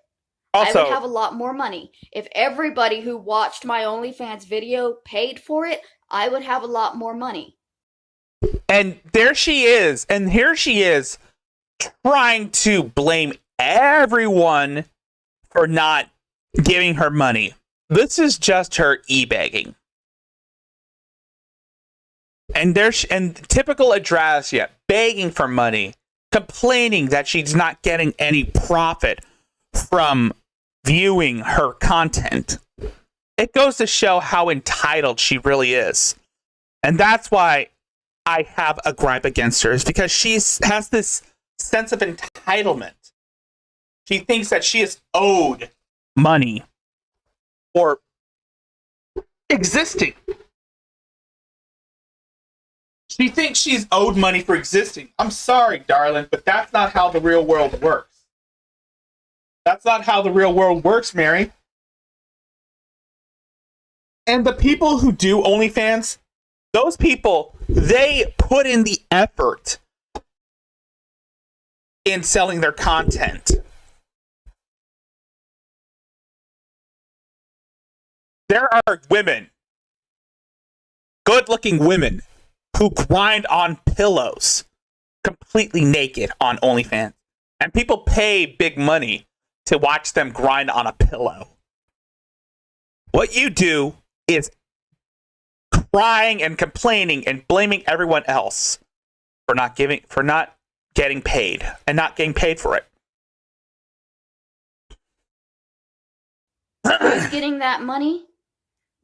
also, I would have a lot more money. If everybody who watched my OnlyFans video paid for it, I would have a lot more money. And there she is. And here she is trying to blame everyone for not giving her money. This is just her e-begging. And typical Adrasia, begging for money, complaining that she's not getting any profit from viewing her content. It goes to show how entitled she really is. And that's why I have a gripe against her, is because she has this sense of entitlement. She thinks that she is owed money for existing. She thinks she's owed money for existing. I'm sorry, darling, but that's not how the real world works. That's not how the real world works, Mary. And the people who do OnlyFans, those people, they put in the effort in selling their content. There are women, good-looking women, who grind on pillows completely naked on OnlyFans. And people pay big money to watch them grind on a pillow. What you do is crying and complaining and blaming everyone else for not getting paid and not getting paid for it. Who's getting that money?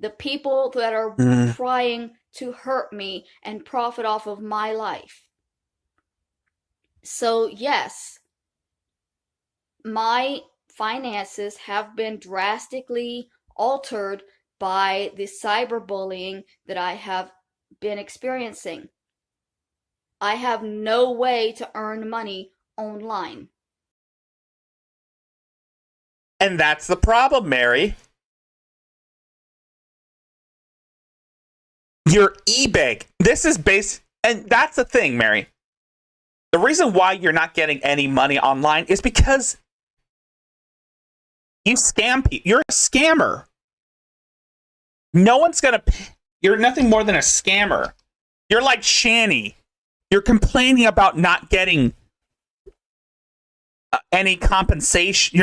The people that are trying to hurt me and profit off of my life. So yes, my finances have been drastically altered by the cyberbullying that I have been experiencing. I have no way to earn money online. And that's the problem, Mary. Your eBay. This is and that's the thing, Mary. The reason why you're not getting any money online is because You scam people. You're a scammer. No one's gonna. You're nothing more than a scammer. You're like Shani. You're complaining about not getting any compensation.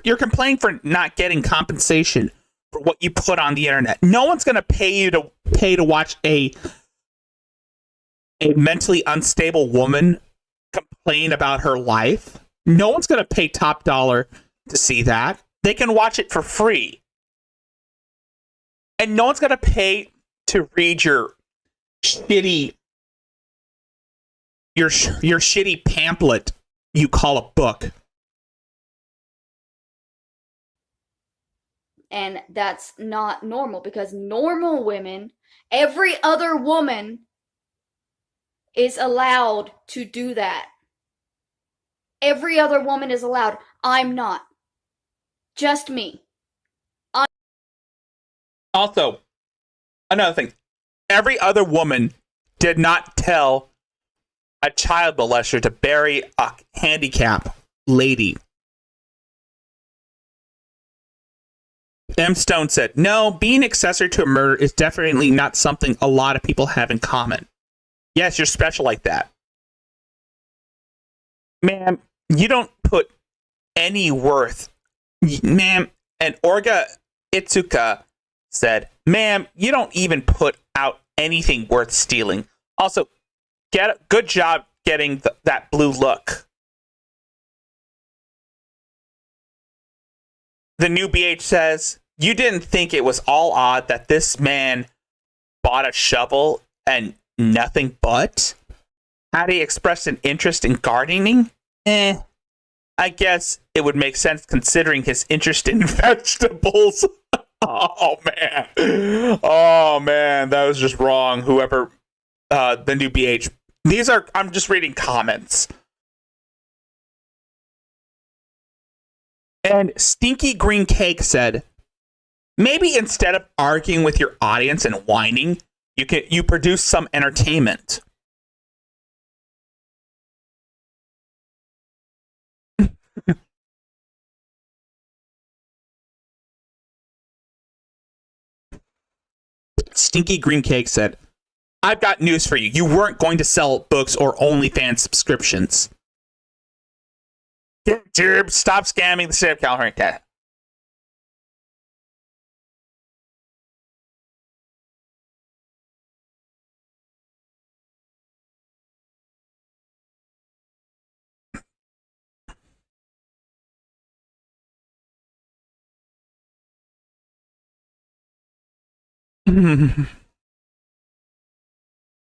You're complaining for not getting compensation for what you put on the internet. No one's gonna pay to watch a mentally unstable woman complain about her life. No one's gonna pay top dollar to see that. They can watch it for free. And no one's gonna pay to read your shitty pamphlet you call a book. And that's not normal, because normal women, every other woman is allowed to do that. Every other woman is allowed. I'm not. Just me. Also, another thing. Every other woman did not tell a child molester to bury a handicapped lady. M. Stone said, no, being accessory to a murder is definitely not something a lot of people have in common. Yes, you're special like that. Ma'am, you don't put any worth. Ma'am, and Olga Itsuka said, ma'am, you don't even put out anything worth stealing. Also, good job getting that blue look. The new BH says, you didn't think it was all odd that this man bought a shovel and nothing but? Had he expressed an interest in gardening? I guess it would make sense considering his interest in vegetables. Oh man, that was just wrong. Whoever, the new BH. I'm just reading comments. And Stinky Green Cake said, maybe instead of arguing with your audience and whining, you produce some entertainment. Stinky Green Cake said, I've got news for you. You weren't going to sell books or OnlyFans subscriptions. YouTube, stop scamming the state of California.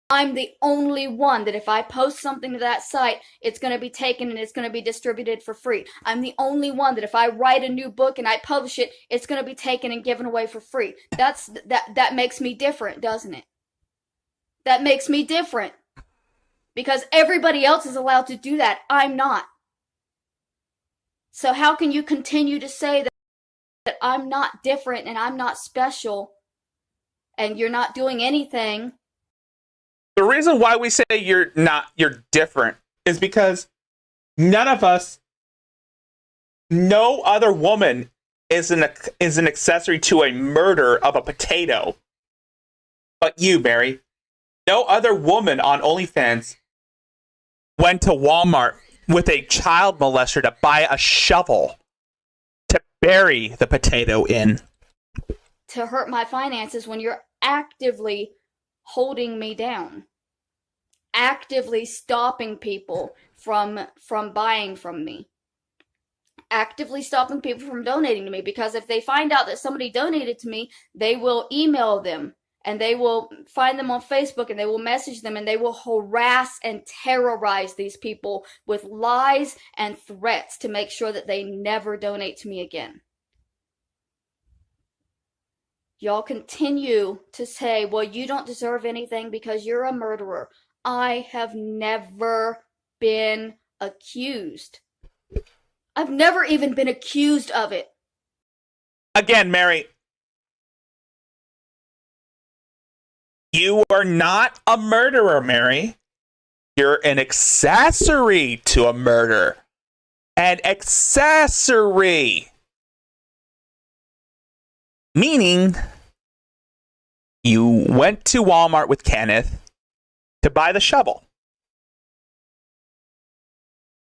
I'm the only one that if I post something to that site, it's going to be taken and it's going to be distributed for free. I'm the only one that if I write a new book and I publish it, it's going to be taken and given away for free. That makes me different, doesn't it? That makes me different. Because everybody else is allowed to do that. I'm not. So how can you continue to say that I'm not different and I'm not special and you're not doing anything? The reason why we say you're different is because no other woman is an accessory to a murder of a potato. But you, Mary. No other woman on OnlyFans went to Walmart with a child molester to buy a shovel to bury the potato in. To hurt my finances when you're actively holding me down, actively stopping people from buying from me, actively stopping people from donating to me, because if they find out that somebody donated to me, they will email them and they will find them on Facebook and they will message them and they will harass and terrorize these people with lies and threats to make sure that they never donate to me again. Y'all continue to say, well, you don't deserve anything because you're a murderer. I have never been accused. I've never even been accused of it. Again, Mary, you are not a murderer, Mary. You're an accessory to a murder. An accessory. Meaning, you went to Walmart with Kenneth to buy the shovel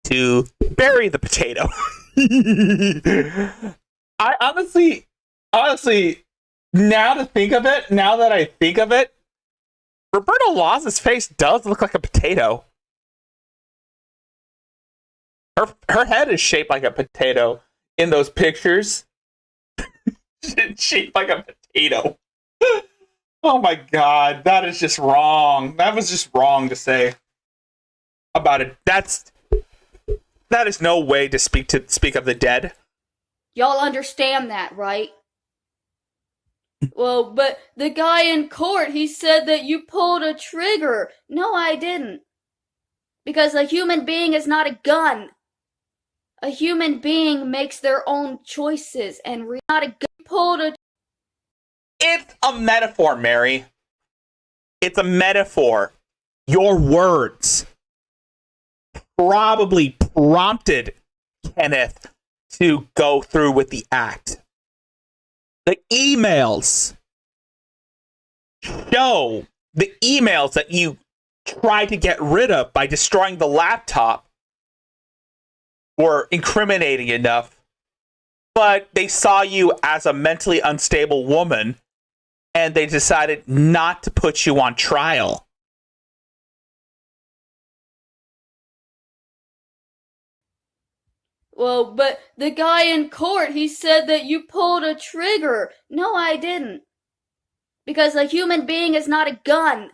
to bury the potato. I honestly, now that I think of it, Roberta Law's face does look like a potato. Her head is shaped like a potato in those pictures. It's shaped like a potato. Oh my god, that is just wrong. That was just wrong to say about it. That is no way to speak of the dead. Y'all understand that, right? Well, but the guy in court, he said that you pulled a trigger. No, I didn't. Because a human being is not a gun. A human being makes their own choices, and not a gun pulled a... It's a metaphor, Mary. It's a metaphor. Your words probably prompted Kenneth to go through with the act. The emails show the emails that you tried to get rid of by destroying the laptop were incriminating enough, but they saw you as a mentally unstable woman and they decided not to put you on trial. Well, but the guy in court, he said that you pulled a trigger. No, I didn't. Because a human being is not a gun.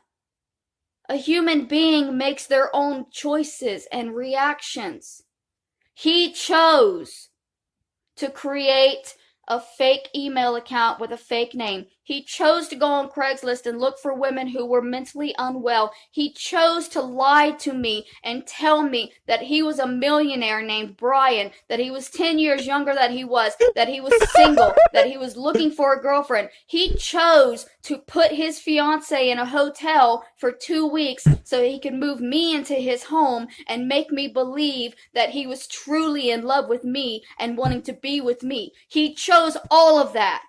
A human being makes their own choices and reactions. He chose to create a fake email account with a fake name. He chose to go on Craigslist and look for women who were mentally unwell. He chose to lie to me and tell me that he was a millionaire named Brian, that he was 10 years younger than he was single, that he was looking for a girlfriend. He chose to put his fiancée in a hotel for 2 weeks so he could move me into his home and make me believe that he was truly in love with me and wanting to be with me. He chose all of that.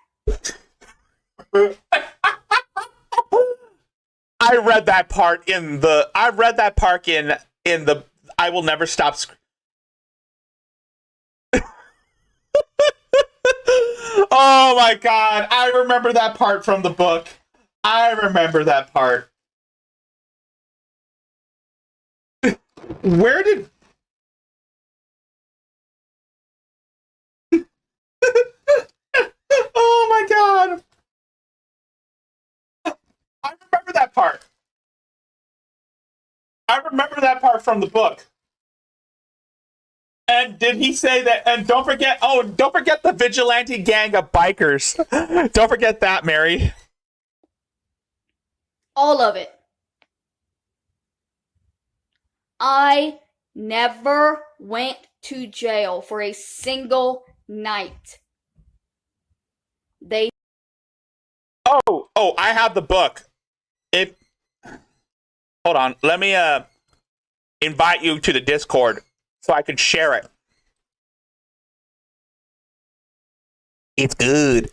I read that part in the I Will Never Stop Oh my god, I remember that part from the book. I remember that part. Where did Oh my god. I remember that part. I remember that part from the book. And did he say that? And don't forget the vigilante gang of bikers. Don't forget that, Mary. All of it. I never went to jail for a single night. Oh, I have the book. Hold on. Let me invite you to the Discord so I can share it. It's good.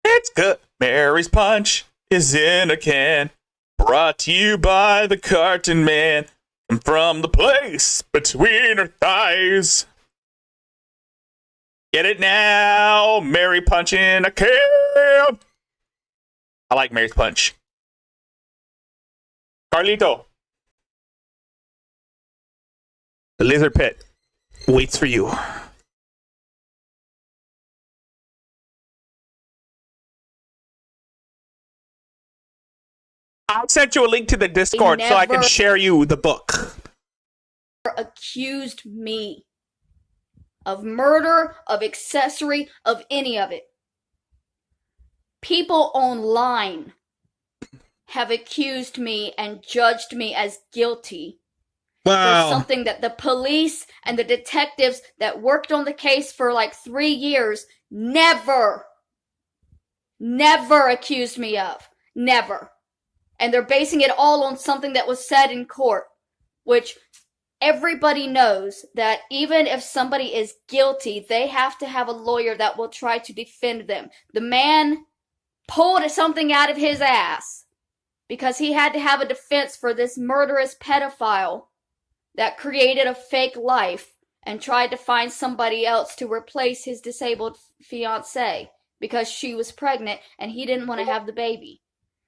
It's good. Mary's Punch is in a can. Brought to you by the Carton Man. And from the place between her thighs. Get it now. Mary Punch in a can. I like Mary's Punch. Carlito. The lizard pit waits for you. I'll send you a link to the Discord so I can share you the book. Accused me of murder, of accessory, of any of it. People online have accused me and judged me as guilty for something that the police and the detectives that worked on the case for like 3 years never accused me of. Never. And they're basing it all on something that was said in court, which everybody knows that even if somebody is guilty, they have to have a lawyer that will try to defend them. The man pulled something out of his ass because he had to have a defense for this murderous pedophile that created a fake life and tried to find somebody else to replace his disabled fiancée because she was pregnant and he didn't want to have the baby.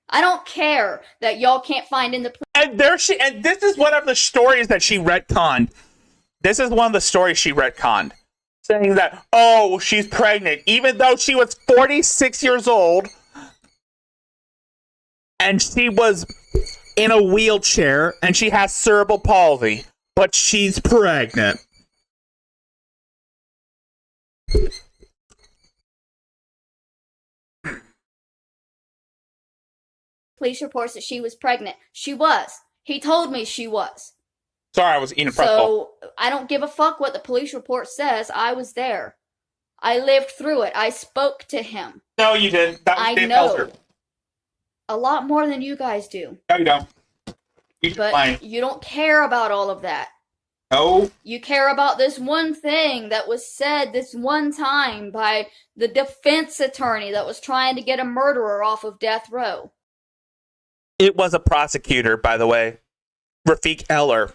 I don't care that y'all can't find in the... And this is one of the stories that she retconned. This is one of the stories she retconned. Saying that, oh, she's pregnant, even though she was 46 years old and she was in a wheelchair and she has cerebral palsy, but she's pregnant. Police reports that she was pregnant. She was. He told me she was. Sorry, I was eating a pretzel. So, I don't give a fuck what the police report says. I was there. I lived through it. I spoke to him. No, you didn't. That was I Dan know. Pelzer. A lot more than you guys do. No, you don't. You're But lying. you don't care about all of that. No. You care about this one thing that was said this one time by the defense attorney that was trying to get a murderer off of death row. It was a prosecutor, by the way. Rafik Eller.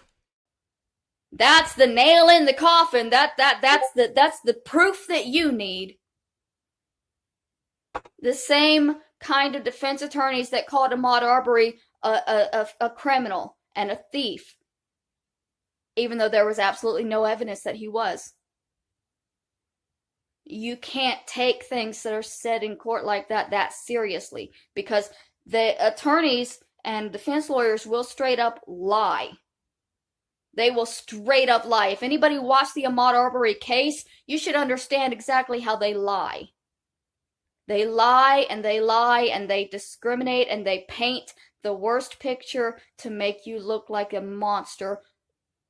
That's the nail in the coffin. That's the proof that you need. The same kind of defense attorneys that called Ahmaud Arbery a criminal and a thief, even though there was absolutely no evidence that he was. You can't take things that are said in court like that seriously, because the attorneys and defense lawyers will straight up lie. They will straight up lie. If anybody watched the Ahmaud Arbery case, you should understand exactly how they lie. They lie and they lie and they discriminate and they paint the worst picture to make you look like a monster,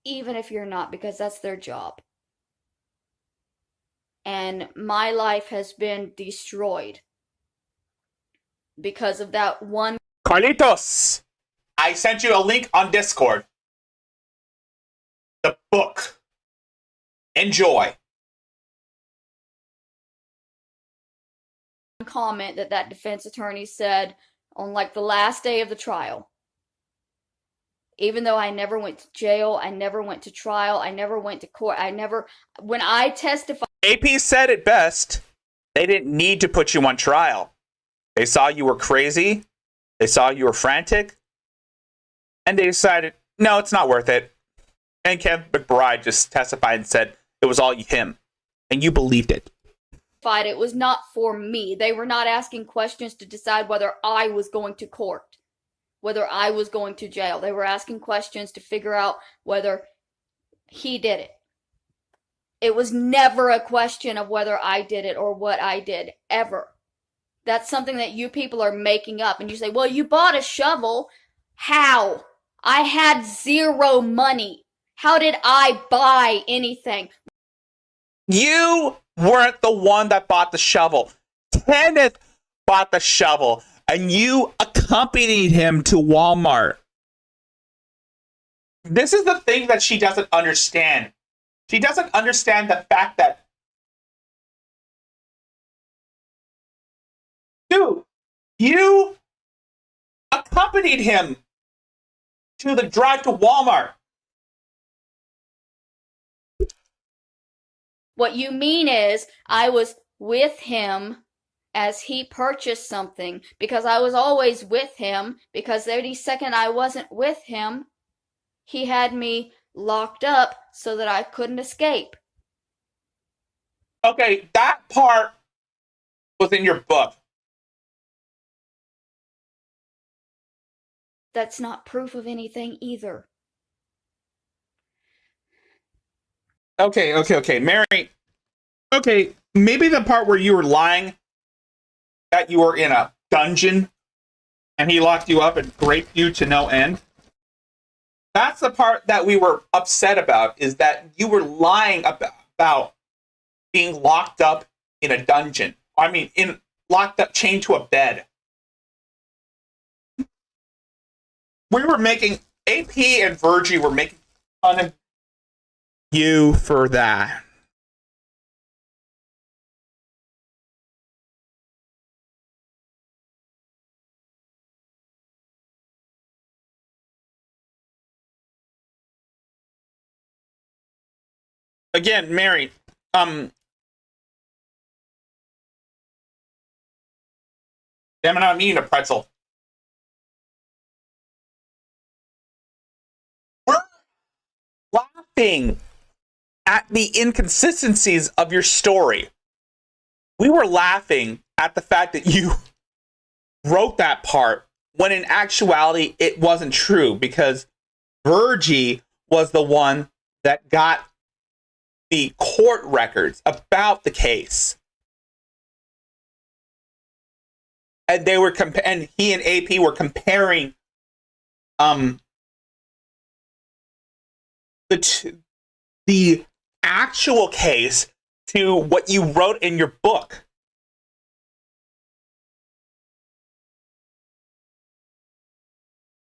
even if you're not, because that's their job. And my life has been destroyed because of that one. Carlitos, I sent you a link on Discord. The book. Enjoy. Comment that defense attorney said on like the last day of the trial. Even though I never went to jail, I never went to trial, I never went to court, when I testified. AP said it best. They didn't need to put you on trial. They saw you were crazy. They saw you were frantic. And they decided, no, it's not worth it. And Kevin McBride just testified and said it was all him. And you believed it. It was not for me. They were not asking questions to decide whether I was going to court, whether I was going to jail. They were asking questions to figure out whether he did it. It was never a question of whether I did it or what I did, ever. That's something that you people are making up. And you say, well, you bought a shovel. How? I had zero money. How did I buy anything? You weren't the one that bought the shovel. Kenneth bought the shovel, and you accompanied him to Walmart. This is the thing that she doesn't understand. She doesn't understand the fact that, dude, you accompanied him to the drive to Walmart. What you mean is I was with him as he purchased something, because I was always with him, because every second I wasn't with him, he had me locked up so that I couldn't escape. Okay, that part was in your book. That's not proof of anything either. Okay, Mary. Okay, maybe the part where you were lying that you were in a dungeon and he locked you up and raped you to no end. That's the part that we were upset about, is that you were lying about being locked up in a dungeon. I mean, locked up, chained to a bed. We were making, AP and Virgie were making fun of you for that. again, Mary, damn it, I'm eating a pretzel. We're laughing at the inconsistencies of your story. We were laughing at the fact that you wrote that part when in actuality it wasn't true, because Virgie was the one that got the court records about the case. And they were and he and AP were comparing the actual case to what you wrote in your book.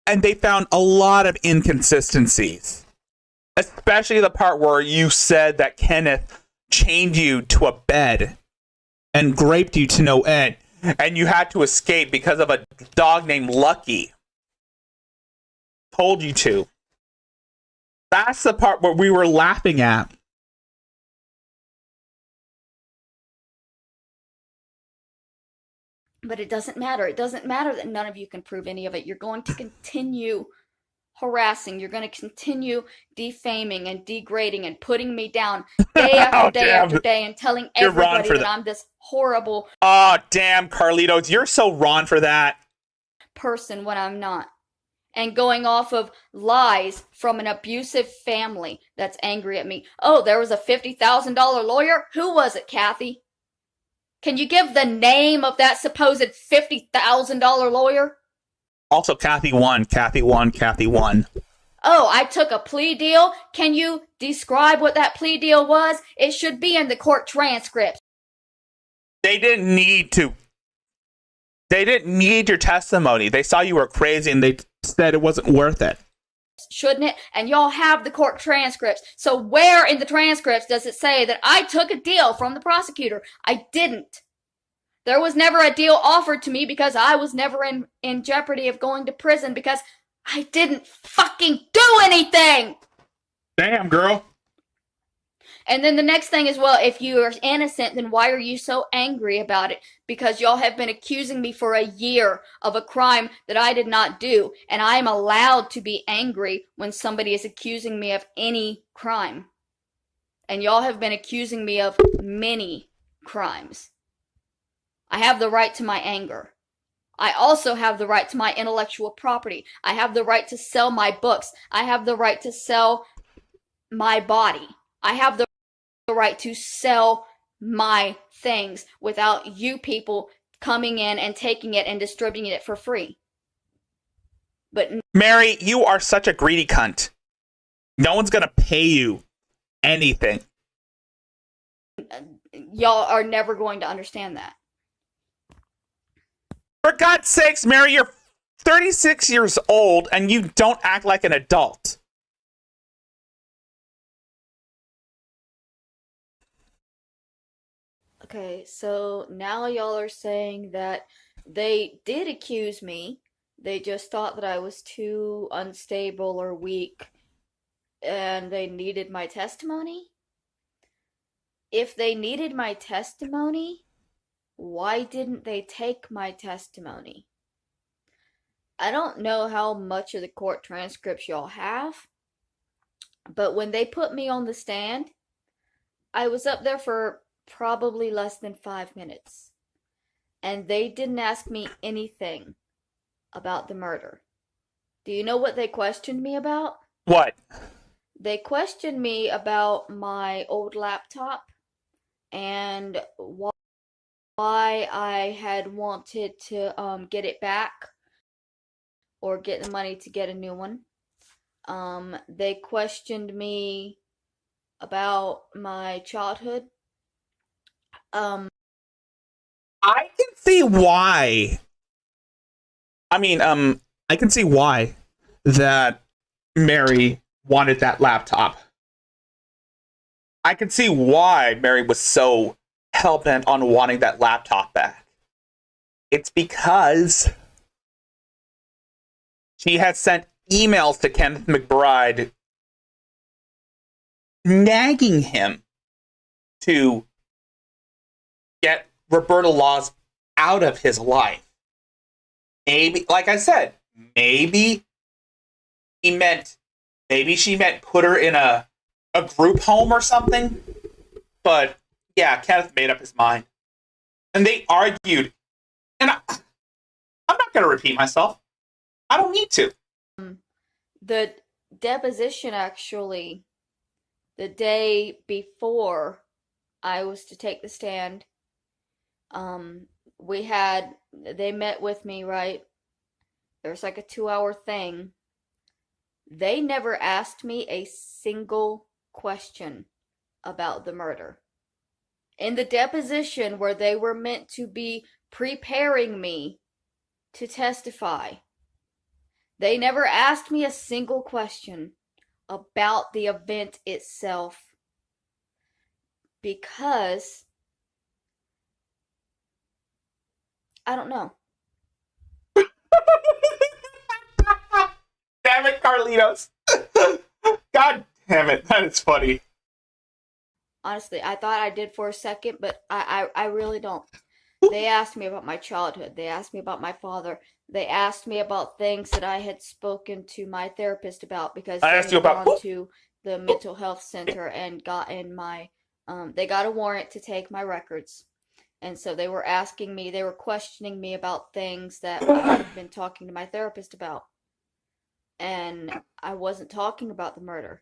And they found a lot of inconsistencies, especially the part where you said that Kenneth chained you to a bed and raped you to no end, and you had to escape because of a dog named Lucky told you to. That's the part where we were laughing at. But it doesn't matter. It doesn't matter that none of you can prove any of it. You're going to continue harassing. You're going to continue defaming and degrading and putting me down day after day after day and telling everybody that I'm this horrible damn, Carlitos, you're so wrong for that person when I'm not. And going off of lies from an abusive family that's angry at me. Oh, there was a $50,000 lawyer? Who was it, Kathy? Can you give the name of that supposed $50,000 lawyer? Also, Kathy won. Oh, I took a plea deal? Can you describe what that plea deal was? It should be in the court transcripts. They didn't need to. They didn't need your testimony. They saw you were crazy and they said it wasn't worth it. Shouldn't it? And y'all have the court transcripts. So where in the transcripts does it say that I took a deal from the prosecutor? I didn't. There was never a deal offered to me because I was never in jeopardy of going to prison because I didn't fucking do anything! Damn, girl. And then the next thing is, well, if you are innocent, then why are you so angry about it? Because y'all have been accusing me for a year of a crime that I did not do. And I am allowed to be angry when somebody is accusing me of any crime. And y'all have been accusing me of many crimes. I have the right to my anger. I also have the right to my intellectual property. I have the right to sell my books. I have the right to sell my body. I have the right to sell my things without you people coming in and taking it and distributing it for free. But Mary, you are such a greedy cunt. No one's gonna pay you anything. Y'all are never going to understand that. For God's sakes, Mary, you're 36 years old and you don't act like an adult. Okay, so now y'all are saying that they did accuse me. They just thought that I was too unstable or weak and they needed my testimony? If they needed my testimony, why didn't they take my testimony? I don't know how much of the court transcripts y'all have, but when they put me on the stand, I was up there for probably less than 5 minutes. And they didn't ask me anything about the murder. Do you know what they questioned me about? What? They questioned me about my old laptop and why I had wanted to get it back or get the money to get a new one. They questioned me about my childhood. I can see why. I can see why that Mary wanted that laptop. I can see why Mary was so hell-bent on wanting that laptop back. It's because she had sent emails to Kenneth McBride nagging him to get Roberta Laws out of his life. Maybe, like I said, maybe she meant put her in a group home or something. But yeah, Kenneth made up his mind. And they argued. And I'm not going to repeat myself. I don't need to. The deposition, actually, the day before I was to take the stand, they met with me, right? There was like a 2-hour thing. They never asked me a single question about the murder. In the deposition where they were meant to be preparing me to testify, they never asked me a single question about the event itself, because I don't know. Damn it, Carlitos. God damn it, that is funny. Honestly, I thought I did for a second, but I really don't. They asked me about my childhood. They asked me about my father. They asked me about things that I had spoken to my therapist about, because I asked you about gone to the mental health center and gotten they got a warrant to take my records. And so they were questioning me about things that I had been talking to my therapist about. And I wasn't talking about the murder,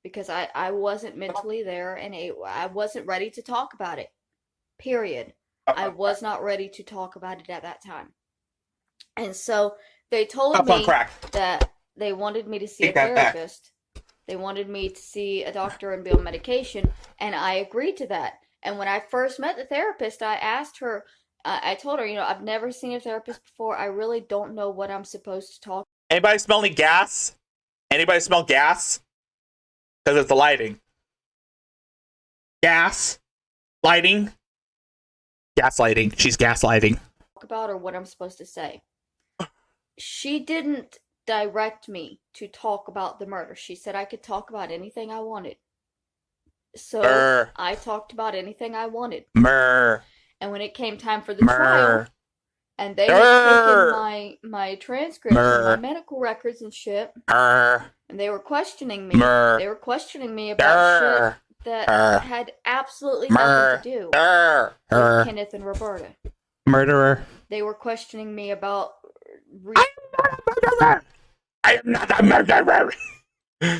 because I wasn't mentally there, and I wasn't ready to talk about it. Period. I was not ready to talk about it at that time. And so they told me that they wanted me to see a therapist. They wanted me to see a doctor and be on medication, and I agreed to that. And when I first met the therapist, I asked her, I told her, I've never seen a therapist before. I really don't know what I'm supposed to talk. Anybody smell any gas? Anybody smell gas? Because it's the lighting. Gas? Lighting? Gaslighting. She's gaslighting. About, or what I'm supposed to say. She didn't direct me to talk about the murder. She said I could talk about anything I wanted. So I talked about anything I wanted. And when it came time for the trial, and they had taken my transcripts and my medical records and shit, and they were questioning me. They were questioning me about shit that had absolutely nothing to do with Kenneth and Roberta. Murderer. They were questioning me about I am not a murderer.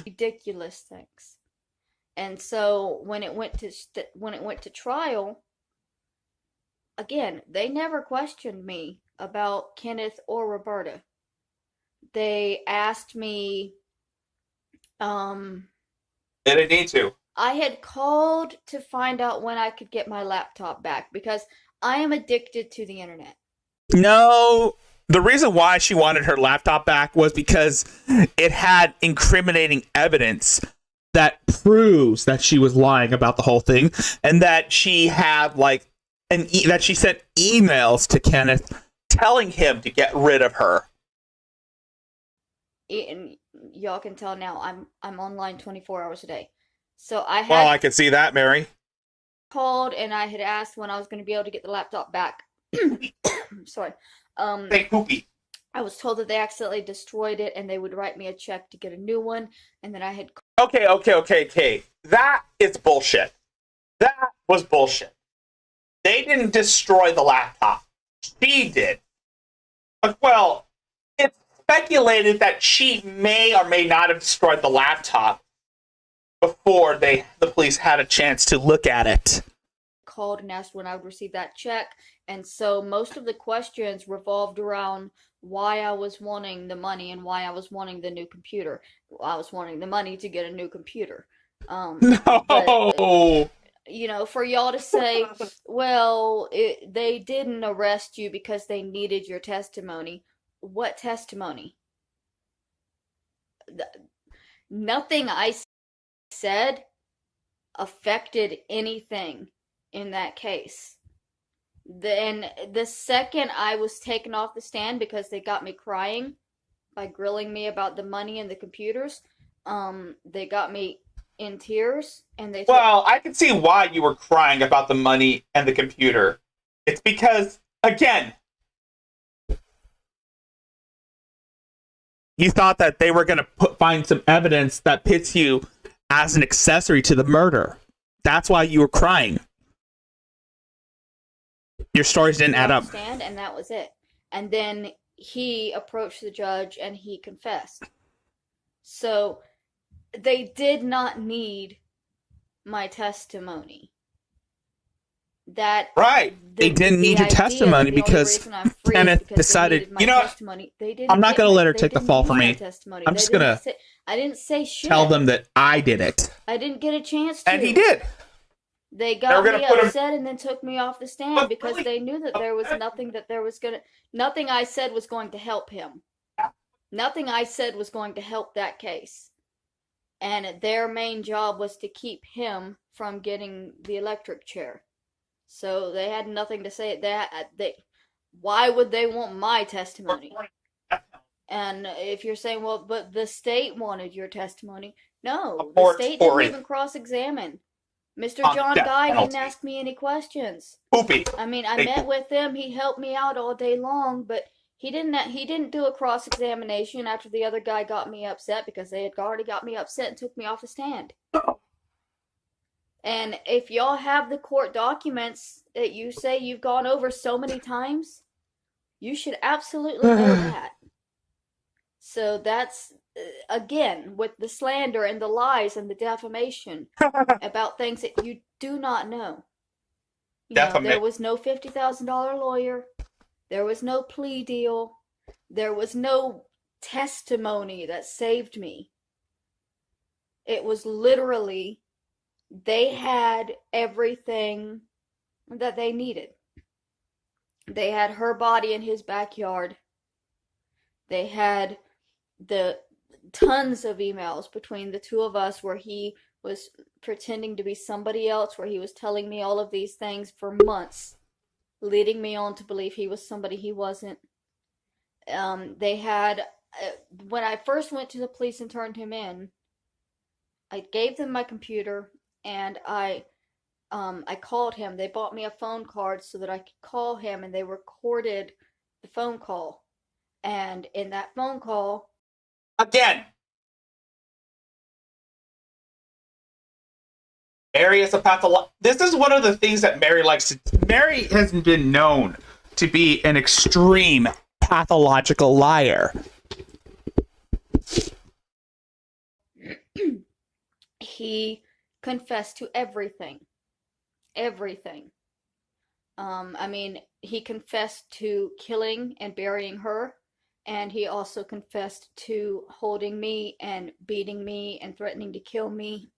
ridiculous things. And so when it went to trial, again, they never questioned me about Kenneth or Roberta. They asked me, they didn't need to. I had called to find out when I could get my laptop back, because I am addicted to the internet. No, the reason why she wanted her laptop back was because it had incriminating evidence that proves that she was lying about the whole thing, and that she had that she sent emails to Kenneth telling him to get rid of her. And y'all can tell now I'm online 24 hours a day. So I had Well, I can see that, Mary. Called, and I had asked when I was going to be able to get the laptop back. Sorry. I was told that they accidentally destroyed it, and they would write me a check to get a new one, and then I had... Okay. That is bullshit. That was bullshit. They didn't destroy the laptop. She did. Well, it's speculated that she may or may not have destroyed the laptop before the police had a chance to look at it. Called and asked when I would receive that check, and so most of the questions revolved around why I was wanting the money and why I was wanting the new computer. I was wanting the money to get a new computer. No! But, for y'all to say, well, they didn't arrest you because they needed your testimony. What testimony? Nothing I said affected anything in that case. Then the second I was taken off the stand because they got me crying by grilling me about the money and the computers, they got me in tears, and they. Well, I can see why you were crying about the money and the computer. It's because, again, you thought that they were going to find some evidence that pits you as an accessory to the murder. That's why you were crying. Your stories didn't add up. And that was it. And then he approached the judge and he confessed. So they did not need my testimony. They didn't need your testimony because Kenneth decided, you know, I'm not going to let her take the fall for me. I'm just going to I didn't say shit. Tell them that I did it. I didn't get a chance to. And he did. They got me upset and then took me off the stand because they knew that there was nothing I said was going to help him. Nothing I said was going to help that case. And their main job was to keep him from getting the electric chair. So they had nothing to say. Why would they want my testimony? And if you're saying, well, but the state wanted your testimony. No, the state didn't even cross-examine. Mr. John Guy didn't ask me any questions. Poopy. I mean, I met with him. He helped me out all day long, but he didn't do a cross-examination after the other guy got me upset because they had already got me upset and took me off the stand. And if y'all have the court documents that you say you've gone over so many times, you should absolutely know that. So that's, again, with the slander and the lies and the defamation about things that you do not know. You know, there was no $50,000 lawyer. There was no plea deal. There was no testimony that saved me. It was literally, they had everything that they needed. They had her body in his backyard. They had the tons of emails between the two of us where he was pretending to be somebody else, where he was telling me all of these things for months, leading me on to believe he was somebody he wasn't. They had, when I first went to the police and turned him in, I gave them my computer and I called him. They bought me a phone card so that I could call him, and they recorded the phone call. And in that phone call, again, Mary is a pathologist. This is one of the things that Mary likes to. Mary has been known to be an extreme pathological liar. He confessed to everything. Everything. I mean, he confessed to killing and burying her. And he also confessed to holding me and beating me and threatening to kill me.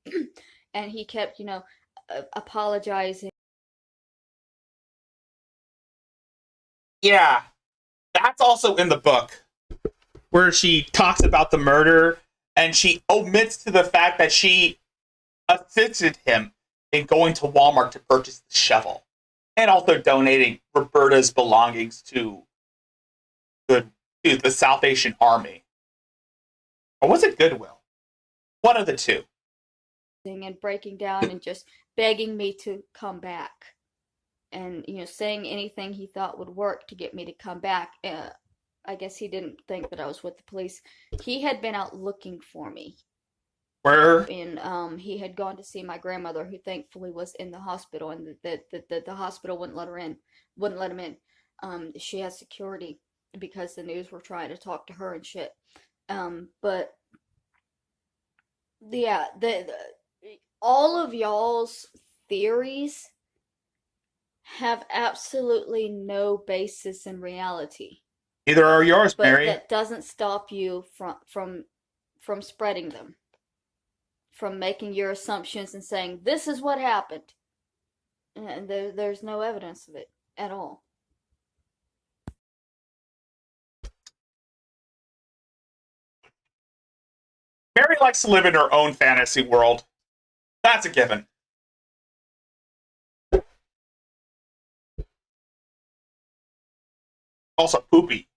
And he kept, apologizing. Yeah, that's also in the book, where she talks about the murder, and she omits to the fact that she assisted him in going to Walmart to purchase the shovel, and also donating Roberta's belongings to the Salvation Army. Or was it Goodwill? One of the two. And breaking down and just begging me to come back. And, saying anything he thought would work to get me to come back. I guess he didn't think that I was with the police. He had been out looking for me. Where? And he had gone to see my grandmother, who thankfully was in the hospital, and the hospital wouldn't let him in. She has security because the news were trying to talk to her and shit. But yeah, all of y'all's theories have absolutely no basis in reality. Neither are yours, but Mary. That doesn't stop you from spreading them, from making your assumptions and saying this is what happened. And there's no evidence of it at all. Mary likes to live in her own fantasy world. That's a given. Also, poopy.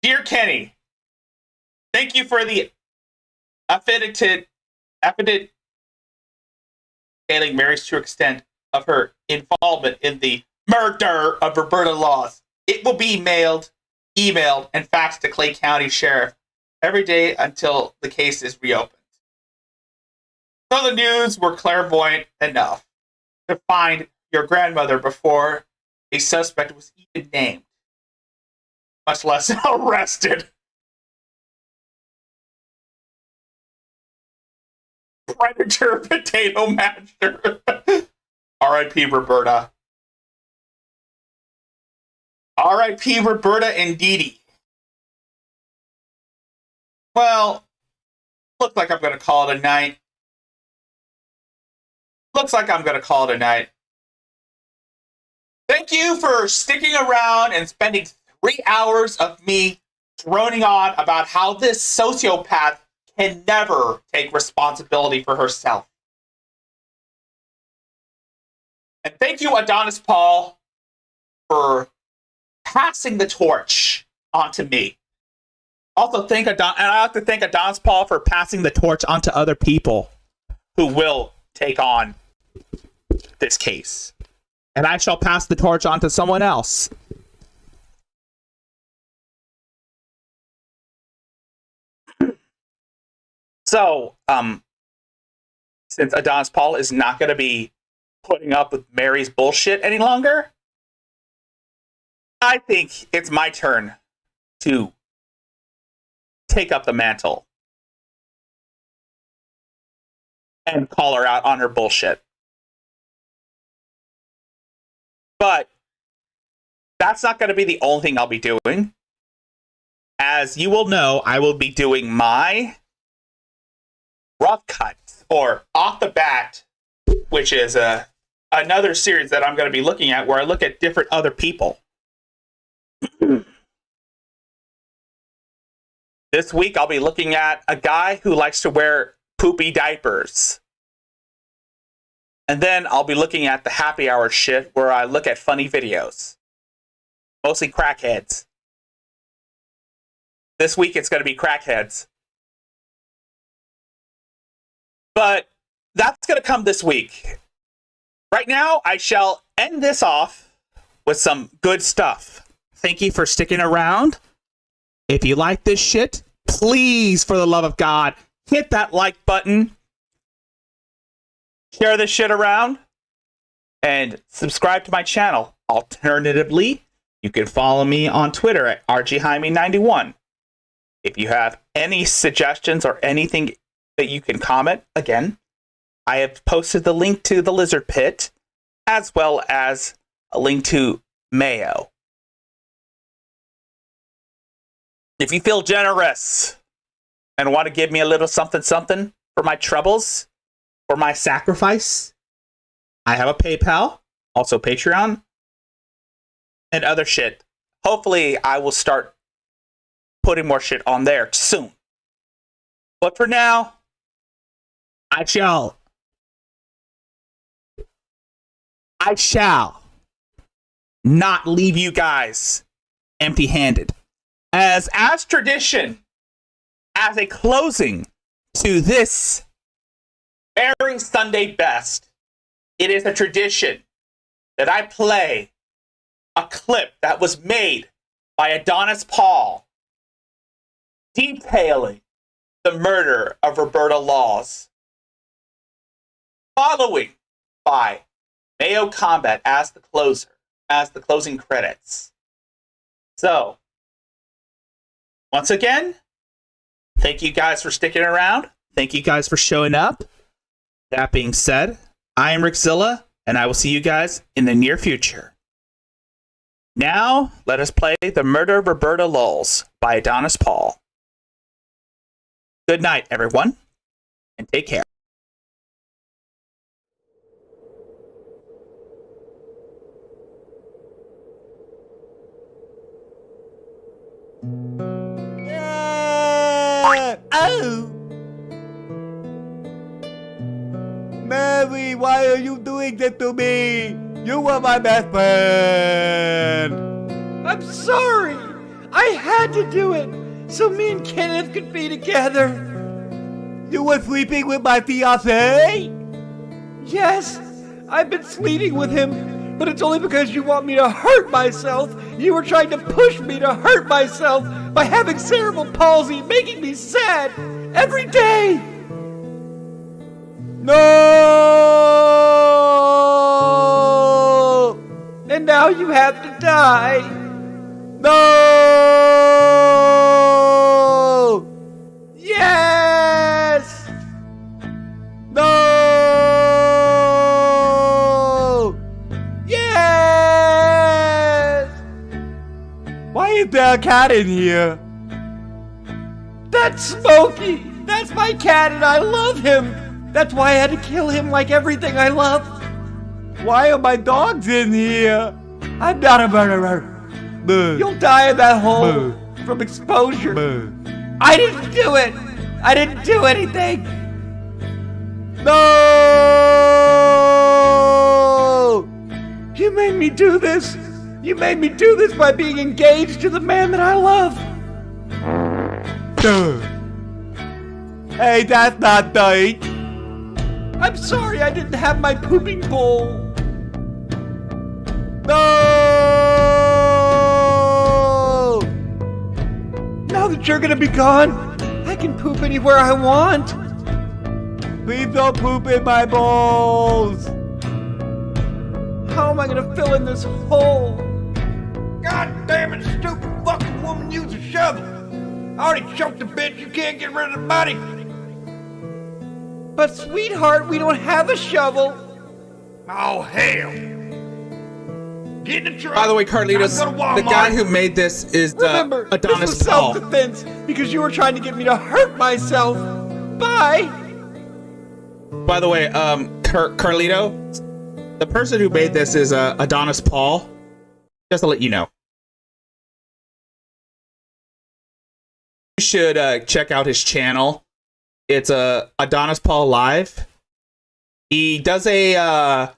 Dear Kenny, thank you for the affidavit detailing Mary's true extent of her involvement in the murder of Roberta Laws. It will be mailed, emailed, and faxed to Clay County Sheriff every day until the case is reopened. So the news were clairvoyant enough to find your grandmother before a suspect was even named, much less arrested. Predator potato masher. R.I.P. Roberta. R.I.P. Roberta indeedy. Well, looks like I'm going to call it a night. Thank you for sticking around and spending 3 hours of me droning on about how this sociopath can never take responsibility for herself. And thank you, Adonis Paul, for passing the torch onto me. Also, and I have to thank Adonis Paul for passing the torch onto other people who will take on this case. And I shall pass the torch on to someone else. So, since Adonis Paul is not going to be putting up with Mary's bullshit any longer, I think it's my turn to take up the mantle and call her out on her bullshit. But that's not going to be the only thing I'll be doing. As you will know, I will be doing my rough cut, or off the bat, which is another series that I'm going to be looking at where I look at different other people. This week I'll be looking at a guy who likes to wear poopy diapers. And then I'll be looking at the happy hour shit where I look at funny videos. Mostly crackheads. This week it's going to be crackheads. But that's going to come this week. Right now, I shall end this off with some good stuff. Thank you for sticking around. If you like this shit, please, for the love of God, hit that like button. Share this shit around. And subscribe to my channel. Alternatively, you can follow me on Twitter at RGHaime91. If you have any suggestions or anything that you can comment, again, I have posted the link to the Lizard Pit, as well as a link to Mayo. If you feel generous and want to give me a little something something for my troubles, for my sacrifice, I have a PayPal, also Patreon, and other shit. Hopefully, I will start putting more shit on there soon. But for now, I shall not leave you guys empty-handed. As tradition, as a closing to this very Sunday best, it is a tradition that I play a clip that was made by Adonis Paul detailing the murder of Roberta Laws, following by Mayo Combat as the closer, as the closing credits. So, once again, thank you guys for sticking around. Thank you guys for showing up. That being said, I am Rickzilla, and I will see you guys in the near future. Now, let us play The Murder of Roberta Laws by Adonis Paul. Good night, everyone, and take care. Oh! Mary, why are you doing that to me? You were my best friend! I'm sorry! I had to do it so me and Kenneth could be together. You were sleeping with my fiancé? Yes, I've been sleeping with him, but it's only because you want me to hurt myself. You were trying to push me to hurt myself by having cerebral palsy, making me sad every day. No! And now you have to die. No! Yes! No! Yes! Why is there a cat in here? That's Smokey! That's my cat and I love him! That's why I had to kill him like everything I love. Why are my dogs in here? I'm not a murderer. Boo. You'll die in that hole Boo. from exposure. Boo. I didn't do it! I didn't do anything! No! You made me do this! You made me do this by being engaged to the man that I love! Duh. Hey, that's not right. I'm sorry I didn't have my pooping bowl. No! Now that you're gonna be gone, I can poop anywhere I want. Please don't poop in my balls. How am I gonna fill in this hole? God damn it, stupid fucking woman, use a shovel. I already choked the bitch, you can't get rid of the body. But sweetheart, we don't have a shovel. Oh, hell. Get in the truck. By the way, Carlitos, the guy who made this is Remember, Adonis this was Paul. self-defense because you were trying to get me to hurt myself. Bye. By the way, Carlito, the person who made this is Adonis Paul. Just to let you know. You should check out his channel. It's Adonis Paul Live. He does a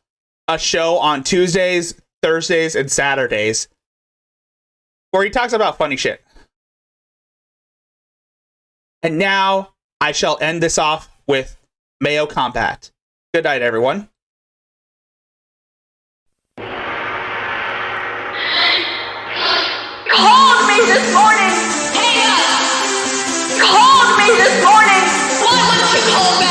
show on Tuesdays, Thursdays, and Saturdays where he talks about funny shit. And now I shall end this off with Mayo Combat. Good night, everyone. Called me this morning. Hey, called me this morning. Why wouldn't you call me?